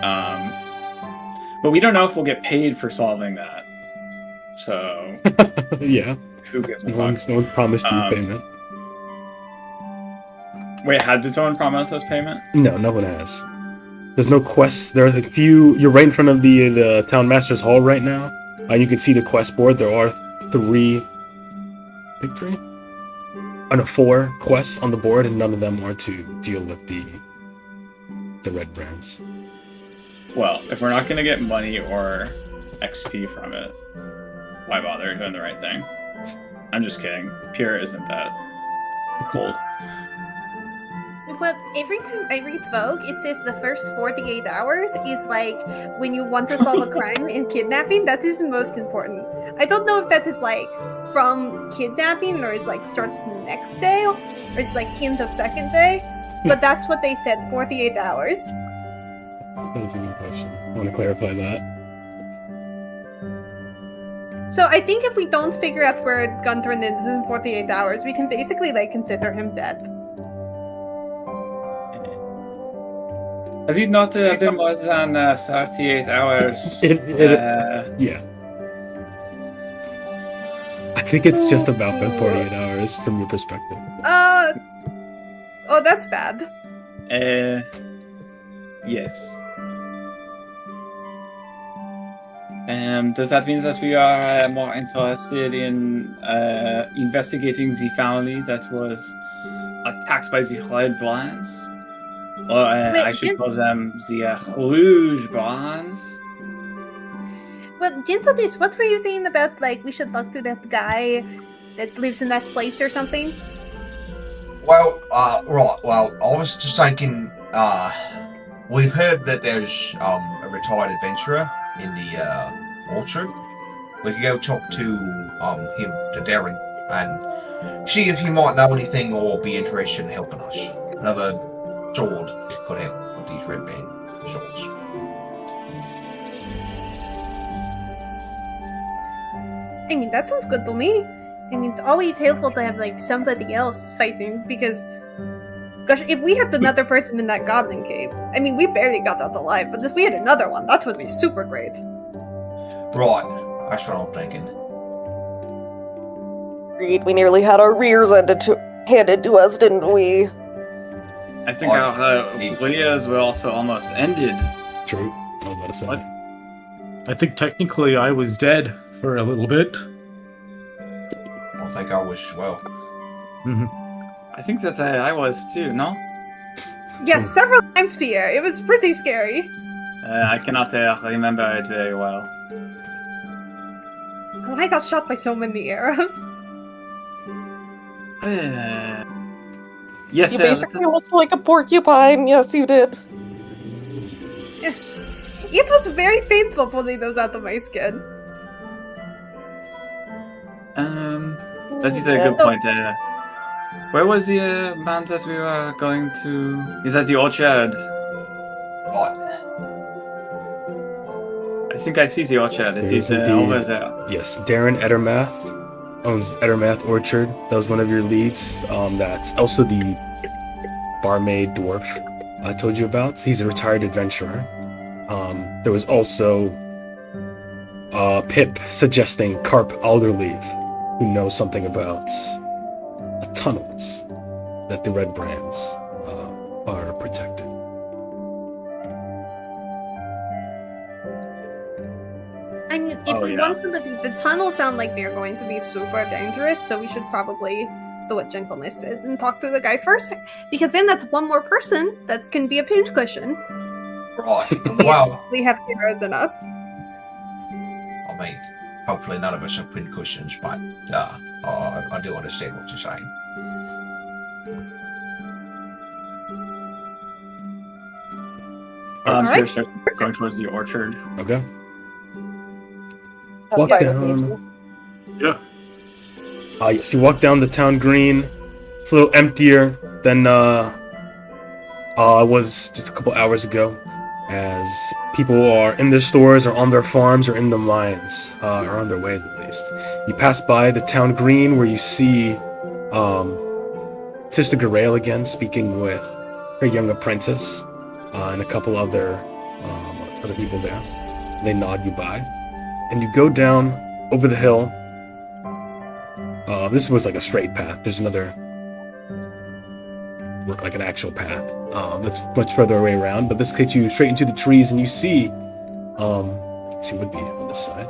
But we don't know if we'll get paid for solving that. So yeah. Who gives a No fuck? one promised you payment. Wait, did someone promise us payment? No one has. There's no quests. There's a few. You're right in front of the town master's hall right now. You can see the quest board. There are 4 quests on the board, and none of them are to deal with the red brands. Well, if we're not going to get money or XP from it, why bother doing the right thing? I'm just kidding. Pure isn't that cold. Well, every time I read Vogue, it says the first 48 hours is like when you want to solve a crime in kidnapping. That is most important. I don't know if that is like from kidnapping or is like starts the next day or is like end of second day. But that's what they said, 48 hours. That's a good question. I want to clarify that. So I think if we don't figure out where Gunther is in 48 hours, we can basically like consider him dead. Has it not been more than 38 hours? Yeah. I think it's just about been 48 hours from your perspective. Oh, that's bad. Yes. Does that mean that we are more interested in investigating the family that was attacked by the Red Brands? Or I should call them the Rouge Brands? Well, Gentleness, what were you saying about, like, we should talk to that guy that lives in that place or something? Well, right, well, I was just thinking, we've heard that there's a retired adventurer in the orchard. We could go talk to him, to Darren, and see if he might know anything or be interested in helping us. Another sword could help with these red band swords. I mean, that sounds good to me. I mean, it's always helpful to have, like, somebody else fighting, because, gosh, if we had another person in that goblin cave, I mean, we barely got out alive, but if we had another one, that would be super great. Right, that's what I'm thinking. Agreed, we nearly had our rears handed to us, didn't we? I think our careers were also almost ended. True. I was about to say. What? I think technically I was dead for a little bit. I think I was as well. Mm-hmm. I think that I was too, no? Yes, several times, Pierre. It was pretty scary. I cannot remember it very well. Oh, I got shot by so many arrows. Yes, you basically looked like a porcupine. Yes, you did. It was very painful pulling those out of my skin. That is a good point. Where was the man that we were going to? Is that the orchard? Right. I think I see the orchard. It is indeed. over there. Yes, Darren Edermath owns Edermath Orchard. That was one of your leads. That's also the barmaid dwarf I told you about. He's a retired adventurer. There was also Pip suggesting Carp Alderleaf, who knows something about tunnels that the Red Brands are protecting. I mean, if we want somebody, the tunnels sound like they're going to be super dangerous, so we should probably do what Gentleness said and talk to the guy first, because then that's one more person that can be a pinch cushion. Right. Well, we have heroes in us. I mean, hopefully none of us have pin cushions, but I do understand what you're saying. So start going towards the orchard. Okay. That's Walk fine down. with me too. Yeah. Yes, you walk down the town green. It's a little emptier than it was just a couple hours ago, as people are in their stores or on their farms or in the mines, or on their ways at least. You pass by the town green where you see Sister Garaele again speaking with her young apprentice and a couple other other people there. They nod you by, and you go down over the hill. This was like a straight path. There's another, like an actual path that's much further away around, but this takes you straight into the trees, and you see, let's see what would be on this side.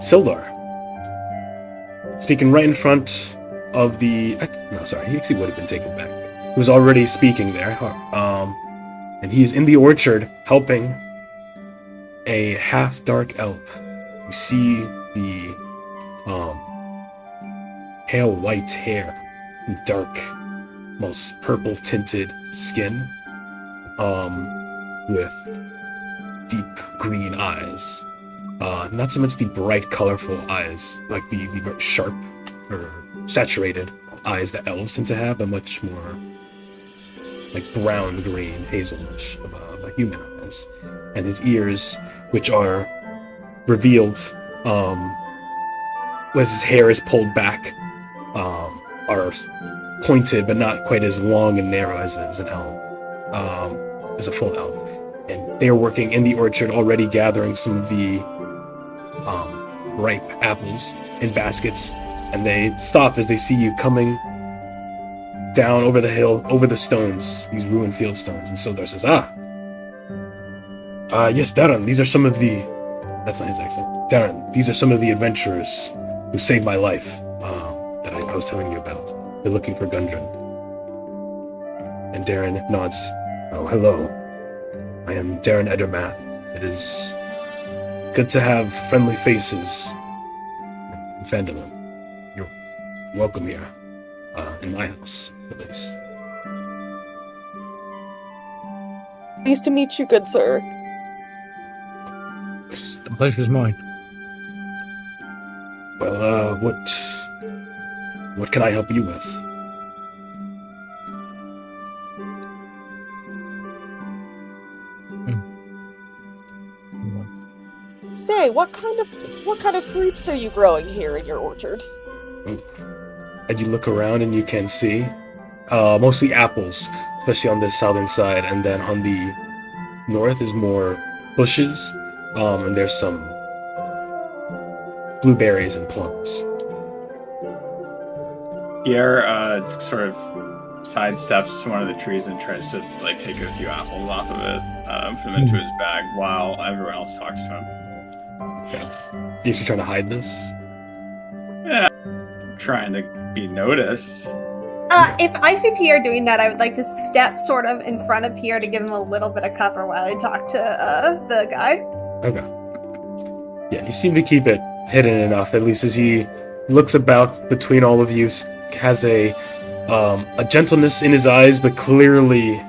Sildar, speaking right in front of the. No, sorry, he actually would have been taken back. He was already speaking there, and he is in the orchard helping a half-dark elf. You see the pale white hair, and dark, most purple-tinted skin, with deep green eyes. Not so much the bright, colorful eyes, like the very sharp or saturated eyes that elves tend to have, but much more like brown-green, hazelnut of a human eyes. And his ears, which are revealed as his hair is pulled back, are pointed, but not quite as long and narrow as an elf, as a full elf. And they are working in the orchard, already gathering some of the ripe apples in baskets, and they stop as they see you coming down over the hill, over the stones, these ruined field stones. And Sildar says, yes, Darren, these are some of the... That's not his accent. Darren, these are some of the adventurers who saved my life, that I was telling you about. They're looking for Gundren. And Darren nods. Oh, hello. I am Darren Edermath. It is good to have friendly faces in Phandelver. You're welcome here, in my house, at least. Pleased to meet you, good sir. The pleasure's mine. Well, what can I help you with? Say, what kind of fruits are you growing here in your orchard? And you look around and you can see mostly apples, especially on the southern side, and then on the north is more bushes, and there's some blueberries and plums. Pierre sort of sidesteps to one of the trees and tries to like take a few apples off of it, put them into his bag while everyone else talks to him. Okay. You're trying to hide this? Yeah, trying to be noticed. If I see Pierre doing that, I would like to step sort of in front of Pierre to give him a little bit of cover while I talk to the guy. Okay. Yeah, you seem to keep it hidden enough, at least as he looks about between all of you, has a gentleness in his eyes, but clearly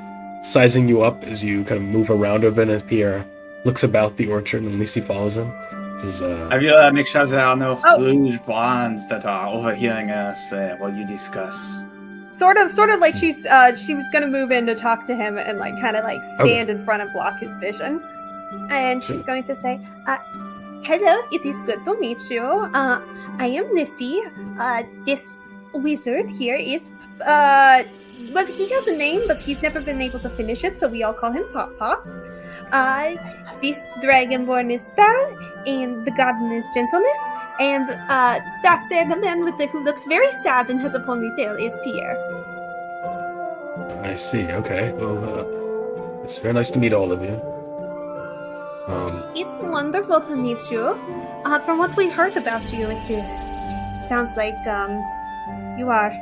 sizing you up as you kind of move around a bit, and Pierre looks about the orchard, and at least he follows him. Says, have you make sure there are no rouge bonds that are overhearing us while you discuss? Sort of like she was gonna move in to talk to him and like kind of like stand in front and block his vision, and she's going to say, "Hello, it is good to meet you. I am Nissy. This wizard here is well, he has a name, but he's never been able to finish it, so we all call him Pop Pop. This dragonborn is Star, and the garden is Gentleness, and back there, the man who looks very sad and has a ponytail is Pierre." I see, okay. Well, it's very nice to meet all of you. It's wonderful to meet you. From what we heard about you, it sounds like you are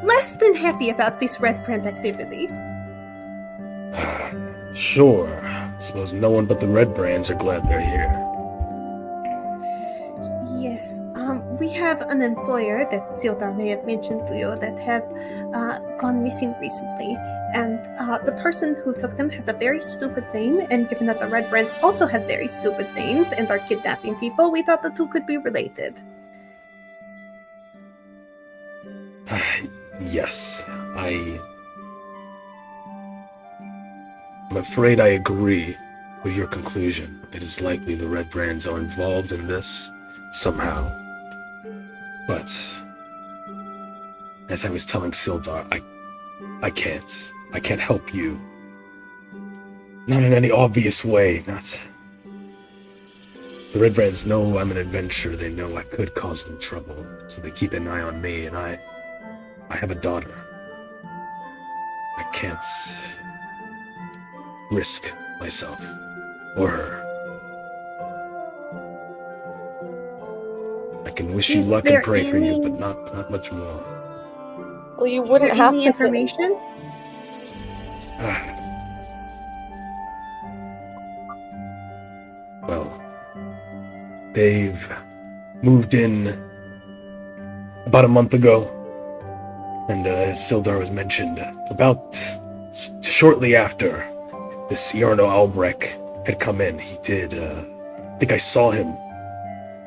less than happy about this red brand activity. Sure. I suppose no one but the red brands are glad they're here. Yes, we have an employer that Sildar may have mentioned to you that have gone missing recently, and the person who took them had a very stupid name, and given that the red brands also have very stupid names and are kidnapping people, we thought the two could be related. Yes, I'm afraid I agree with your conclusion. It is likely the red brands are involved in this somehow. But as I was telling Sildar, I can't help you Not in any obvious way, not... The Red Brands know I'm an adventurer, they know I could cause them trouble, so they keep an eye on me, and I have a daughter. I can't risk myself, or her. I can wish you Is luck there and pray for you, any- but not much more. Well, you Is wouldn't there have any to. information? Well, they've moved in about a month ago, and as Sildar was mentioned, about shortly after this Yarno Albrecht had come in, he did, I think I saw him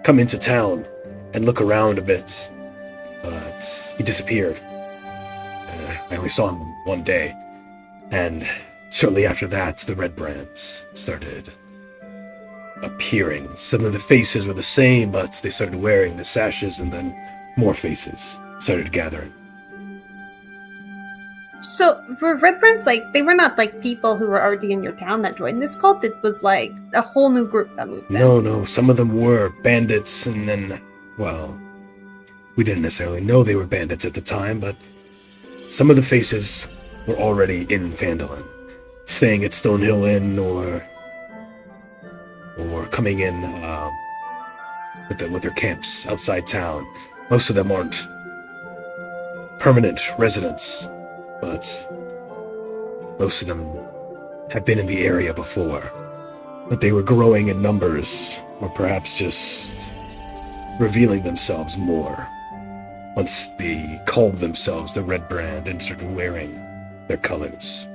come into town and look around a bit, but he disappeared. I only saw him one day, and shortly after that, the Red Brands started appearing. Suddenly the faces were the same, but they started wearing the sashes, and then more faces started gathering. So were Red Brands like they were not like people who were already in your town that joined this cult? It was like a whole new group that moved in. No, some of them were bandits, and then, well, we didn't necessarily know they were bandits at the time, but some of the faces were already in Phandelver, staying at Stonehill Inn or coming in with their camps outside town. Most of them aren't permanent residents, but most of them have been in the area before. But they were growing in numbers, or perhaps just revealing themselves more once they called themselves the Red Brand and started wearing their colors.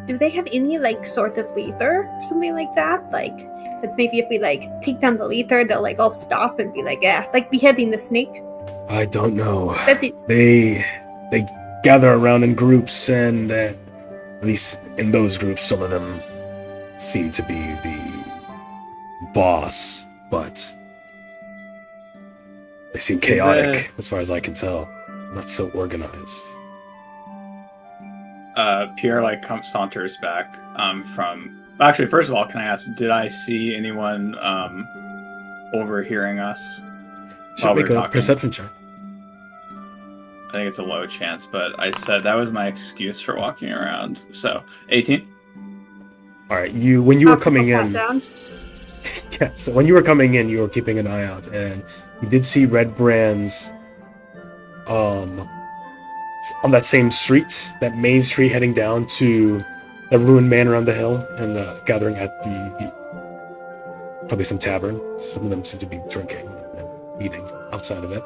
Do they have any like sort of leader or something like that? Like that maybe if we like take down the leader, they'll like all stop and be like, yeah, like beheading the snake. I don't know. That's it. They gather around in groups, and at least in those groups, some of them seem to be the boss, but they seem chaotic as far as I can tell. Not so organized. Pierre saunters back from. Actually, first of all, can I ask? Did I see anyone overhearing us? Should while we make were a talking? perception check. I think it's a low chance, but I said that was my excuse for walking around. So 18. All right, when you were I'll coming put that in, down. yeah. So when you were coming in, you were keeping an eye out, and you did see Red Brands, on that same street, that main street heading down to the ruined manor on the hill, and gathering at the probably some tavern. Some of them seem to be drinking and eating outside of it.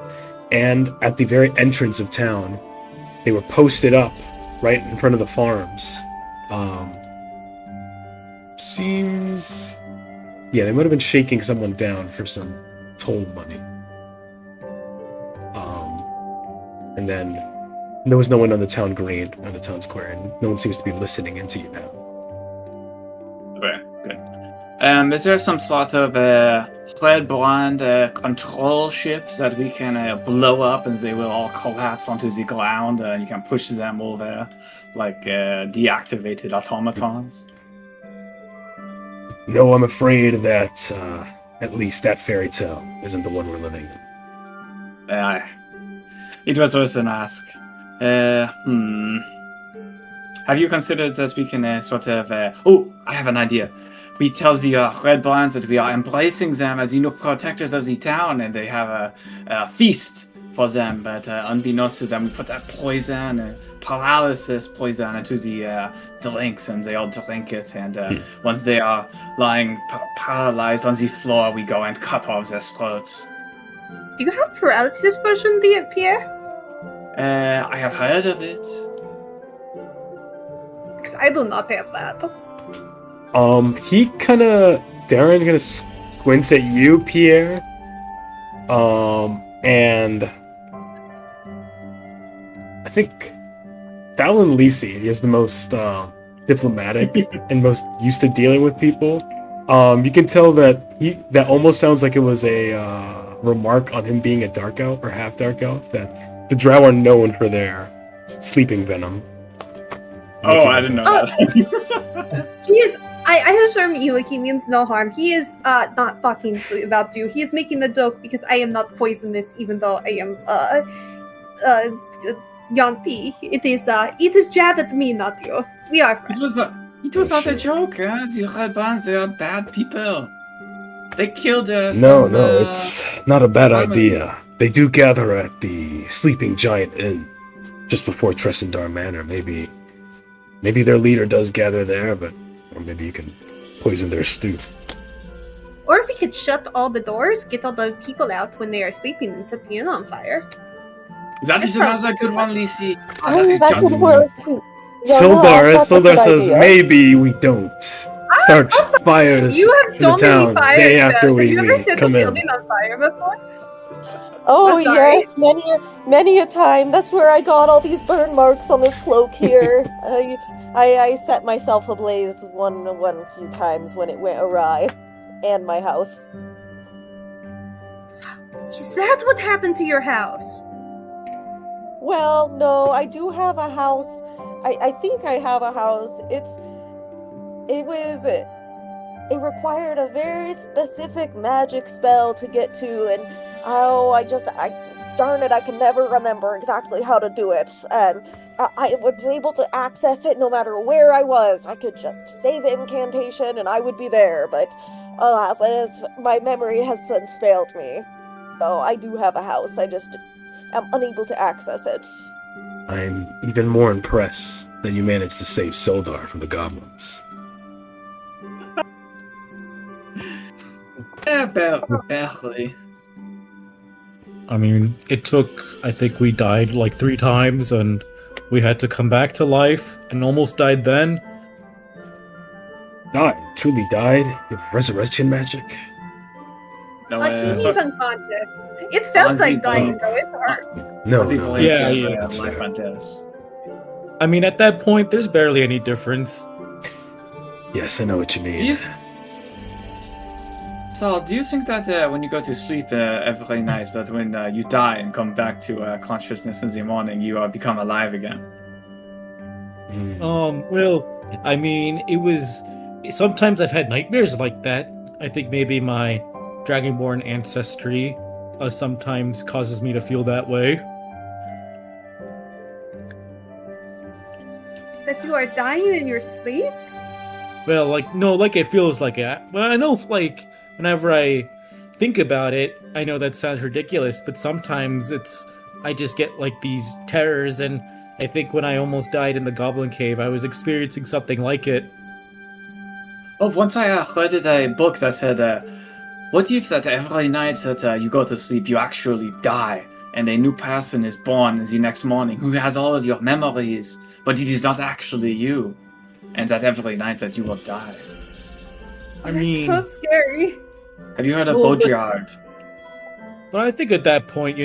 And at the very entrance of town, they were posted up right in front of the farms. Yeah, they might have been shaking someone down for some toll money. And then there was no one on the town green, on the town square, and no one seems to be listening into you now. Okay, good. Is there some sort of red brand control ships that we can blow up and they will all collapse onto the ground and you can push them over like deactivated automatons? No, I'm afraid that at least that fairy tale isn't the one we're living in. It was worth an ask. Have you considered that we can sort of... Oh, I have an idea. We tell the Red Brands that we are embracing them as the new protectors of the town, and they have a feast for them, but unbeknownst to them, we put that poison, paralysis poison into the drinks, and they all drink it, and once they are lying paralyzed on the floor, we go and cut off their throats. Do you have paralysis potion, Pierre? I have heard of it. Because I do not have that. Darren kind of squints at you, Pierre. And I think Fallon Lisi is the most diplomatic and most used to dealing with people. You can tell that that almost sounds like it was a remark on him being a dark elf or half dark elf, that the Drow are known for their sleeping venom. Oh, I didn't know that. He is. I assure you, he means no harm. He is not talking about you. He is making the joke because I am not poisonous, even though I am young P. It is jab at me, not you. We are friends. It was not a joke. The Red Bands, they are bad people. They killed us. No, it's not a bad idea. They do gather at the Sleeping Giant Inn just before Tressendar Manor. Maybe their leader does gather there, or maybe you can poison their stew. Or we could shut all the doors, get all the people out when they are sleeping, and set the inn on fire. That is another good one, Lisi. That could work. Sildar says maybe we don't start fires You have so in the town many fires. day after Have we you ever set the come in. building on fire before? Oh I'm sorry. yes, many a time. That's where I got all these burn marks on this cloak here. I set myself ablaze one few times when it went awry, and my house. Is that what happened to your house? Well, no, I do have a house. I think I have a house. It required a very specific magic spell to get to, and darn it, I can never remember exactly how to do it. And I was able to access it no matter where I was. I could just say the incantation and I would be there, but alas, my memory has since failed me. So I do have a house, I just am unable to access it. I'm even more impressed that you managed to save Sildar from the goblins. Barely. I mean, I think we died like 3 times, and we had to come back to life, and almost died then. Truly died? You have resurrection magic? No, He means unconscious. It felt like dying, though. It hurt. No, That's- life and death. I mean, at that point, there's barely any difference. Yes, I know what you mean. Do you think that when you go to sleep every night, that when you die and come back to consciousness in the morning, you become alive again? Well, I mean, sometimes I've had nightmares like that. I think maybe my Dragonborn ancestry sometimes causes me to feel that way. That you are dying in your sleep? Well, it feels like it. Well, I know, whenever I think about it, I know that sounds ridiculous, but sometimes I just get, these terrors, and I think when I almost died in the Goblin Cave, I was experiencing something like it. Oh, once I read a book that said, what if that every night that you go to sleep, you actually die, and a new person is born the next morning who has all of your memories, but it is not actually you, and that every night that you will die. That's so scary. Have you heard of Baudrillard? But I think at that point,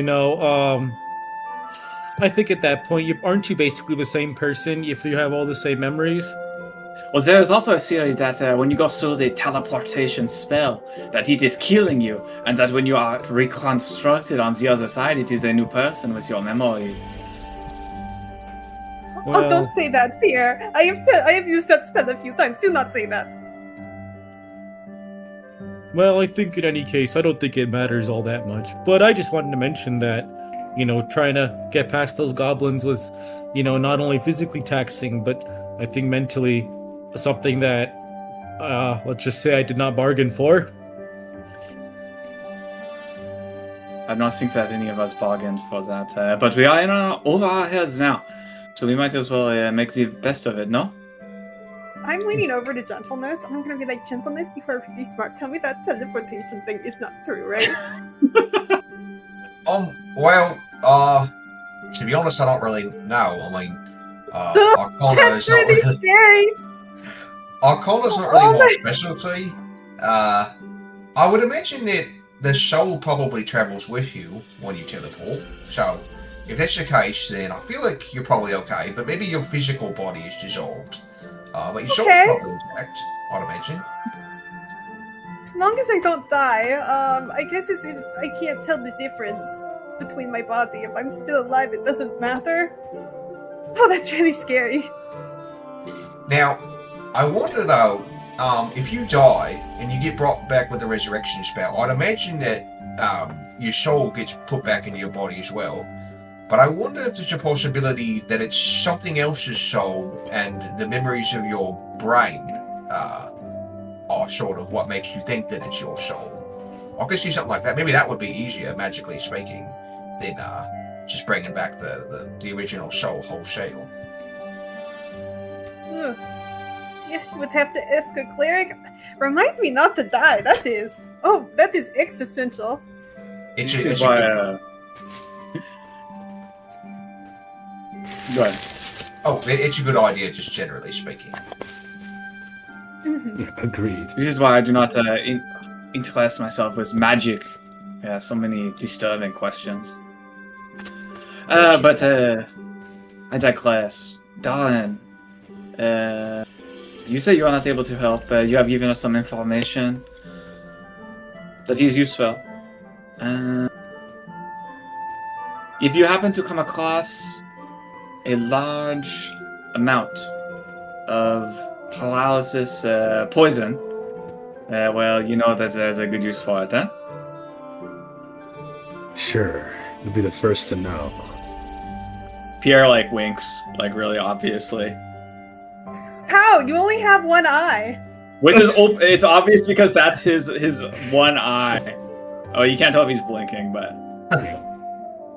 aren't you basically the same person if you have all the same memories? Well, there is also a theory that when you go through the teleportation spell, that it is killing you, and that when you are reconstructed on the other side, it is a new person with your memory. Well, Oh, don't say that, Pierre. I have used that spell a few times. Do not say that. Well, I think in any case, I don't think it matters all that much. But I just wanted to mention that, trying to get past those goblins was, not only physically taxing, but I think mentally something that, let's just say I did not bargain for. I don't think that any of us bargained for that, but we are over our heads now, so we might as well make the best of it, no? I'm leaning over to Gentleness. I'm gonna be like, Gentleness, you are pretty smart. Tell me that teleportation thing is not true, right? To be honest, I don't really know. I mean, Arcana That's is not really really... scary! Arcana's not really my specialty. I would imagine that the soul probably travels with you when you teleport. So, if that's the case, then I feel like you're probably okay, but maybe your physical body is dissolved. But your soul's probably intact, I'd imagine. As long as I don't die, I guess I can't tell the difference between my body. If I'm still alive, it doesn't matter. Oh, that's really scary. Now, I wonder though, if you die and you get brought back with a resurrection spell, I'd imagine that your soul gets put back into your body as well. But I wonder if there's a possibility that it's something else's soul and the memories of your brain are sort of what makes you think that it's your soul. I could see something like that. Maybe that would be easier, magically speaking, than just bringing back the original soul wholesale. Guess you would have to ask a cleric. Remind me not to die. That is existential. It's This a, is it's a why. good, Go ahead. it's a good idea, just generally speaking. Agreed. This is why I do not interest myself with magic. Yeah, so many disturbing questions. But I digress. Darling, you say you are not able to help, but you have given us some information that is useful. If you happen to come across a large amount of paralysis poison, well, you know that there's a good use for it, huh? Sure, you'll be the first to know. Pierre, winks, really obviously. How? You only have one eye. With his it's obvious because that's his one eye. Oh, you can't tell if he's blinking, but...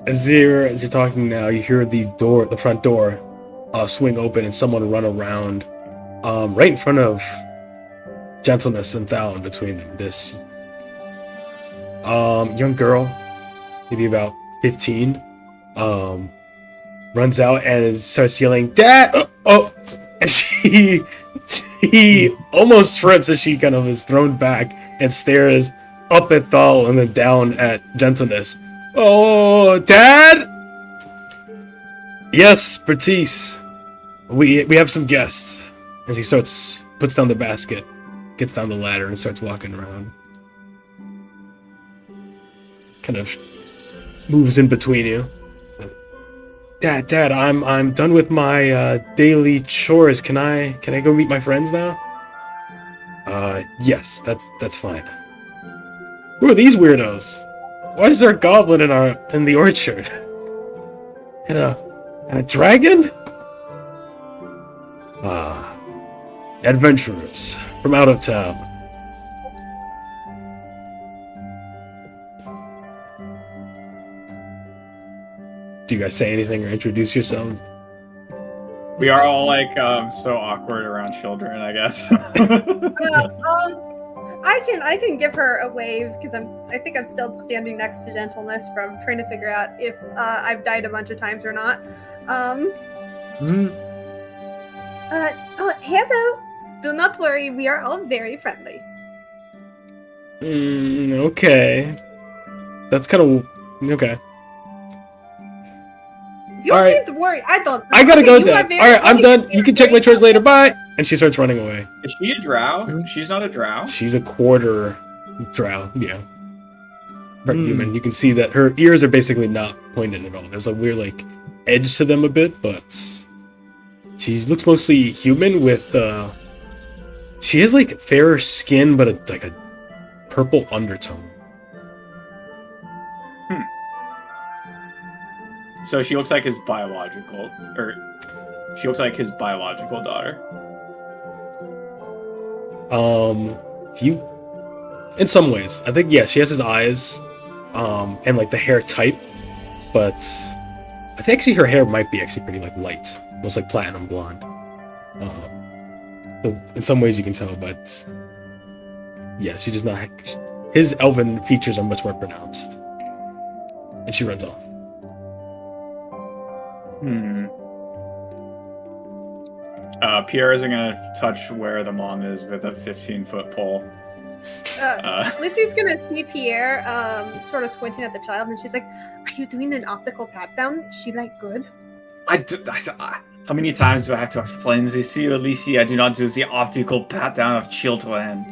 As you're talking now, you hear the front door swing open and someone run around right in front of Gentleness and Thal, in between them. This young girl, maybe about 15, runs out and starts yelling, "Dad!" Oh! And she almost trips as she kind of is thrown back and stares up at Thal and then down at Gentleness. "Oh, Dad!" "Yes, Bertice. We have some guests." And she puts down the basket, gets down the ladder, and starts walking around. Kind of moves in between you. Dad, I'm done with my daily chores. Can I go meet my friends now?" Yes, that's fine." "Who are these weirdos? Why is there a goblin in the orchard? And a dragon?" Adventurers from out of town." Do you guys say anything or introduce yourselves? We are all so awkward around children, I guess. I can give her a wave because I think I'm still standing next to Gentleness from trying to figure out if I've died a bunch of times or not. Hello. Do not worry, we are all very friendly. Okay. That's kind of okay. You All don't right. need to worry. I don't. I gotta go, you Dad. are very Alright, I'm friendly. done. You can check my chores later. Bye! And she starts running away. Is she a drow? She's not a drow. She's a quarter drow, yeah. Part human. You can see that her ears are basically not pointed at all. There's a weird, edge to them a bit, but she looks mostly human with, she has, fairer skin, but a purple undertone. So she looks like his biological daughter. In some ways. I think, yeah, she has his eyes, and, the hair type, but I think actually her hair might be actually pretty, light. Almost platinum blonde. So in some ways you can tell, but yeah, she does not. His elven features are much more pronounced. And she runs off. Pierre isn't gonna touch where the mom is with a 15-foot pole. Lizzie's gonna see Pierre sort of squinting at the child, and she's like, "Are you doing an optical pat down? Is she good?" How many times do I have to explain this to you, Alicia? I do not do the optical pat down of children.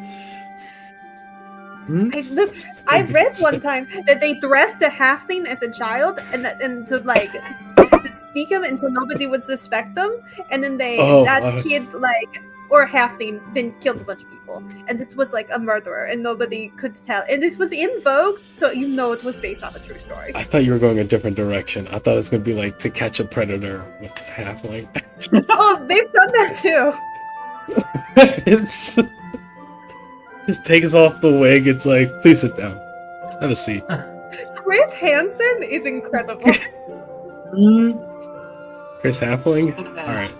I read one time that they dressed a halfling as a child and to sneak him until nobody would suspect them, and then kid or halfling then killed a bunch of people, and this was like a murderer and nobody could tell, and it was in Vogue, so it was based on a true story. I thought you were going a different direction. I thought it was going to be like To Catch a Predator with halfling. Oh, they've done that too. It's just takes off the wig. It's like, please sit down, have a seat. Chris Hansen is incredible. Chris Halfling. All right.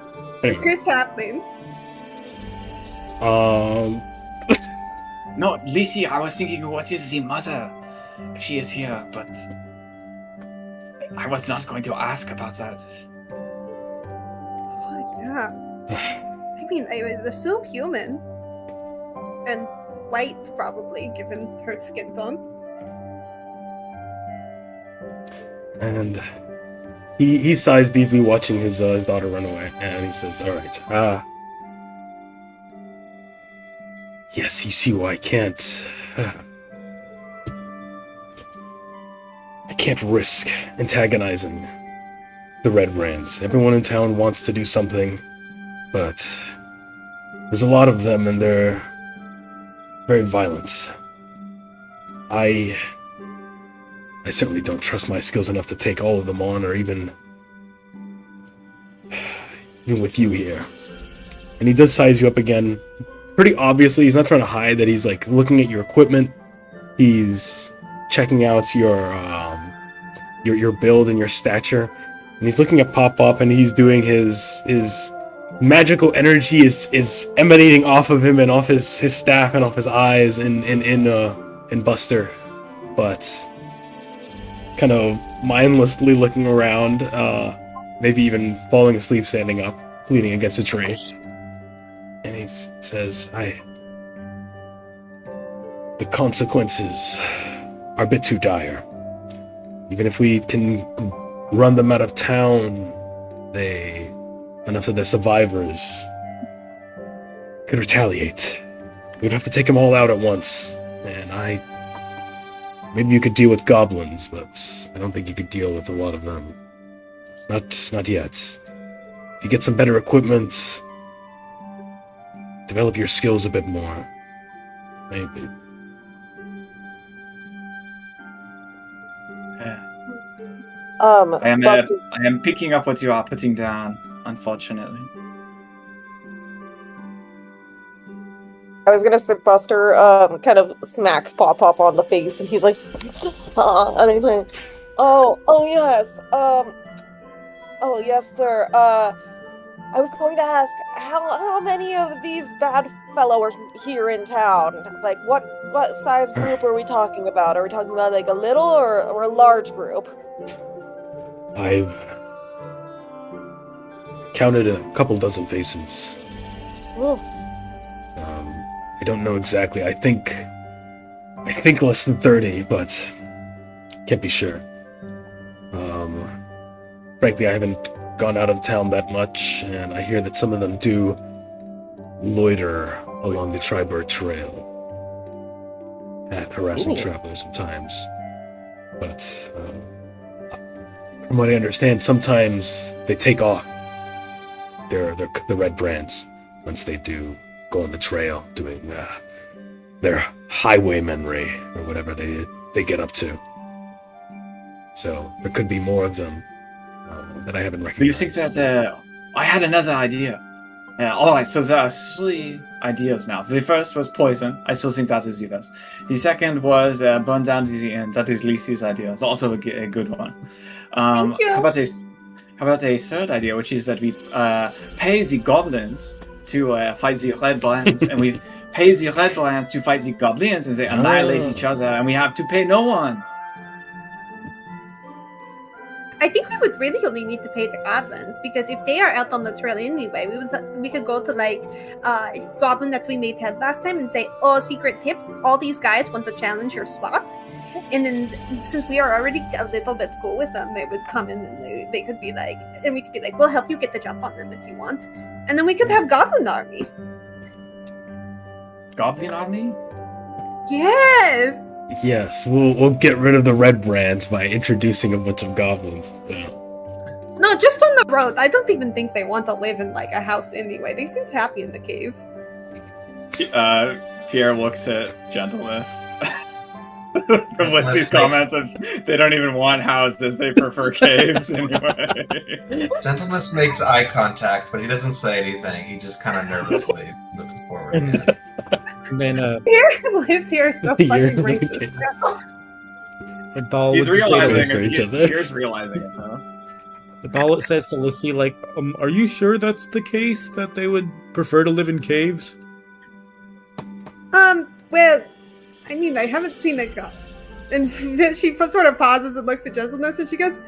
Anyway. Chris Halfling. No, Lisi, I was thinking, what is the mother? She is here, but I was not going to ask about that. Oh, yeah. I mean, I would assume human. And white, probably, given her skin tone. And he sighs deeply, watching his daughter run away, and he says, "All right, yes, you see why I can't risk antagonizing the Red Brands. Everyone in town wants to do something, but there's a lot of them, and they're very violent. I certainly don't trust my skills enough to take all of them on, or even with you here." And he does size you up again. Pretty obviously, he's not trying to hide that he's like looking at your equipment. He's checking out your build and your stature, and he's looking at Pop, and he's doing his magical energy is emanating off of him and off his staff and off his eyes in Buster, but kind of mindlessly looking around, maybe even falling asleep standing up, leaning against a tree. And he says, the consequences are a bit too dire. Even if we can run them out of town, enough of the survivors could retaliate. We'd have to take them all out at once. And maybe you could deal with goblins, but I don't think you could deal with a lot of them. Not yet. If you get some better equipment, develop your skills a bit more, maybe. I am picking up what you are putting down, unfortunately. I was gonna say Buster kind of smacks Pop on the face, and he's like, and he's like, oh yes, sir. I was going to ask, how many of these bad fellow are here in town? Like, what size group are we talking about? Are we talking about like a little or a large group? I've counted a couple dozen faces. Ooh. I don't know exactly. I think less than 30, but can't be sure. Frankly, I haven't gone out of town that much, and I hear that some of them do loiter along the Triberg Trail, harassing travelers at times. But from what I understand, sometimes they take off the Red Brands once they do go on the trail, doing their highwaymanry or whatever they get up to. So there could be more of them that I haven't recognized. Do you think that I had another idea? Alright, so there are 3 ideas now. The first was poison. I still think that is the best. The second was burn down the inn. That is Lisi's idea. It's also a good one. Thank you. How about a third idea, which is that we pay the goblins to fight the Red Brands, and we pay the Red Brands to fight the goblins, and they annihilate each other, and we have to pay no one. I think we would really only need to pay the goblins, because if they are out on the trail anyway, we could go to like goblin that we made head last time and say, "Oh, secret tip! All these guys want to challenge your spot," and then since we are already a little bit cool with them, they would come in and they could be like, and we could be like, "We'll help you get the jump on them if you want," and then we could have goblin army. Goblin army? Yes! Yes, we'll get rid of the red brands by introducing a bunch of goblins to town. No, just on the road. I don't even think they want to live in like a house anyway. They seem happy in the cave. Pierre looks at Gentleness. From Lindsay's comments, they don't even want houses, they prefer caves anyway. Gentleness makes eye contact, but he doesn't say anything. He just kind of nervously looks forward. And then Liz here is so You're fucking okay. racist. and Thal He's would say to realizing Lissy. Lissy- it. each other. Pierre's realizing it, though. Thal says to Lissy, like, are you sure that's the case, that they would prefer to live in caves? Well, I mean, I haven't seen a goblin. And she sort of pauses and looks at Gentleness and she goes,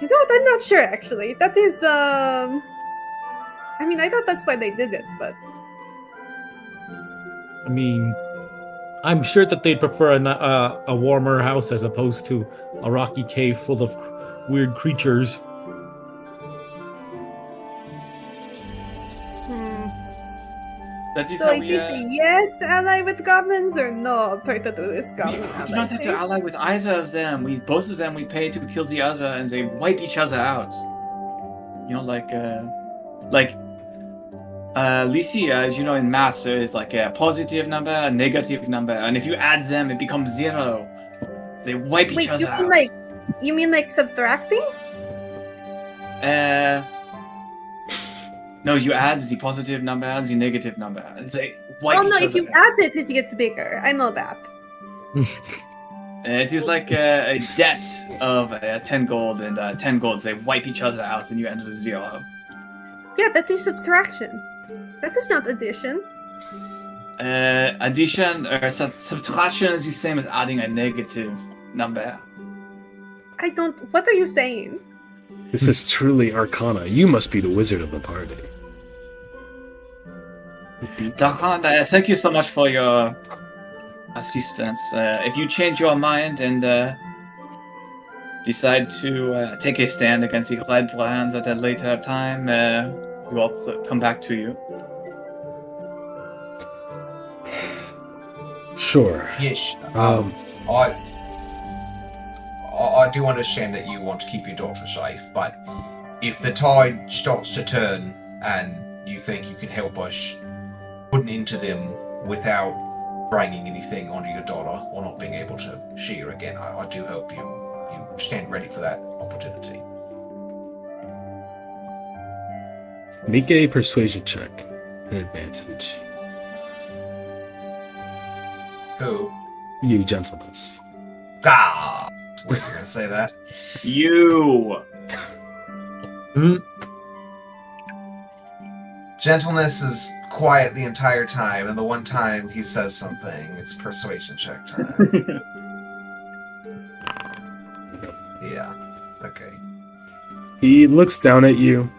you know what, I'm not sure actually. That is, I mean, I thought that's why they did it, but... I mean, I'm sure that they'd prefer a warmer house as opposed to a rocky cave full of weird creatures. That is So how is we, he say yes to ally with goblins or no? Try to do this we goblin do ally not have to thing? ally with either of them. Both of them we pay to kill the other and they wipe each other out. You know, Lisi, as you know in math, there is like a positive number, a negative number, and if you add them, it becomes 0. They wipe each Wait, other out. you mean like subtracting? No, you add the positive number and the negative number. And they wipe Oh no, each if other you out. add it, it gets bigger. I know that. It is like a debt of 10 gold, and 10 gold, they wipe each other out, and you end with 0. Yeah, that is subtraction. That is not addition. Addition or subtraction is the same as adding a negative number. I don't. What are you saying? This is truly Arcana. You must be the wizard of the party. Dahan, thank you so much for your assistance. If you change your mind and decide to take a stand against the Red Plans at a later time, we will come back to you. Sure. Yes. Um, I do understand that you want to keep your daughter safe, but if the tide starts to turn and you think you can help us putting into them without bringing anything onto your daughter or not being able to see her again, I do hope you stand ready for that opportunity. Make a persuasion check. An advantage. Who? You, Gentleness. Ah! Were you going to say that? You! Gentleness is quiet the entire time, and the one time he says something, it's persuasion check time. Yeah. Okay. He looks down at you,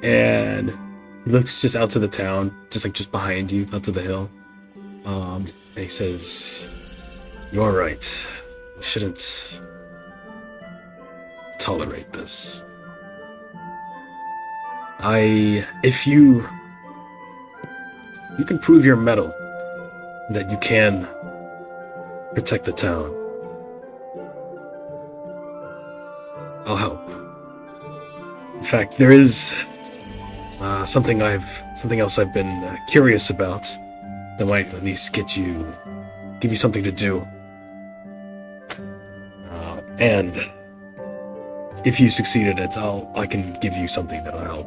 and he looks just out to the town, just behind you, out to the hill. And he says, "You're right. We shouldn't tolerate this. If you can prove your mettle, that you can protect the town, I'll help. In fact, there is something else I've been curious about that might at least give you something to do. And if you succeed at it, I can give you something that'll help.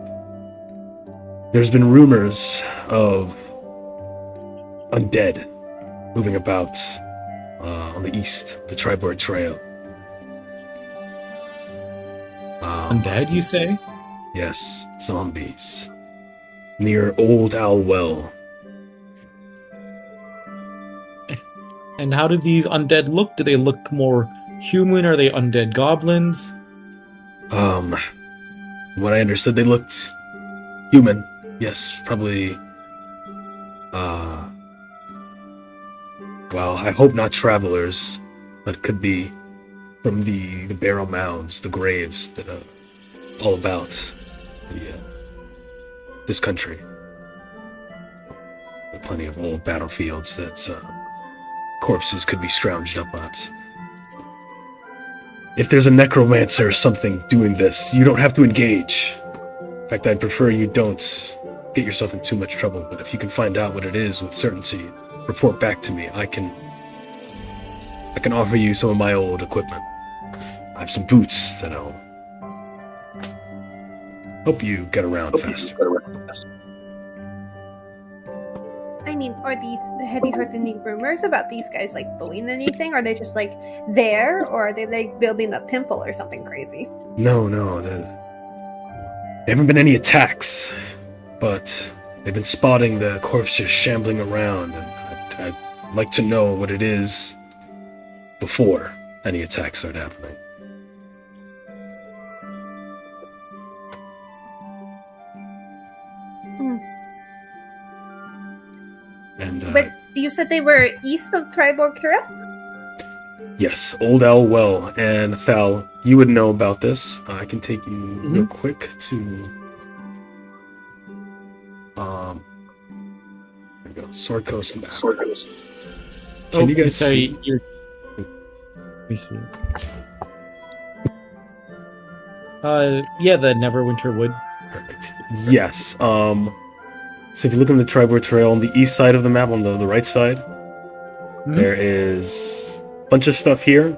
There's been rumors of undead moving about on the east, the Triboard Trail. Undead, you say? Yes, zombies. Near Old Owl Well. And how do these undead look? Do they look more human? Are they undead goblins? What I understood, they looked human. Yes, probably. Well, I hope not travelers. That could be from the barrow mounds, the graves that are all about this country. There are plenty of old battlefields that corpses could be scrounged up at. If there's a necromancer or something doing this, you don't have to engage. In fact, I'd prefer you don't get yourself in too much trouble, but if you can find out what it is with certainty, report back to me. I can offer you some of my old equipment. I have some boots that'll help you get around faster. I mean, have you heard any rumors about these guys like doing anything? Are they just like there, or are they like building a temple or something crazy? No, there haven't been any attacks, but they've been spotting the corpses shambling around, and I'd like to know what it is before any attacks start happening. And, but you said they were east of Triborg Trail? Yes, Old Owl Well, and Thal, you would know about this. I can take you real quick to there we go, Sword Coast map. Can you guys see? Let me see. Yeah, the Neverwinter Wood. Perfect. Yes. So if you look on the Triborg Trail on the east side of the map, on the right side, there is a bunch of stuff here.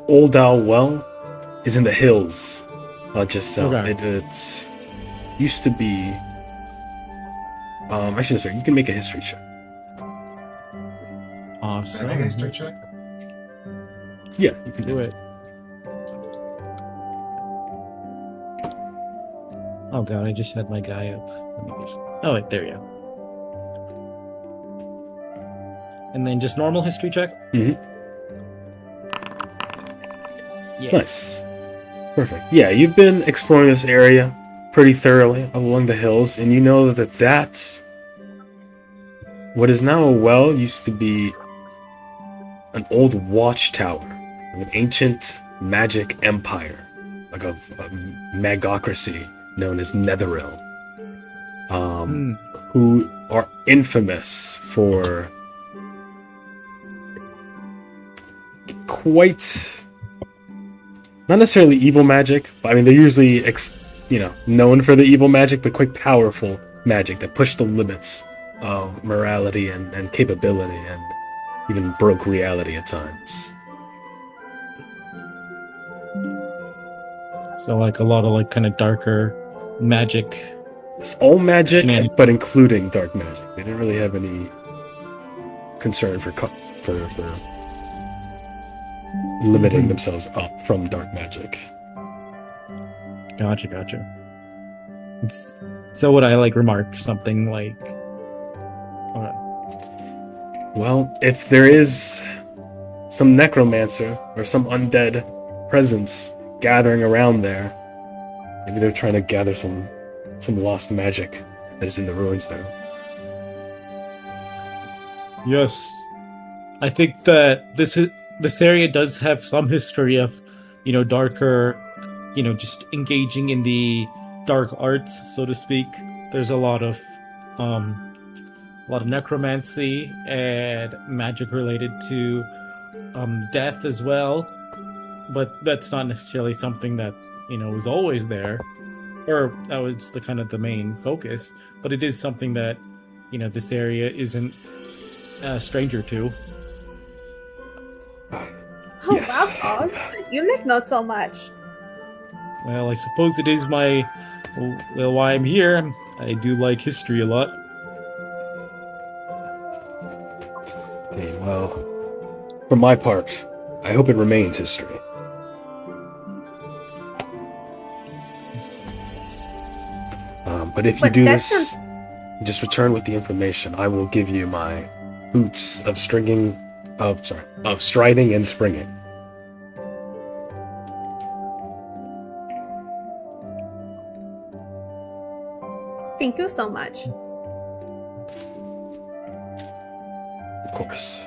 Old Owl Well is in the hills, just south. Okay. It used to be. Actually, sorry. You can make a history check. Awesome. Can I make a history check? Yeah, you can Do it. Oh god, I just had my guy up. Let me just... Oh wait, there you go. And then just normal history check? Mhm. Yeah. Nice. Perfect. Yeah, you've been exploring this area pretty thoroughly along the hills, and you know that what is now a well used to be an old watchtower of an ancient magic empire, like a magocracy known as Netheril, who are infamous for quite, not necessarily evil magic, but I mean they're usually known for the evil magic, but quite powerful magic that pushed the limits of morality and capability, and even broke reality at times. So like a lot of like kind of darker magic. It's all magic, Shenanigans. but including dark magic. They didn't really have any concern for limiting themselves up from dark magic. Gotcha. So would I like remark something like... Okay. Well, if there is some necromancer or some undead presence gathering around there, maybe they're trying to gather some lost magic that is in the ruins there. Yes. I think that this area does have some history of, darker, just engaging in the dark arts, so to speak. There's a lot of necromancy and magic related to death as well. But that's not necessarily something that, was always there, or that was the main focus. But it is something that, this area isn't a stranger to. Oh Yes. wow, Bob. You like not so much. Well, I suppose it is why I'm here. I do like history a lot. Okay, well, for my part, I hope it remains history. But if you do that this, just return with the information. I will give you my boots of striding and springing. Thank you so much. Of course.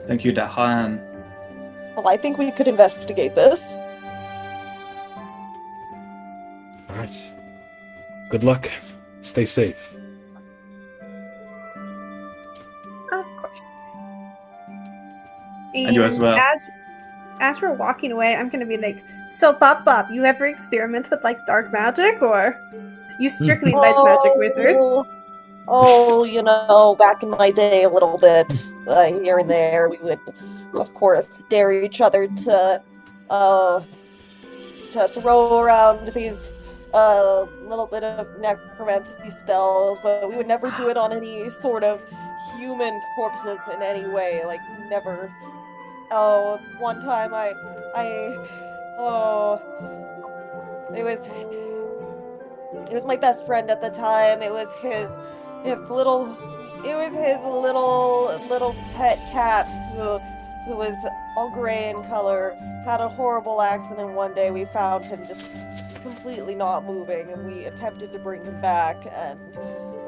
Thank you, Dahan. Well, I think we could investigate this. All right. Good luck. Stay safe. Of course. I do as well. As we're walking away, I'm gonna be like, so Bob, you ever experiment with like dark magic, or you strictly light magic wizard? Back in my day, a little bit here and there, we would, of course, dare each other to throw around these little bit of necromancy spells, but we would never do it on any sort of human corpses in any way. Like, never. Oh, one time it was my best friend at the time. It was his little pet cat who was all gray in color, had a horrible accident one day. We found him just completely not moving, and we attempted to bring him back, and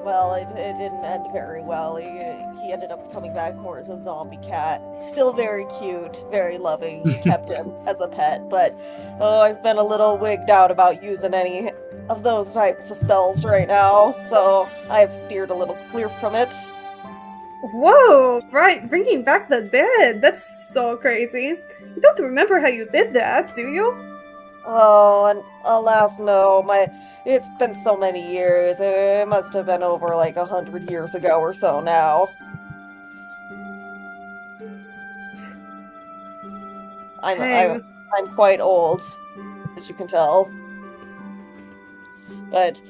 well, it didn't end very well. He ended up coming back more as a zombie cat. Still very cute, very loving. We kept him as a pet, but I've been a little wigged out about using any of those types of spells right now, so I've steered a little clear from it. Whoa, right, bringing back the dead. That's so crazy. You don't remember how you did that, do you? Oh, and alas, no. It's been so many years. It must have been over like 100 years ago or so now. I'm quite old, as you can tell. But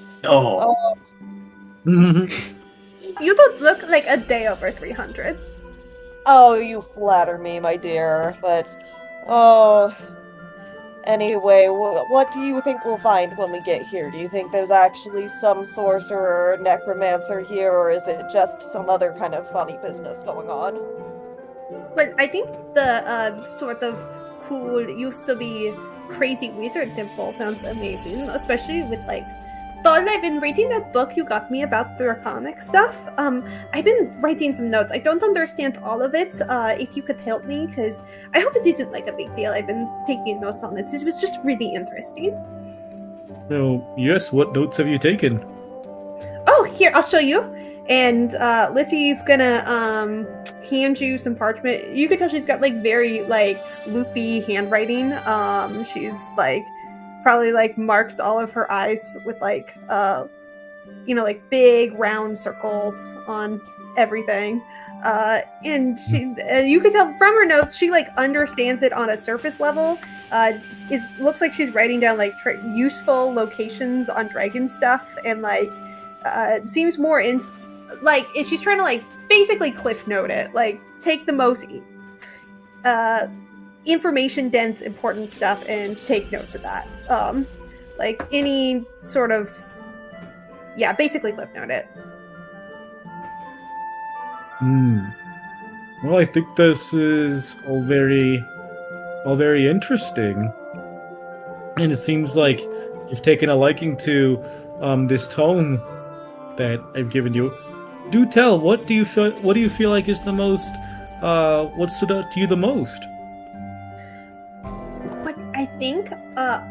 You don't look like a day over 300. Oh, you flatter me, my dear. But anyway, what do you think we'll find when we get here? Do you think there's actually some sorcerer or necromancer here, or is it just some other kind of funny business going on? But I think the sort of cool, used to be crazy wizard temple sounds amazing, especially with like. Thought I've been reading that book you got me about draconic stuff. I've been writing some notes. I don't understand all of it. If you could help me, because I hope it isn't like a big deal. I've been taking notes on it. It was just really interesting. Oh, yes. What notes have you taken? Oh, here, I'll show you. And Lissy's gonna hand you some parchment. You can tell she's got like very like loopy handwriting. She's like probably like marks all of her eyes with like like big round circles on everything, and you can tell from her notes she like understands it on a surface level. Looks like she's writing down like useful locations on dragon stuff, and like seems more in like she's trying to like basically cliff note it, like take the most information dense important stuff and take notes of that. Like any sort of basically cliff note it. Well, I think this is all very interesting, and it seems like you've taken a liking to this tome that I've given you. Do tell, what do you feel like is the most what stood out to you the most? But I think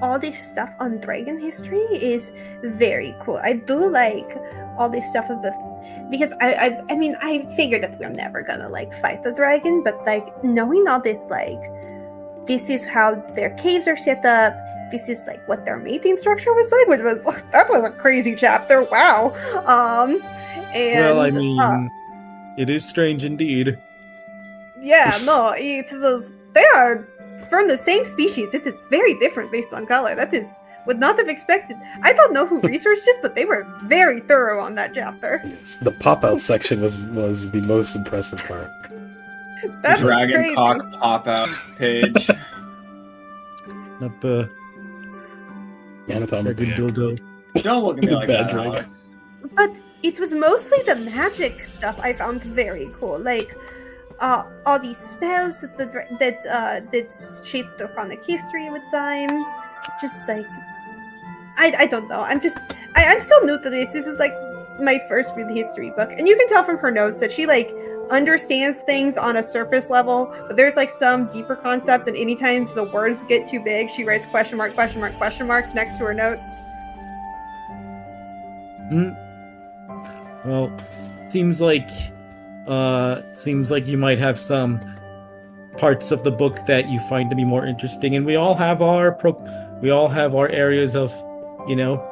all this stuff on dragon history is very cool. I do like all this stuff of because I mean I figured that we're never gonna like fight the dragon, but like knowing all this, like this is how their caves are set up, this is like what their mating structure was like, which was that was a crazy chapter. Wow. And well, I mean, it is strange indeed. Yeah, no, they are from the same species. This is very different based on color. That is would not have expected. I don't know who researched it, but they were very thorough on that chapter. The pop-out section was the most impressive part. That was Dragon crazy. cock pop-out page. Not the Anatomical. dragon dildo. Don't look at me The like bad that, dragon. Alex. But it was mostly the magic stuff I found very cool. Like all these spells that shaped draconic history with time. Just like I don't know. I'm still new to this. This is like my first real history book, and you can tell from her notes that she like understands things on a surface level, but there's like some deeper concepts, and anytime the words get too big, she writes question mark next to her notes. Well, seems like you might have some parts of the book that you find to be more interesting, and we all have our areas of,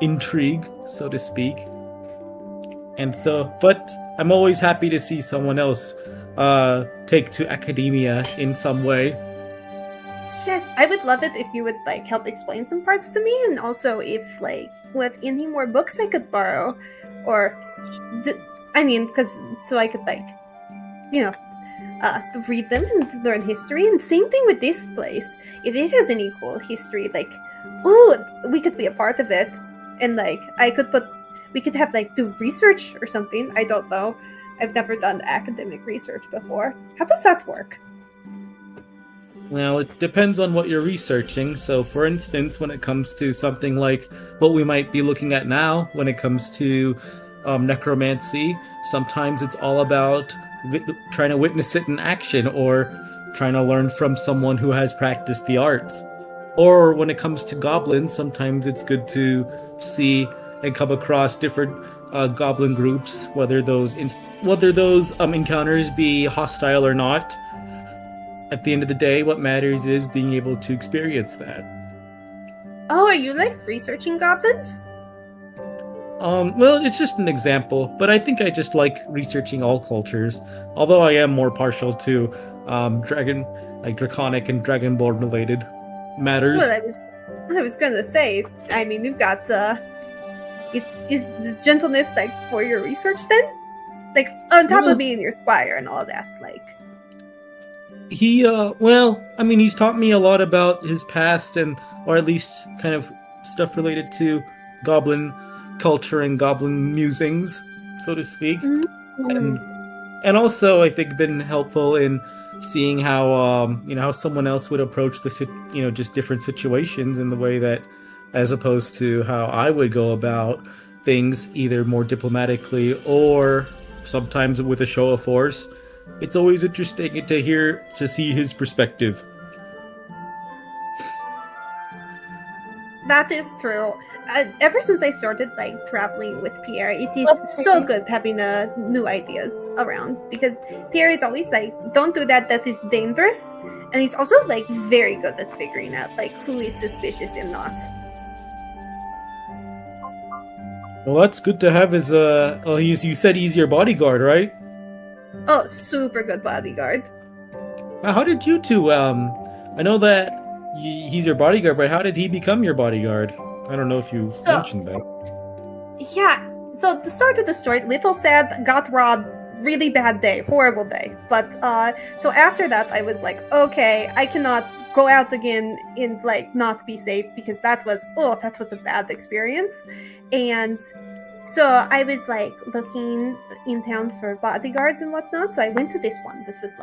intrigue, so to speak. And so, but I'm always happy to see someone else take to academia in some way. Yes, I would love it if you would help explain some parts to me, and also if you have any more books I could borrow, or because so I could read them and learn history. And same thing with this place. If it has any cool history, we could be a part of it, and we could have do research or something. I don't know. I've never done academic research before. How does that work? Well, it depends on what you're researching. So, for instance, when it comes to something like what we might be looking at now, when it comes to necromancy, sometimes it's all about trying to witness it in action, or trying to learn from someone who has practiced the arts. Or when it comes to goblins, sometimes it's good to see and come across different goblin groups, whether those encounters be hostile or not. At the end of the day, what matters is being able to experience that. Oh, are you researching goblins? Well, it's just an example, but I think I just like researching all cultures, although I am more partial to draconic and dragonborn related matters. Well, I was gonna say, you've got is this gentleness for your research then? On top of being your squire and all that, he's taught me a lot about his past, or at least kind of stuff related to goblin culture and goblin musings, so to speak. Mm-hmm. And also I think been helpful in seeing how how someone else would approach just different situations in the way that, as opposed to how I would go about things, either more diplomatically or sometimes with a show of force. It's always interesting to see his perspective. That is true. Ever since I started traveling with Pierre, it is so good having new ideas around, because Pierre is always don't do that, that is dangerous. And he's also very good at figuring out who is suspicious and not. Well, that's good to have as you said he's your bodyguard, right? Oh, super good bodyguard. How did you two, I know that he's your bodyguard, but how did he become your bodyguard? I don't know if you mentioned that. Yeah, so the start of the story, Little Sad got robbed, really bad day, horrible day. But, so after that, I was okay, I cannot go out again and, not be safe, because that was a bad experience. And so I was looking in town for bodyguards and whatnot. So I went to this one that was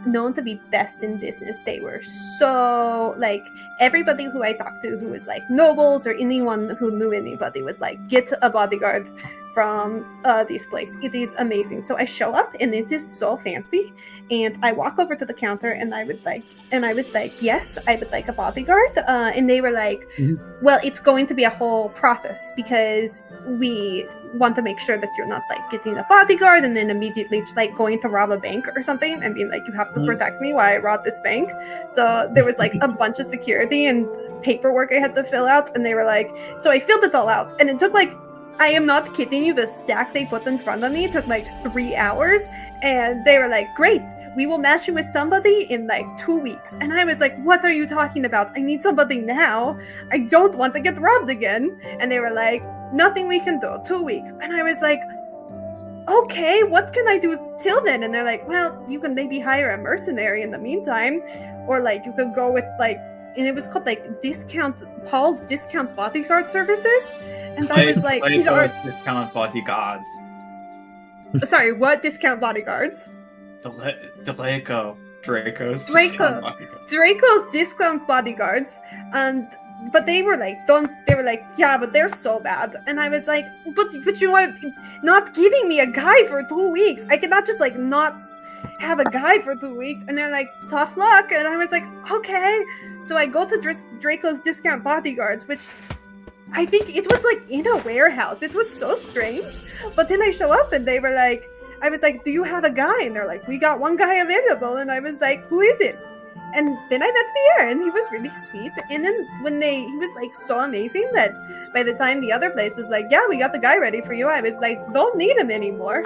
known to be best in business. They were so everybody who I talked to who was nobles or anyone who knew anybody was get a bodyguard from this place. It is amazing. So I show up and it is so fancy, and I walk over to the counter and I was yes, I would like a bodyguard. And they were well, it's going to be a whole process, because we want to make sure that you're not getting a bodyguard and then immediately going to rob a bank or something and being you have to protect me while I rob this bank. So there was a bunch of security and paperwork I had to fill out, and they were so I filled it all out, and it took I am not kidding you, the stack they put in front of me took 3 hours, and they were great, we will match you with somebody in 2 weeks. And I was what are you talking about? I need somebody now. I don't want to get robbed again. And they were nothing we can do, 2 weeks. And I was okay, what can I do till then? And they're well, you can maybe hire a mercenary in the meantime, or you could go with and it was called Paul's Discount Bodyguard Services. And I was these are discount bodyguards. Sorry, what discount bodyguards? Draco's discount bodyguards. Draco's discount bodyguards. And but they were yeah, but they're so bad. And I was but you are not giving me a guy for 2 weeks. I cannot just not have a guy for 2 weeks. And they're tough luck. And I was okay. So I go to Draco's Discount Bodyguards, which I think it was in a warehouse. It was so strange. But then I show up and they were I was like, do you have a guy? And they're like, we got one guy available. And I was like, who is it? And then I met Pierre, and he was really sweet. And then he was like so amazing that by the time the other place was like, yeah, we got the guy ready for you, I was like, don't need him anymore.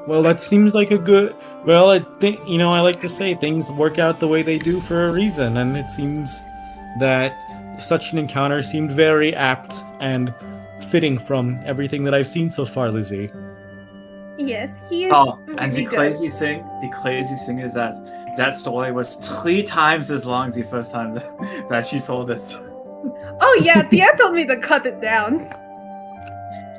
Well, that seems like a good. Well, I think I like to say things work out the way they do for a reason, and it seems that such an encounter seemed very apt and fitting from everything that I've seen so far, Lizzie. Yes, he is. Oh, really and the good. crazy thing is that story was 3 times as long as the first time that she told us. Oh yeah, Pierre told me to cut it down.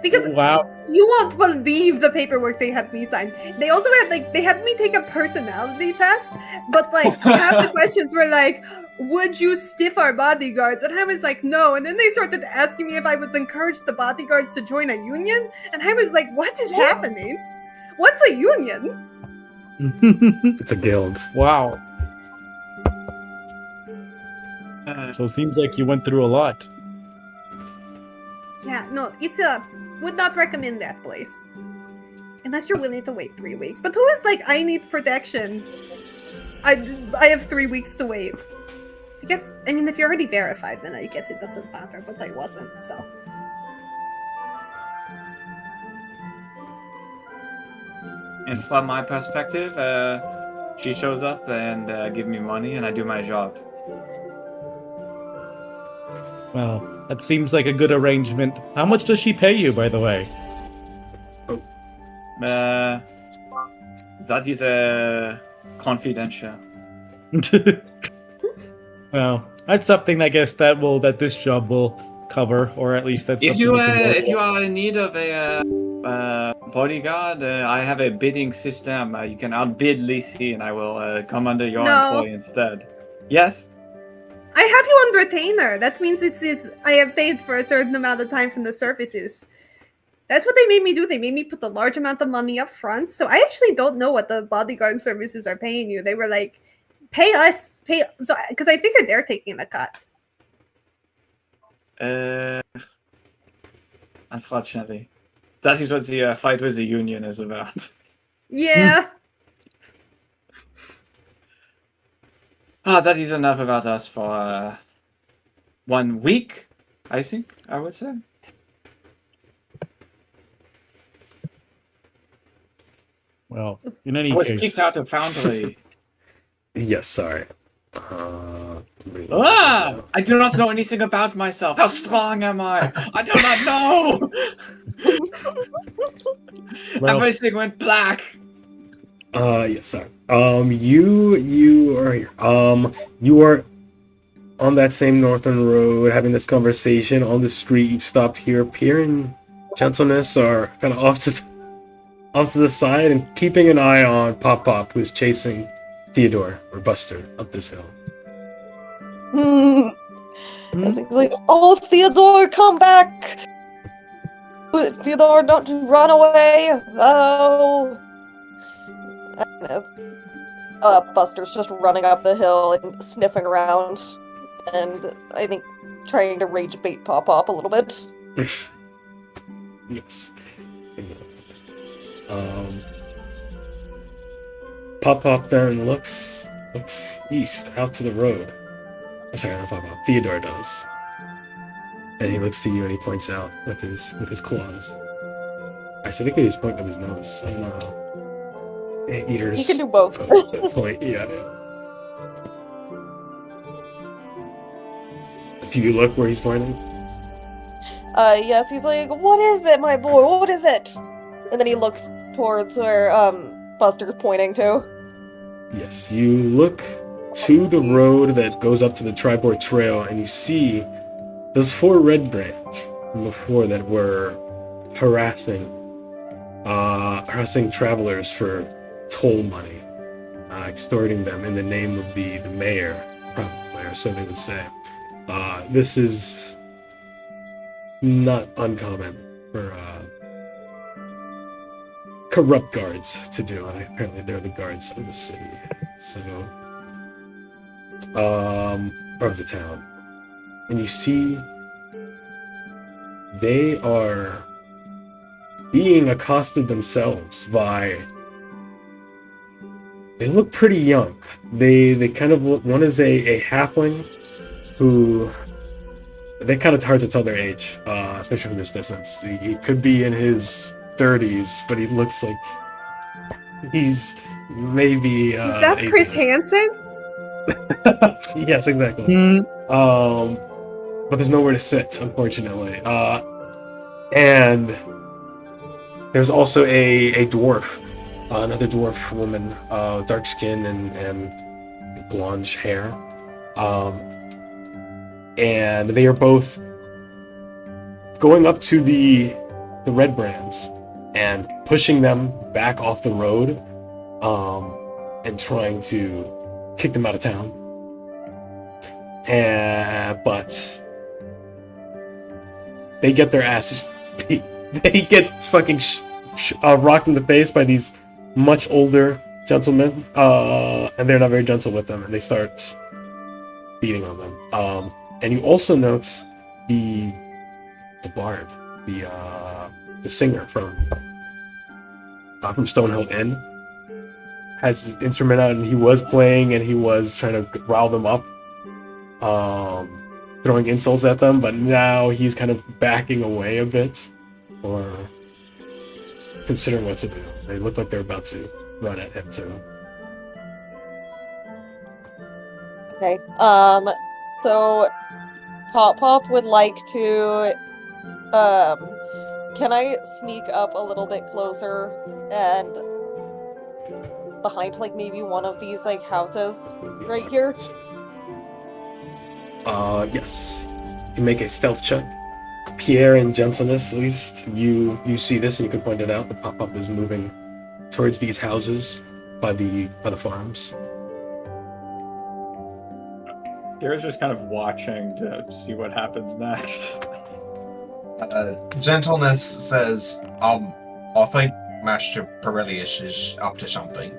Because Wow. you won't believe the paperwork they had me sign. They also had they had me take a personality test, but half the questions were like, would you stiff our bodyguards? And I was like, no. And then they started asking me if I would encourage the bodyguards to join a union. And I was like, what is happening? What's a union? It's a guild. Wow. So it seems like you went through a lot. Yeah, no, would not recommend that place. Unless you're willing to wait 3 weeks. But who is like, I need protection? I have 3 weeks to wait. I guess, if you're already verified, then I guess it doesn't matter, but I wasn't, so. And from my perspective, she shows up and give me money, and I do my job. Well, that seems like a good arrangement. How much does she pay you, by the way? That is confidential. Well, that's something I guess that this job will cover, or at least that's If something you we can work if you on. are in need of a bodyguard, I have a bidding system. You can outbid Lacey, and I will come under your No. employ instead. Yes. I have you on retainer. That means it's I have paid for a certain amount of time from the services. That's what they made me do. They made me put a large amount of money up front. So I actually don't know what the bodyguard services are paying you. They were like, pay us, because I figured they're taking a cut. Unfortunately, that is what the fight with the union is about. Yeah. That is enough about us for 1 week, I think, I would say. Well, in any I was case, kicked out of Foundry. Yes, sorry. I do not know anything about myself. How strong am I? I do not know. well, Everything went black. Yes, sorry. You are here. You are on that same northern road having this conversation on the street. You've stopped here. Pierre and Gentleness are kind of off to the side and keeping an eye on Pop, who's chasing Theodore or Buster up this hill. He's like, oh, Theodore, come back! Theodore, don't run away! Oh! Buster's just running up the hill and sniffing around, and I think trying to rage bait Pop a little bit. Yes. Pop then looks east out to the road. Oh, sorry, not Pop. Theodore does, and he looks to you and he points out with his claws. I think he's pointing with his nose. I don't know. Eaters. He can do both. Point, yeah. Do you look where he's pointing? Yes, he's like, what is it, my boy? What is it? And then he looks towards where Buster's pointing to. Yes, you look to the road that goes up to the Tribord Trail, and you see those 4 red brands from before that were harassing travelers for toll money, extorting them in the name of the mayor, probably, or so they would say. This is not uncommon for corrupt guards to do, and apparently they're the guards of the city, so or of the town. And you see they are being accosted themselves by. They look pretty young. They kind of look. One is a halfling, who. They kind of hard to tell their age, especially from this distance. He could be in his 30s, but he looks like he's maybe. Is that 18. Chris Hansen? Yes, exactly. But there's nowhere to sit, unfortunately. And there's also a dwarf, another dwarf woman, dark skin and blonde hair. And they are both going up to the red brands and pushing them back off the road, and trying to kick them out of town. But they get their asses beat. They get fucking rocked in the face by these much older gentlemen, and they're not very gentle with them, and they start beating on them. And you also note the bard, the singer from Stonehill Inn, has his instrument out, and he was playing, and he was trying to rile them up, throwing insults at them, but now he's kind of backing away a bit, or considering what to do. They look like they're about to run at him too. Okay. So Pop would like to can I sneak up a little bit closer and behind like maybe one of these like houses right here? Yes. You can make a stealth check. Pierre, in gentleness, at least, you see this and you can point it out. The pop-up is moving towards these houses by the farms. Pierre's just kind of watching to see what happens next. Gentleness says, I think Master Perelius is up to something.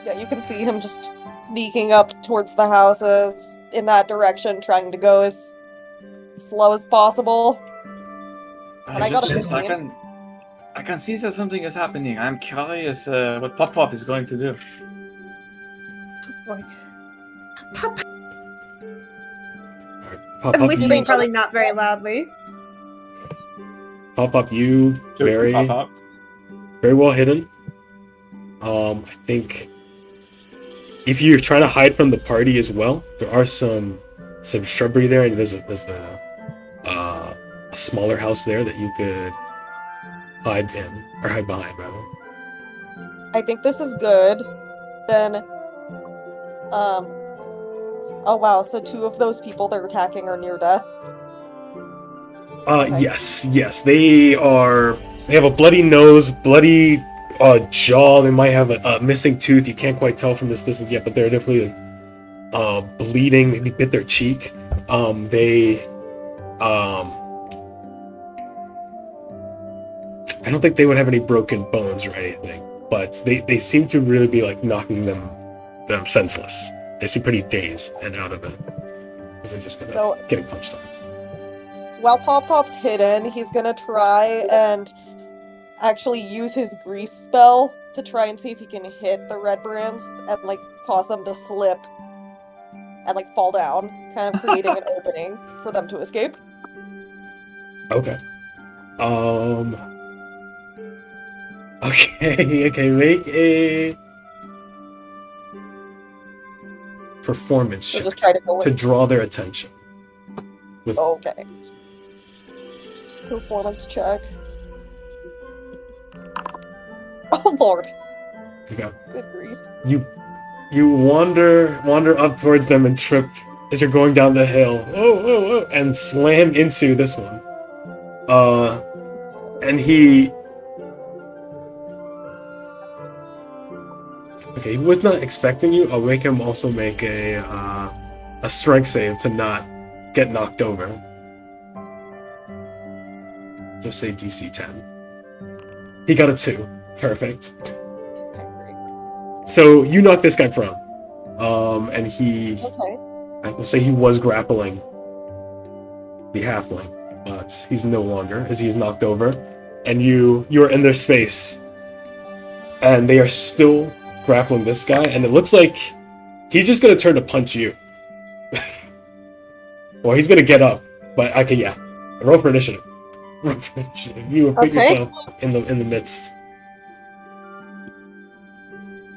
Yeah, you can see him just sneaking up towards the houses in that direction, trying to go as slow as possible. And I got a 15. I can see that something is happening. I'm curious what Pop is going to do. Boy. Pop I'm whispering you, probably not very loudly. Pop, you very very well hidden. I think if you're trying to hide from the party as well, there are some shrubbery there, and there's a smaller house there that you could hide in, or hide behind, rather. I think this is good. Then, oh wow, so two of those people they're attacking are near death. Okay. Yes, they have a bloody nose, bloody jaw. They might have a missing tooth. You can't quite tell from this distance yet, but they're definitely bleeding. Maybe bit their cheek. I don't think they would have any broken bones or anything, but they seem to really be like knocking them senseless. They seem pretty dazed and out of it because they're just kind of getting punched on. While Pop's hidden, he's gonna try and actually use his grease spell to try and see if he can hit the red brands and like cause them to slip and like fall down, kind of creating an opening for them to escape. Okay. Okay, make a performance check just try to go to draw their attention. Okay. Performance check. Oh lord. Okay. Good grief. You wander up towards them and trip as you're going down the hill. Oh, and slam into this one. And he was not expecting you. I'll make him also make a strength save to not get knocked over. Just say DC 10. He got a 2. Perfect. Okay, great. So you knock this guy prone. And Okay. I will say he was grappling the halfling. but he's no longer, as he's knocked over, and you're in their space, and they are still grappling this guy, and it looks like he's just gonna turn to punch you. Well, he's gonna get up, but okay, yeah. Roll for initiative. Roll for initiative. You have put yourself in the midst.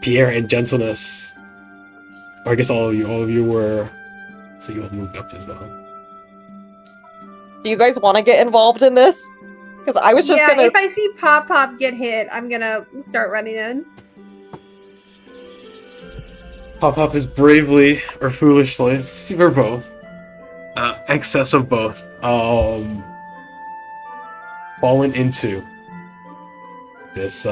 Pierre and gentleness. Or I guess all of you were. So you all moved up as well. Do you guys want to get involved in this? Because I was just gonna. If I see Pop get hit, I'm gonna start running in. Pop has bravely or foolishly, or both, excess of both, fallen into this.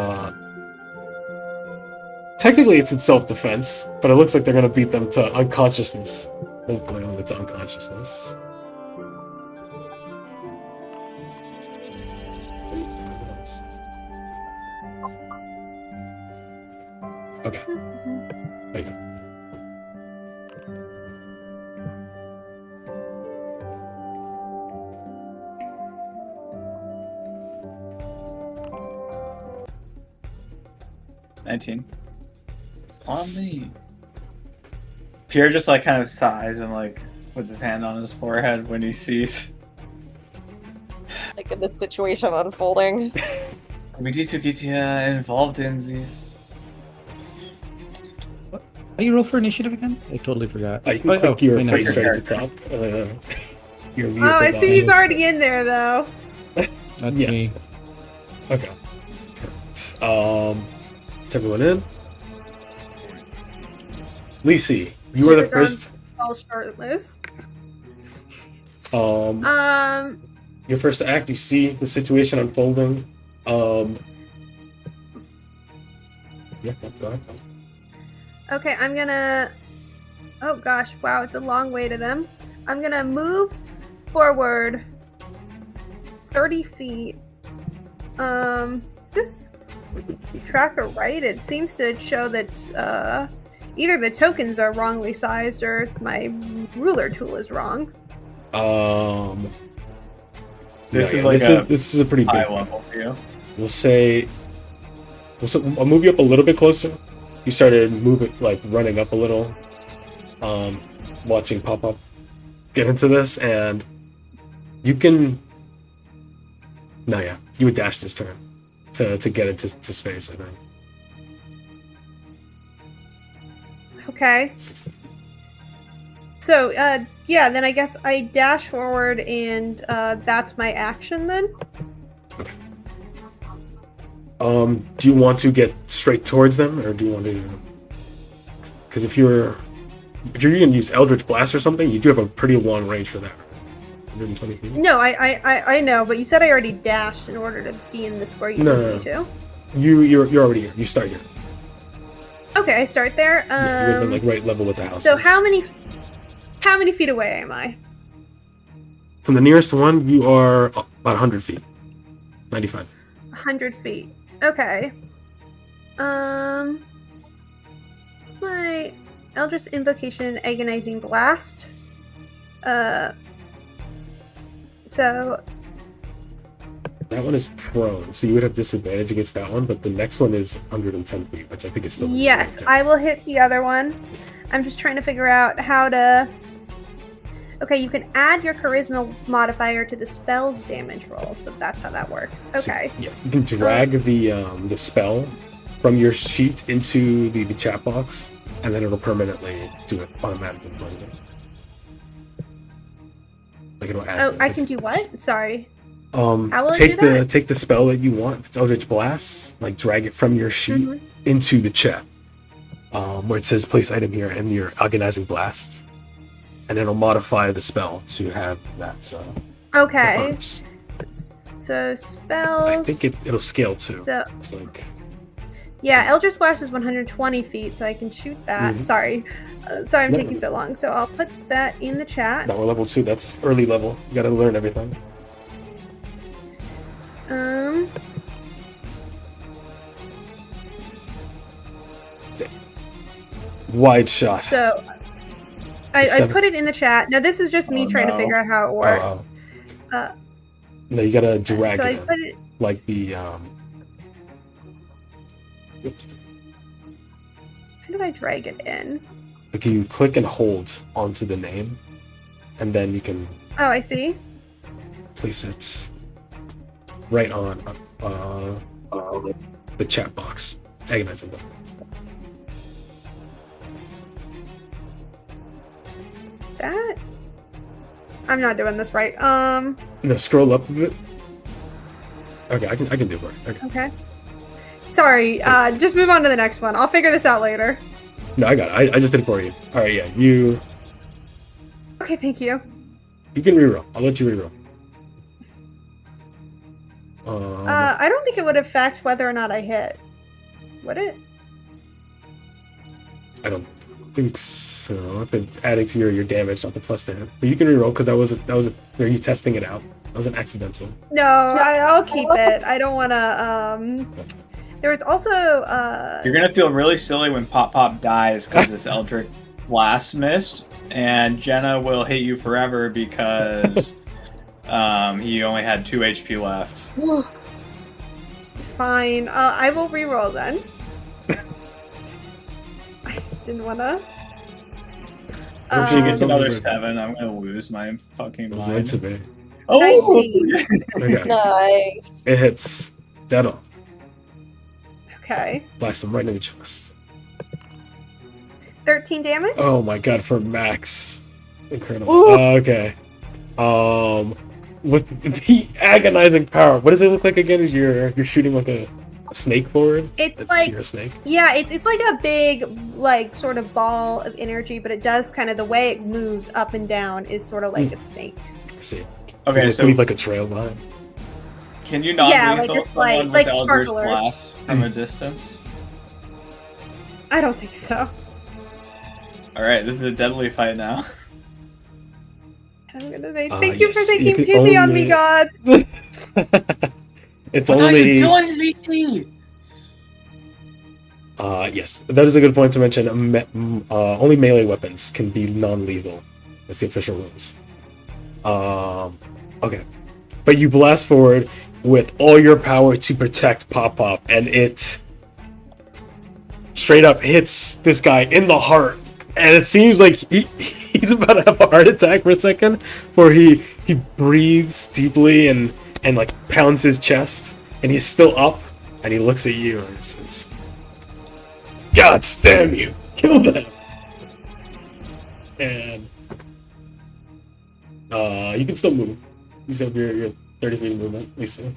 Technically, it's in self-defense, but it looks like they're gonna beat them to unconsciousness. Hopefully, only to unconsciousness. Okay. There you go. On me. Pierre just like kind of sighs and like puts his hand on his forehead when he sees. Like in this situation unfolding. We need to get involved in this. How do you roll for initiative again? I totally forgot. You can click your I know. face right at the top. Your Oh, I see he's already in there though. That's yes. me. Okay. Is everyone in? Lisi, you are the first. All shirtless. You're first to act. You see the situation unfolding. Yeah, go ahead. Okay, I'm gonna. Oh gosh, wow, it's a long way to them. I'm gonna move forward 30 feet. Is this tracker right? It seems to show that either the tokens are wrongly sized or my ruler tool is wrong. This is a pretty high big level for you. We'll say I'll move you up a little bit closer. You started moving, like running up a little, watching Pop get into this, and you can. No, yeah, you would dash this turn to get into space, I think. Okay. 60. So, yeah, then I guess I dash forward and that's my action then? Okay. Do you want to get straight towards them, or do you want to? Because if you're going to use Eldritch Blast or something, you do have a pretty long range for that. 120 feet. No, I know, but you said I already dashed in order to be in the square you told me to. You're already here. You start here. Okay, I start there. Yeah, you would have been like right level with the house. So how many feet away am I? From the nearest one, you are about 100 feet. 95. 100 feet. Okay. My Eldritch Invocation, Agonizing Blast. So that one is prone, so you would have disadvantage against that one, but the next one is 110 feet, which I think is still... Yes, I will hit the other one. I'm just trying to figure out how to... Okay, you can add your charisma modifier to the spell's damage roll, so that's how that works. Okay. So, yeah, you can drag the spell from your sheet into the chat box, and then it'll permanently do it automatically for you. Like it'll add. Oh, I can do what? Sorry. How will take the spell that you want. If it's Eldritch Blast, like drag it from your sheet into the chat, where it says place item here and your agonizing blast, and it'll modify the spell to have that. Okay. So spells. I think it'll scale too. So, it's like. Yeah, Eldritch Blast is 120 feet, so I can shoot that. Sorry. Sorry I'm taking so long. So I'll put that in the chat. No, we're level 2. That's early level. You gotta learn everything. Wide shot. So I put it in the chat. Now this is just me trying to figure out how it works. No, you gotta drag So I it in. put it. Like the oops. How do I drag it in? Like you click and hold onto the name, and then you can Oh, I see. place it right on the chat box. Agonizing weapons. That. I'm not doing this right. No, scroll up a bit. Okay, I can do it. Okay. Okay. Sorry. Just move on to the next one. I'll figure this out later. No, I got it. I just did it for you. All right, yeah. You Okay, thank you. can reroll. I'll let you reroll. I don't think it would affect whether or not I hit. Would it? I don't think so. If it's adding to your damage, not the plus to hit. But you can reroll because that was are you testing it out? That was an accidental. No, I'll keep it. I don't want to. There was also. You're gonna feel really silly when Pop Pop dies because this Eldritch Blast missed, and Jenna will hate you forever because he only had 2 HP left. Fine. I will reroll then. I just didn't want to. If she gets another 7, I'm gonna lose my fucking It was meant to mind. be. Oh, 19. Okay. Nice. It hits dead on. Okay. Blast him right in the chest. 13 damage. Oh my god, for max. Incredible. Ooh. Okay. With the agonizing power, what does it look like again? You're shooting like a snake forward? It's like, you're a snake? yeah, it's like a big, like, sort of ball of energy, but it does kind of, the way it moves up and down is sort of like a snake. I see. okay, Does it so leave like a trail line? can you not Yeah, lethal like a slight- someone like with Eldritch sparklers. Blast from a distance? I don't think so. Alright, this is a deadly fight now. I'm gonna say thank you for Yes, you taking can pity on me, only- God. It's What only are you doing, VC? yes, that is a good point to mention. Only melee weapons can be non-lethal. That's the official rules. Okay, but you blast forward with all your power to protect Pop Pop, and it straight up hits this guy in the heart, and it seems like he's about to have a heart attack for a second, for he breathes deeply and like pounds his chest, and he's still up, and he looks at you and says, "God damn you! Kill them!" And you can still move. You still have your 30 feet of movement, Lisa.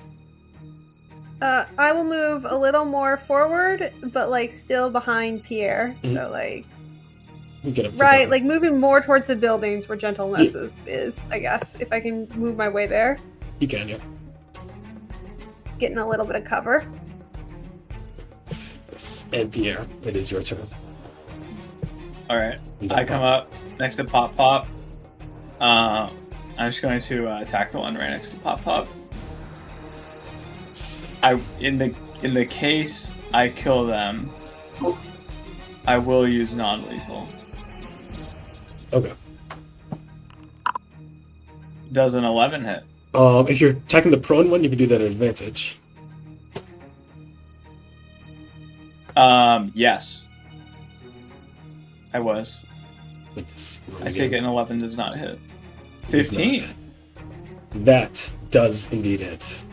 I will move a little more forward, but like still behind Pierre. Mhm. So like You get up to right, cover. like moving more towards the buildings where gentleness is, I guess, if I can move my way there. You can, yeah. Getting a little bit of cover. Yes. And Pierre, it is your turn. Alright, I come up next to Pop Pop. I'm just going to attack the one right next to Pop Pop. In the case I kill them, I will use non-lethal. Okay. Does an 11 hit? If you're attacking the prone one, you can do that at advantage. Yes. I was. Yes. I take it an 11 does not hit. It does not. 15. That does indeed hit.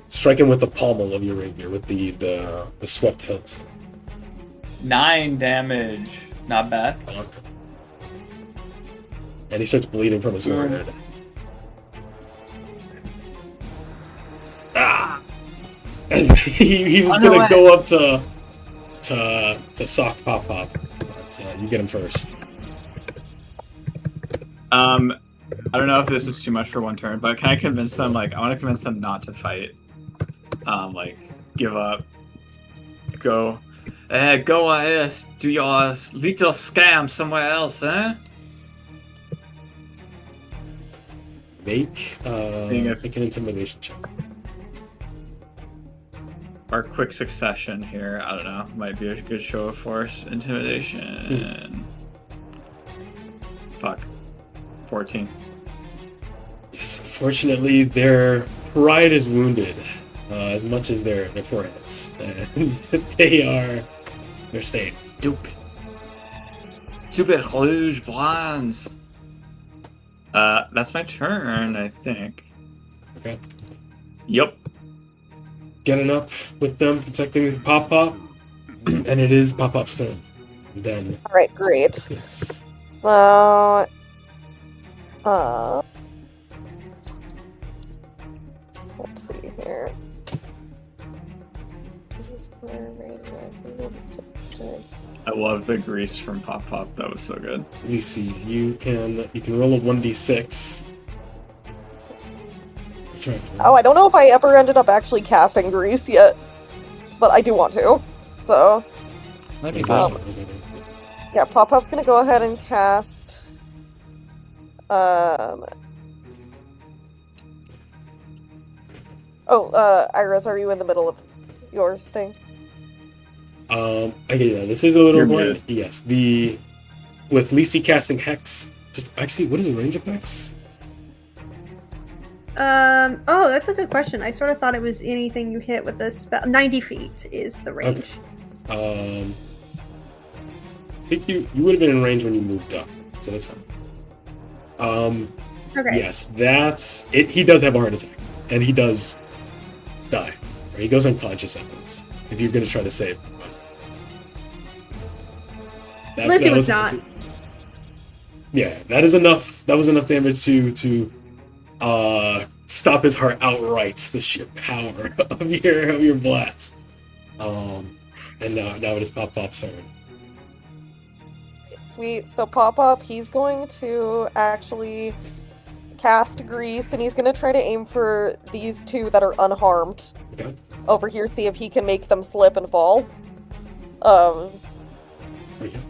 Strike him with the pommel of your rapier, with the swept hilt. 9 damage. Not bad. And he starts bleeding from his forehead. Ah! And he was gonna go up to sock Pop Pop, but you get him first. I don't know if this is too much for one turn, but can I convince them, like, I want to convince them not to fight. Like, give up. Go do your little scam somewhere else, eh? Make an intimidation check. Or quick succession here, I don't know. Might be a good show of force. Intimidation. Fuck. 14. Yes, unfortunately, their pride is wounded, as much as their foreheads, and they're staying. Stupid rouge blinds. That's my turn, I think. Okay. Yep. Getting up with them, protecting Pop Pop, and it is Pop Pop's turn. And then All right, great. yes. So, let's see here. I love the grease from Pop Pop. That was so good. Let me see. You can roll a 1d6. Oh, I don't know if I ever ended up actually casting grease yet, but I do want to. So, Might be Yeah, possible. yeah, Pop Pop's gonna go ahead and cast. Iris, are you in the middle of your thing? Okay, yeah, this is a little You're more. good. Yes, with Lisi casting Hex. Actually, what is the range of Hex? Oh, that's a good question. I sort of thought it was anything you hit with the spell. 90 feet is the range. I think you would have been in range when you moved up, so that's fine. Okay. Yes, that's it. He does have a heart attack, and he does die. Or he goes unconscious at this. If you're going to try to save him. Lissy was not. Yeah, that is enough. That was enough damage to stop his heart outright. The sheer power of your blast. And now it is Pop Pop's turn. Sweet. So Pop Up, he's going to actually cast Grease, and he's going to try to aim for these two that are unharmed. Okay. Over here, see if he can make them slip and fall. Right here.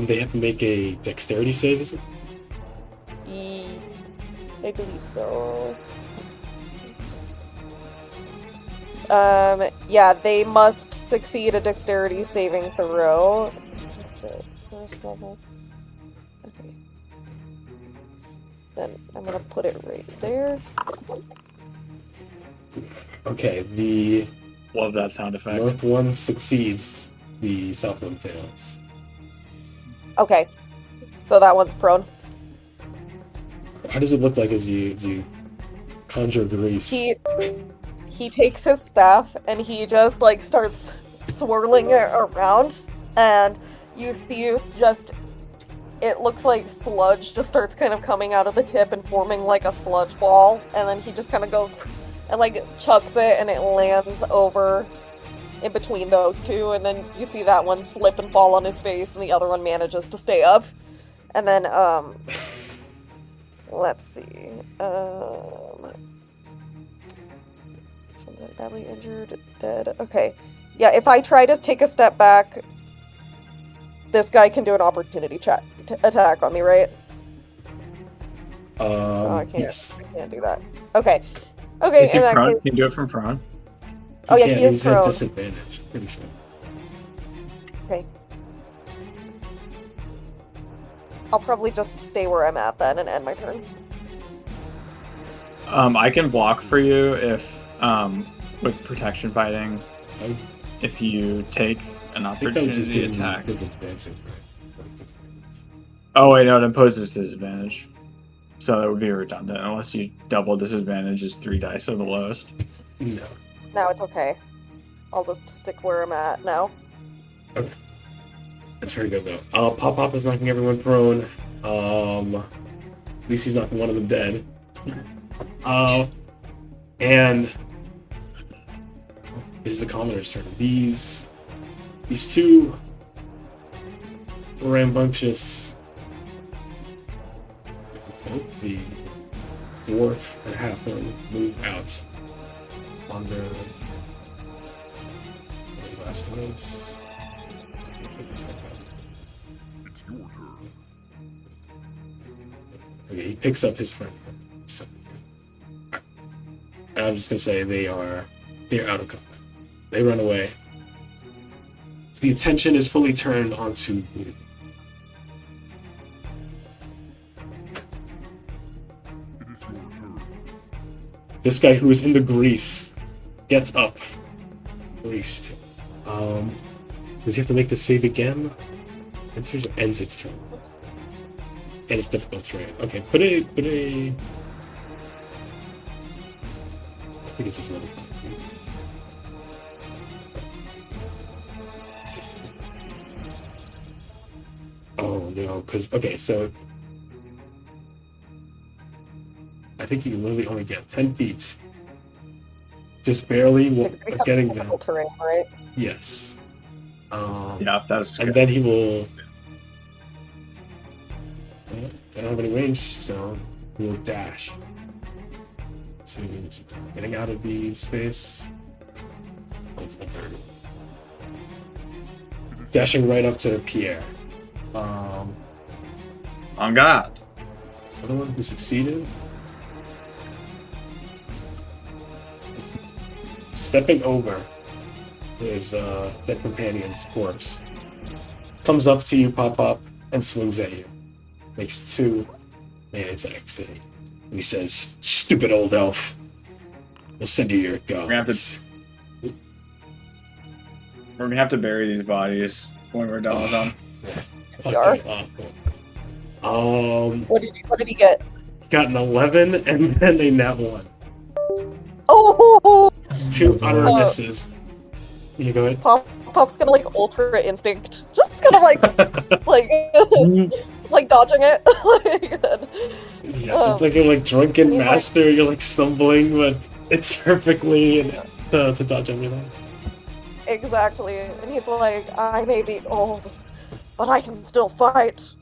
They have to make a dexterity save, is it? I believe so. Yeah, they must succeed a dexterity saving throw. First level. Okay. Then I'm gonna put it right there. Okay, the Love that sound effect. north one succeeds, the south one fails. Okay. So that one's prone. How does it look like as you conjure Grease? He takes his staff and he just like starts swirling it around, and you see just it looks like sludge just starts kind of coming out of the tip and forming like a sludge ball, and then he just kind of goes and like chucks it and it lands over in between those two, and then you see that one slip and fall on his face and the other one manages to stay up. And then let's see. Badly injured, dead. Okay. Yeah, if I try to take a step back, this guy can do an opportunity attack on me, right? I can't. Yes. I can't do that. Okay. Okay. Is he in that prone? case- Can you do it from prone? Oh, yeah, can't- he is he's at prone. disadvantage, pretty sure. Okay. I'll probably just stay where I'm at then and end my turn. I can block for you if with protection fighting. I If you take an think that would just opportunity give attack. him advantage, right? Oh wait, no, it imposes disadvantage. So that would be redundant unless you double disadvantage is 3 dice or the lowest. No. No, it's okay. I'll just stick where I'm at now. Okay. That's very good though. Pop Pop is knocking everyone prone. At least he's knocking one of them dead. And it is the commoner's turn. These two rambunctious folk, the dwarf and halfling, move out on their last legs. It's your turn. Okay, he picks up his friend. So, and I'm just gonna say they're out of combat. They run away. So the attention is fully turned onto Blue. It is your turn. This guy who is in the grease gets up. Greased. Does he have to make the save again? Enters or ends its turn? And it's difficult terrain. Okay, put a. I think it's just another 5. 16. Oh no, because okay, so I think you literally only get 10 feet. Just barely It becomes getting them. difficult terrain, right? Yes. Yeah, that's And good. then he will. I don't have any range, so he will dash to getting out of the space. Dashing right up to Pierre. On God. The other one who succeeded. Stepping over his dead companion's corpse. Comes up to you, Pop, and swings at you. Makes 2 man attacks. And he says, "Stupid old elf. We'll send you your gods." We're gonna have to bury these bodies when we're done with them. Fucking awful. What did he get? He got an 11 and then a nat 1. Oh! 2 utter So- misses. You go ahead. Pop's gonna like ultra instinct, just kind of like like dodging it. Yeah, it's like you're like drunken he's like- master. You're like stumbling, but it's perfectly to dodge everything. Exactly, and he's like, I may be old, but I can still fight.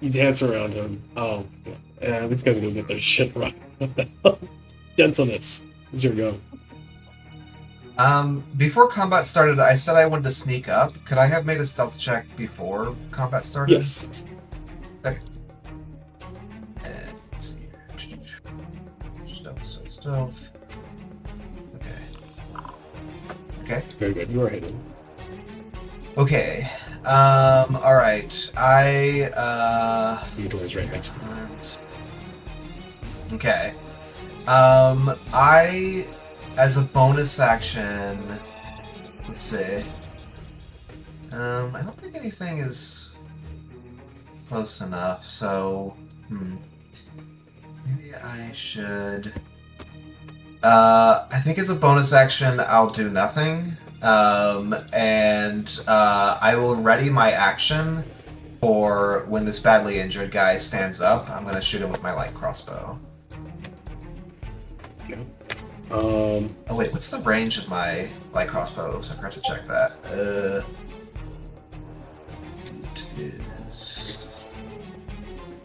You dance around him. Oh, yeah, these guys are gonna get their shit right. What the hell? Gentleness is your go. Before combat started, I said I wanted to sneak up. Could I have made a stealth check before combat started? Yes. Okay. Let's see here. Stealth. Okay. Very good. You are hitting. Okay. Alright. Your door's right next to me. Okay. As a bonus action, let's see. I don't think anything is close enough, so maybe I should. I think as a bonus action, I'll do nothing, and I will ready my action for when this badly injured guy stands up. I'm gonna shoot him with my light crossbow. Oh wait, what's the range of my light crossbow? I forgot to check that. It is...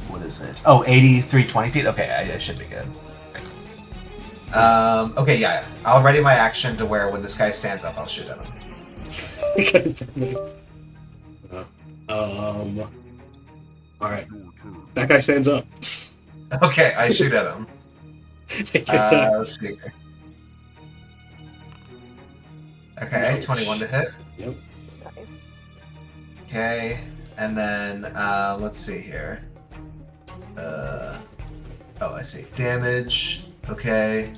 What is it? Oh, 8320 feet? Okay, I should be good. Okay, yeah. I'll ready my action to where when this guy stands up, I'll shoot at him. Okay, perfect. Alright. That guy stands up. Okay, I shoot at him. Make your attack. Let's see here. Okay, No. 21 to hit. Yep. Nice. Okay, and then let's see here. Oh, I see. Damage. Okay.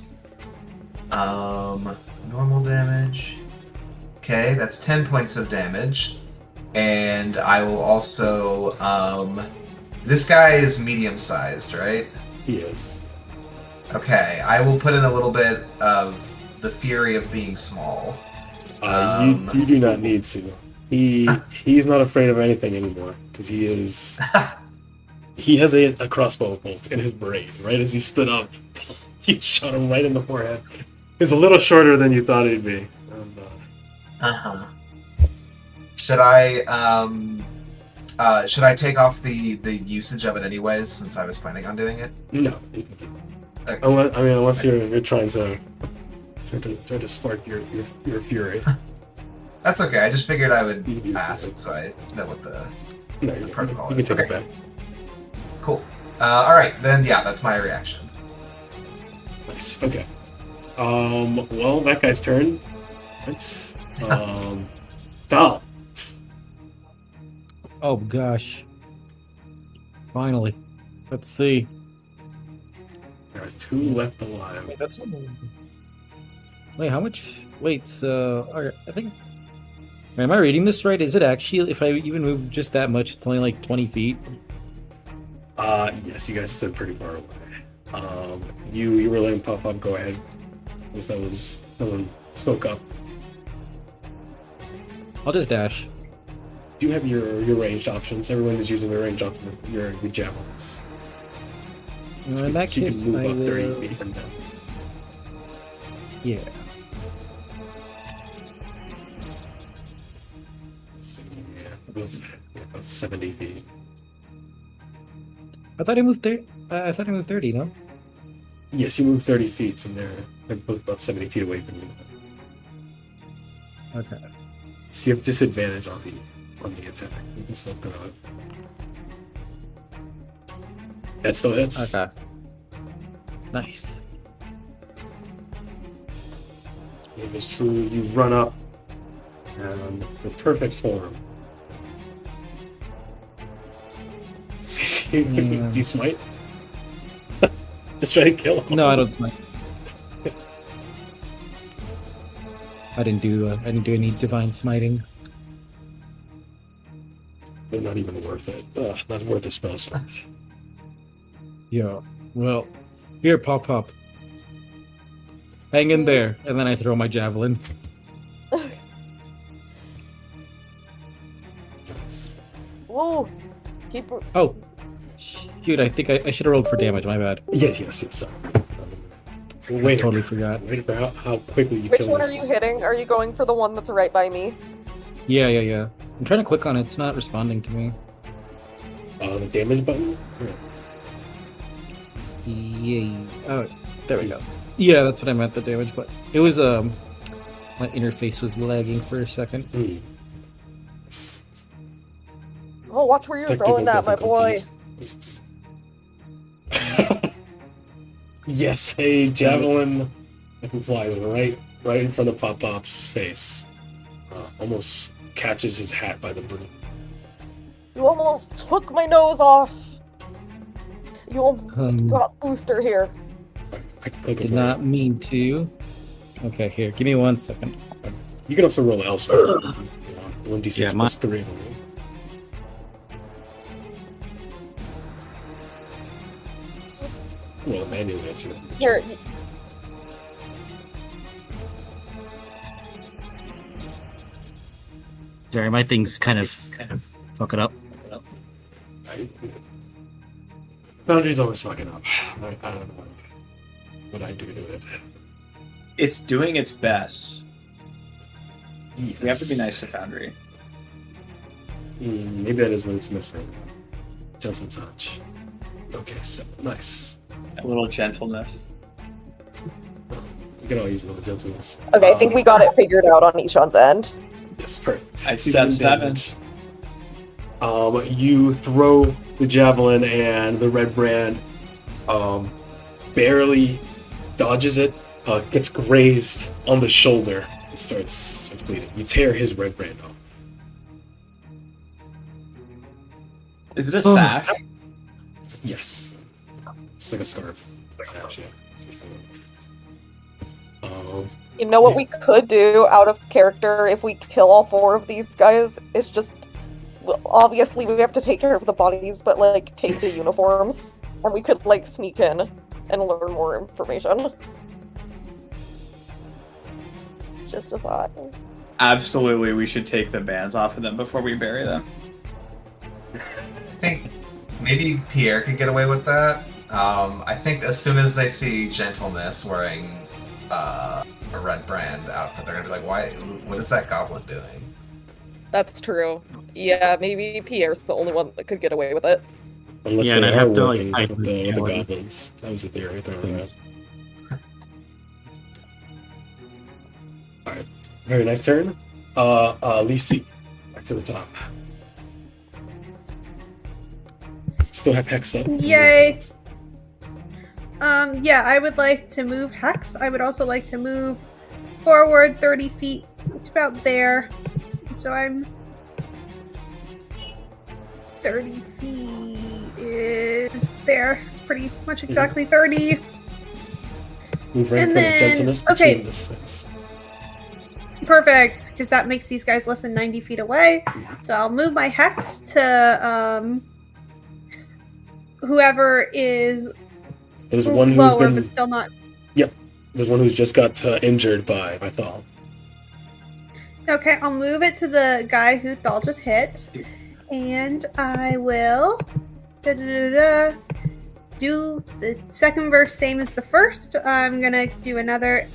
Normal damage. Okay, that's 10 points of damage. And I will also this guy is medium-sized, right? He is. Okay, I will put in a little bit of the fury of being small. You do not need to. He's not afraid of anything anymore because he is. He has a crossbow bolt in his brain. Right as he stood up, you shot him right in the forehead. He's a little shorter than you thought he'd be. And, Should I take off the usage of it anyways, since I was planning on doing it? no, you can keep it. Okay. Unless you're trying to spark your fury. That's okay. I just figured I would You can ask, so I know what the No, The you protocol can is. take it Okay. back. cool. All right, then yeah, that's my reaction. Nice. Okay. Well, that guy's turn. Let's. Val. Oh gosh. Finally. Let's see. 2 left alive. Wait, that's. Wait, how much? Wait, so okay, I think. Am I reading this right? Is it actually, if I even move just that much, it's only like 20 feet? Yes, you guys stood pretty far away. You were letting pop up. Go ahead. Because that was no one spoke up. I'll just dash. Do you have your ranged options? Everyone is using their ranged option. Your javelins. In that So you case, can move I up 30 will. feet from them. Yeah. So, yeah, about 70 feet. I thought I moved 30. I thought I moved 30. No. Yes, you move 30 feet, and they're both about 70 feet away from you. Okay. So you have disadvantage on the attack. You can still throw it. That still hits. Okay. Nice. It is true. You run up, and the perfect form. Do you smite? Just try to kill him. No, I don't smite. I didn't do any divine smiting. They're not even worth it. Not worth a spell slot. Yeah. Well, here, pop. Hang in there, and then I throw my javelin. Whoa! Keep. Oh, shoot! I think I should have rolled for damage. My bad. Yes. Sorry. I totally forgot. Wait for how quickly you Which kill one this are you hitting? Are you going for the one that's right by me? Yeah. I'm trying to click on it. It's not responding to me. The damage button? Yeah. Oh, there we go. Yeah, that's what I meant. The damage, but it was my interface was lagging for a second. Oh, watch where you're throwing that, my boy. Yes, a javelin that can fly right in front of Pop-Pop's face. Almost catches his hat by the brim. You almost took my nose off. You almost got booster here. I can click it Did for not you. mean to. Okay, here. Give me 1 second. You can also roll elsewhere. 1d6 Yeah, plus 3. Well, manually, that's your Here, Sorry, my thing's kind of fucking up. Foundry's always fucking up. I don't know what I do to it. It's doing its best. Yes. We have to be nice to Foundry. Maybe that is what it's missing. Gentle touch. Okay, so nice. A little gentleness. You can all use a little gentleness. okay, I think we got it figured out on Ishan's end. Yes, perfect. I said 7. You throw the javelin and the red brand barely dodges it, gets grazed on the shoulder and starts bleeding. You tear his red brand off. Is it a sash? Yes. Just like a scarf. Sash, yeah. You know what we could do out of character if we kill all 4 of these guys is just, well, obviously we have to take care of the bodies, but like take the uniforms, and we could like sneak in and learn more information. Just a thought. Absolutely, we should take the bands off of them before we bury them. I think maybe Pierre could get away with that. I think as soon as they see Gentleness wearing a red brand outfit, they're gonna be like, "Why? What is that goblin doing?" That's true. Yeah, maybe Pierre's the only one that could get away with it. Unless Yeah, they and I'd are have to, like, working hide with from the reality. goblins. That was a theory throwing around. Alright. Very nice turn. Lisi. Back to the top. Still have Hex up. Yay. Yeah, I would like to move Hex. I would also like to move forward 30 feet. It's about there. So I'm 30 feet is there. It's pretty much exactly 30. Move right in And front of then- gentleness okay. between the six. Perfect, because that makes these guys less than 90 feet away. So I'll move my hex to whoever is There's one who's lower, been. but still not. There's one who's just got injured by Thal. Okay, I'll move it to the guy who Thal just hit, and I will do the second verse same as the first. I'm gonna do another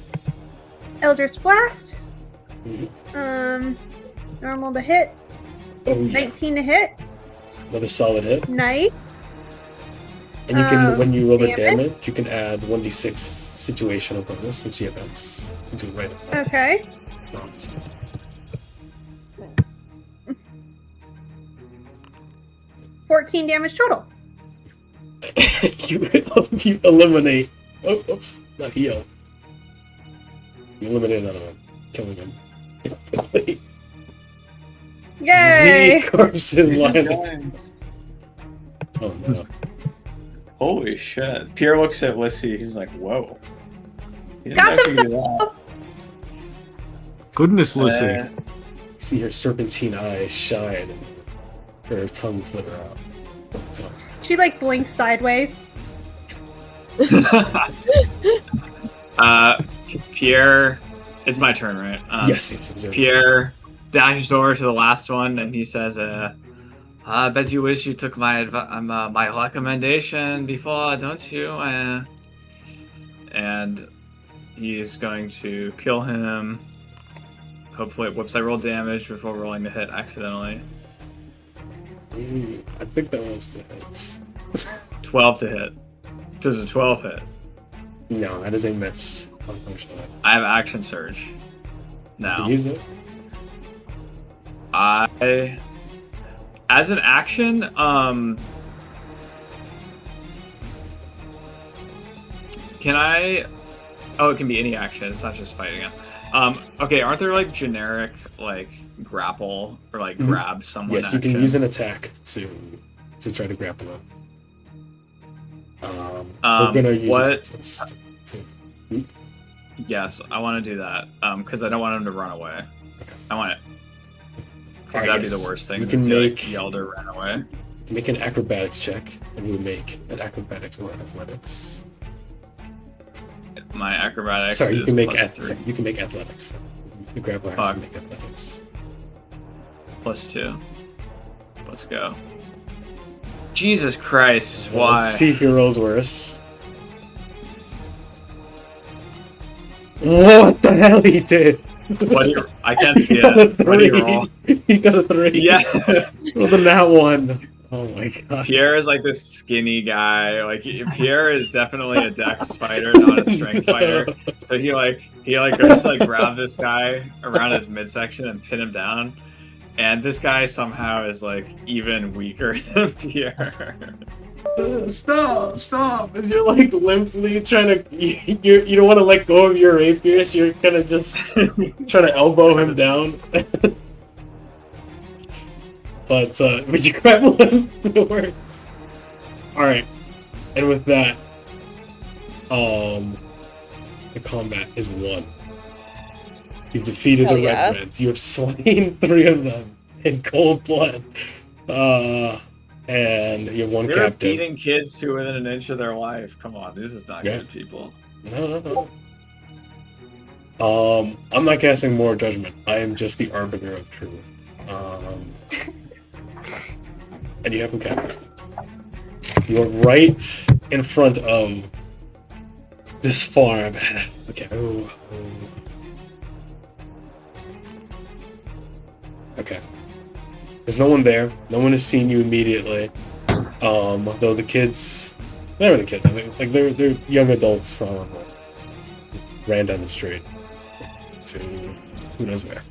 Eldritch Blast. Normal to hit. Oh yeah, 19 to hit. another solid hit. Nice. And you can, when you roll the damage. damage, you can add 1d6 situational bonus, which you have X. You do right at that. Okay. Prompt. 14 damage total. you eliminate. Oh, oops, not heal. You eliminate another one, killing him. Yay! The corpse is Jesus lying. Christ. Oh no. Holy shit. Pierre looks at Lissy, he's like, whoa. He didn't Got actually do that. Goodness, Lucy. See her serpentine eyes shine and her tongue flitter out. So, She like blinks sideways. Pierre, it's my turn, right? yes, it's a joke. Pierre dashes over to the last one and he says, I bet you wish you took my my recommendation before, don't you? And he's going to kill him. Hopefully it whips I roll damage before rolling the hit accidentally. I think that was to hit. 12 to hit. Does a 12 hit? No, that is a miss, unfortunately. I have action surge. You Now. can use it. As an action, can I? Oh, it can be any action. It's not just fighting him. Okay, aren't there like generic like grapple or like Mhm. grab someone? Yes, you can use actions? an attack to try to grapple him. We're gonna use what? it to- Yes, I want to do that. Because I don't want him to run away. I want it. Because Alright, that'd yes. be the worst thing. You if can he, make- like, yelled or ran away. Make an acrobatics check, and you make an acrobatics or athletics. My acrobatics. Sorry, you is can make +3. you can make athletics. The grappler has Fuck. to make athletics. +2. Let's go. Jesus Christ! Well, Why? let's see if he rolls worse. What the hell he did? What do you, I can't see He got a it. What do you 3. roll? He got a 3. Yeah. Rolled a nat 1. Oh my god. Pierre is like this skinny guy. Like Pierre is definitely a dex fighter, not a strength fighter. So he goes to like grab this guy around his midsection and pin him down. And this guy somehow is like even weaker than Pierre. Stop! As you're like limply trying to, you don't want to let go of your rapier, so you're kind of just trying to elbow him down. But you grapple him, it works. Alright, and with that, the combat is won. You've defeated Hell the yeah. Red Reds. You have slain 3 of them in cold blood. And you have one They're captain. beating kids to within an inch of their life. Come on, this is not Yeah. good, people. No. I'm not casting moral judgment. I am just the arbiter of truth. And you have him captured. You are right in front of this farm. Okay. Okay. There's no one there. No one has seen you immediately. Though the kids, they're really kids. I mean, like they're young adults probably. Ran down the street to who knows where.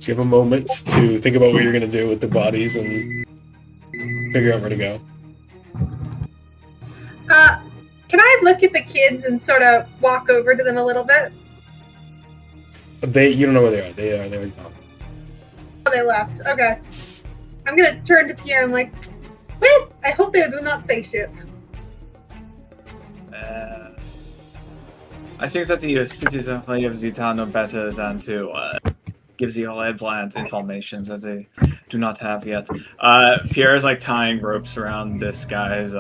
So you have a moment to think about what you're gonna do with the bodies and figure out where to go. Can I look at the kids and sort of walk over to them a little bit? You don't know where they are. They're gone. Oh, they left. Okay. I'm gonna turn to Pierre and like, well, I hope they do not say shit. I think that the citizenry of the town know better than to give the red plants information that they do not have yet. Fier is like tying ropes around this guy's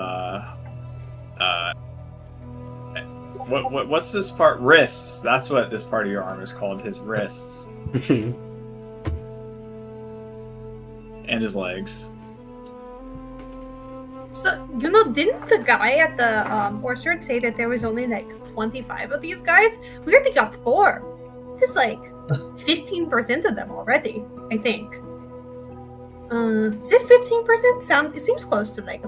what's this part? Wrists. That's what this part of your arm is called. His wrists and his legs. So, didn't the guy at the orchard say that there was only like 25 of these guys? We already got 4. This is like 15% of them already, I think. Is this 15%? It seems close to like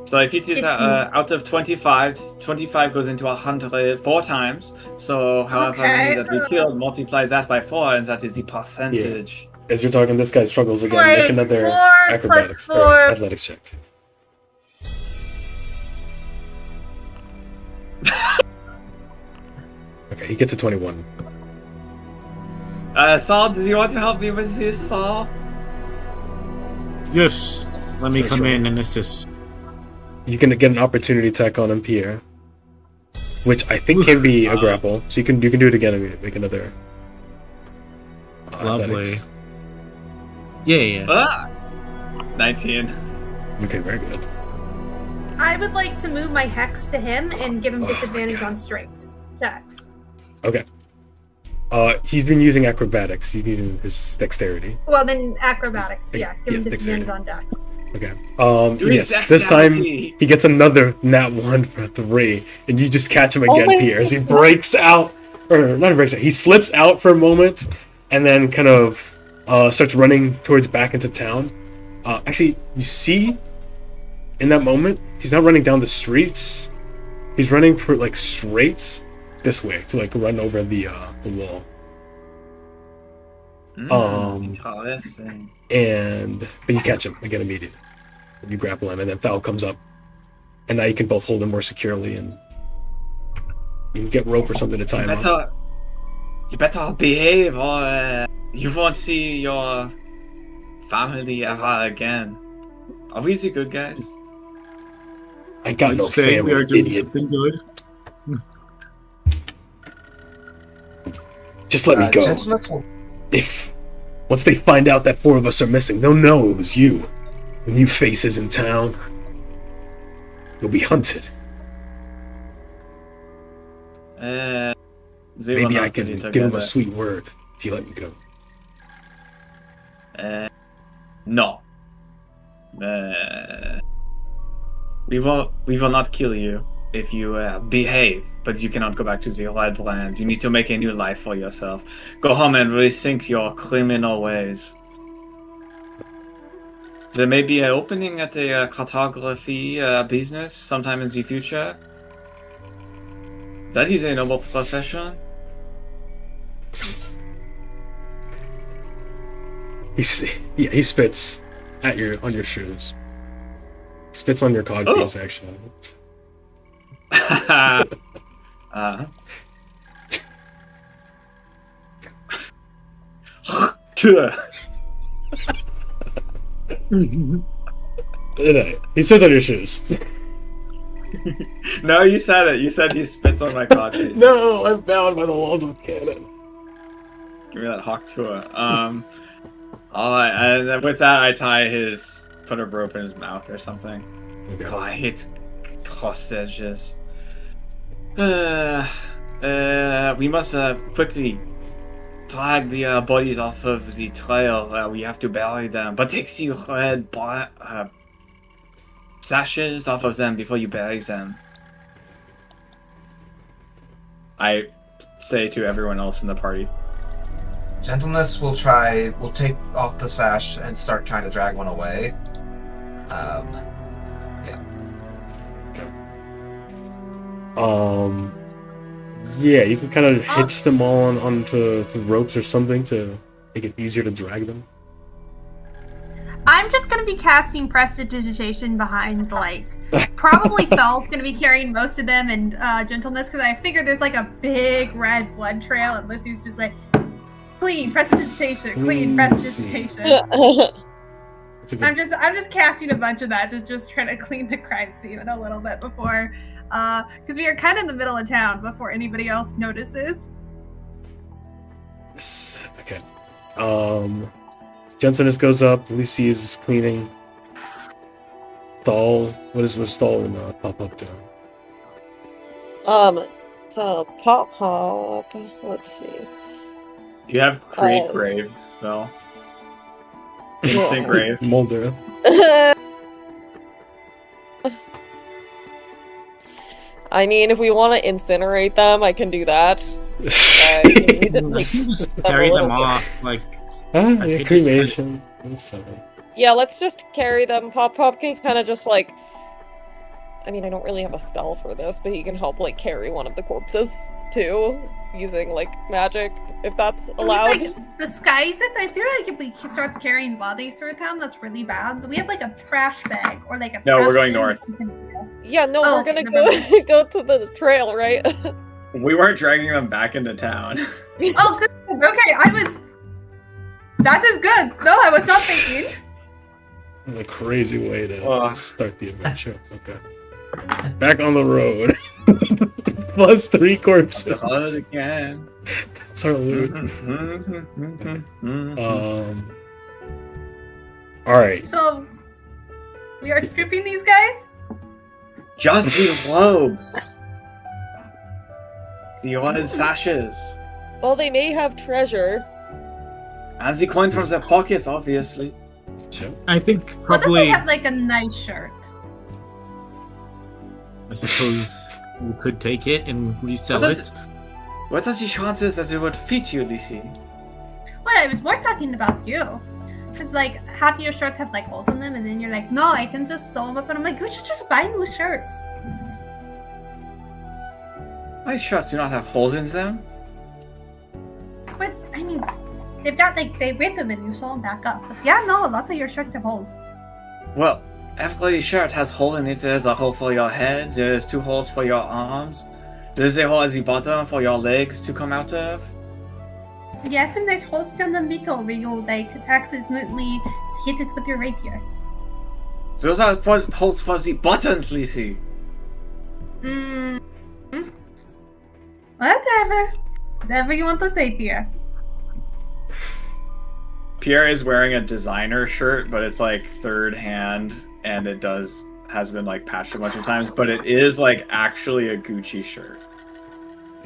So if you do that, out of 25, 25 goes into 100 4 times. So however many that we killed, multiplies that by 4, and that is the percentage. Yeah. As you're talking, this guy struggles again. Like Make another 4 acrobatics plus or 4. athletics check. Okay, he gets a 21. Saul, do you want to help me with this, Saul? Yes. Let me So come sure. in and assist. You can get an opportunity attack on him, Pierre, which I think can be a grapple. So you can do it again and make another. Lovely. athletics. Yeah. 19. Okay, very good. I would like to move my hex to him and give him Oh my disadvantage God. on strength checks. Okay. He's been using acrobatics. He's using his dexterity. Well, then acrobatics. Yeah, give him Yeah, disadvantage dexterity. on dex. Okay. His Yes. This time dexterity. he gets another nat 1 for 3, and you just catch him again, my Pierre, as he breaks out, or not breaks out. He slips out for a moment, and then kind of starts running towards back into town. Actually, you see, in that moment, he's not running down the streets. He's running for like straight this way to like run over the wall. Interesting. But you catch him again immediately. And you grapple him, and then Thal comes up, and now you can both hold him more securely, and you can get rope or something to tie him up. You better behave, or you won't see your family ever again. Are we the good guys? I got I'd no say we family, are doing idiot. something good. Just let me go. Gentleness will Once they find out that 4 of us are missing, they'll know it was you. When you faces in town, you'll be hunted. They will Maybe not I put can it give him together. a sweet word if you let me go. No. We will not kill you if you behave, but you cannot go back to the Red Land. You need to make a new life for yourself. Go home and rethink your criminal ways. There may be an opening at a cartography business sometime in the future. That is a noble profession. He spits at on your shoes. Spits on your cog piece, actually. He spits on your shoes. No, you said it. You said he spits on my cog piece. No, I'm bound by the walls of canon. Give me that hawk tour. Alright, and then with that, I put a rope in his mouth or something. Okay. God, I hate hostages. We must quickly drag the bodies off of the trail. We have to bury them, but take the red sashes off of them before you bury them. I say to everyone else in the party. Gentleness will take off the sash and start trying to drag one away. Yeah, you can kind of hitch them all onto ropes or something to make it easier to drag them. I'm just gonna be casting prestidigitation behind, like, probably Thal's gonna be carrying most of them, and Gentleness, because I figure there's like a big red blood trail, and Lissy's just like, clean prestidigitation, clean prestidigitation. I'm just casting a bunch of that to just try to clean the crime scene a little bit before because we are kind of in the middle of town before anybody else notices. Yes. Okay. Gentleness goes up. Lucy is cleaning. Thal. What is Thal and Pop Up doing? So Pop. Let's see. You have create Um, grave spell. Instant grave. Mulder. I mean, if we want to incinerate them, I can do that. I can just carry them off. Like, Yeah, could just cremation. That's fine. Yeah, let's just carry them. Pop can kind of just like. I mean, I don't really have a spell for this, but he can help like carry one of the corpses too, using like magic, if that's allowed. Can we, like, disguise it? I feel like if we start carrying bodies through town, that's really bad. Do we have like a trash bag or like a? No, trash we're going bin north. that we can do? Yeah, no, Oh, we're okay, gonna never go to the trail, right? We weren't dragging them back into town. Oh, good. Okay, that is good. No, I was not thinking. This is a crazy way to Ugh. start the adventure. Okay. Back on the road. Plus 3 corpses. Blood again. That's our loot. Alright. So, we are stripping these guys? Just the robes. The old sashes. Well, they may have treasure. And the coin from their pockets, obviously. Sure. I think What if probably. they have like a nice shirt? I suppose we could take it and resell What it. What are the chances that it would fit you, Lizzie? Well, I was more talking about you. Because, like, half of your shirts have, like, holes in them, and then you're like, no, I can just sew them up. And I'm like, we should just buy new shirts. My shirts do not have holes in them. But, I mean, they've got, like, they rip them and you sew them back up. But, yeah, no, lots of your shirts have holes. Well, every shirt has a hole in it. There's a hole for your head. There's 2 holes for your arms. There's a hole at the bottom for your legs to come out of. Yes, and there's holes down the middle where you, like, accidentally hit it with your rapier. Those are holes for the buttons, Lizzie. Whatever. Whatever you want to say, dear. Pierre is wearing a designer shirt, but it's like third hand, and it has been like patched a bunch of times, but it is like actually a Gucci shirt.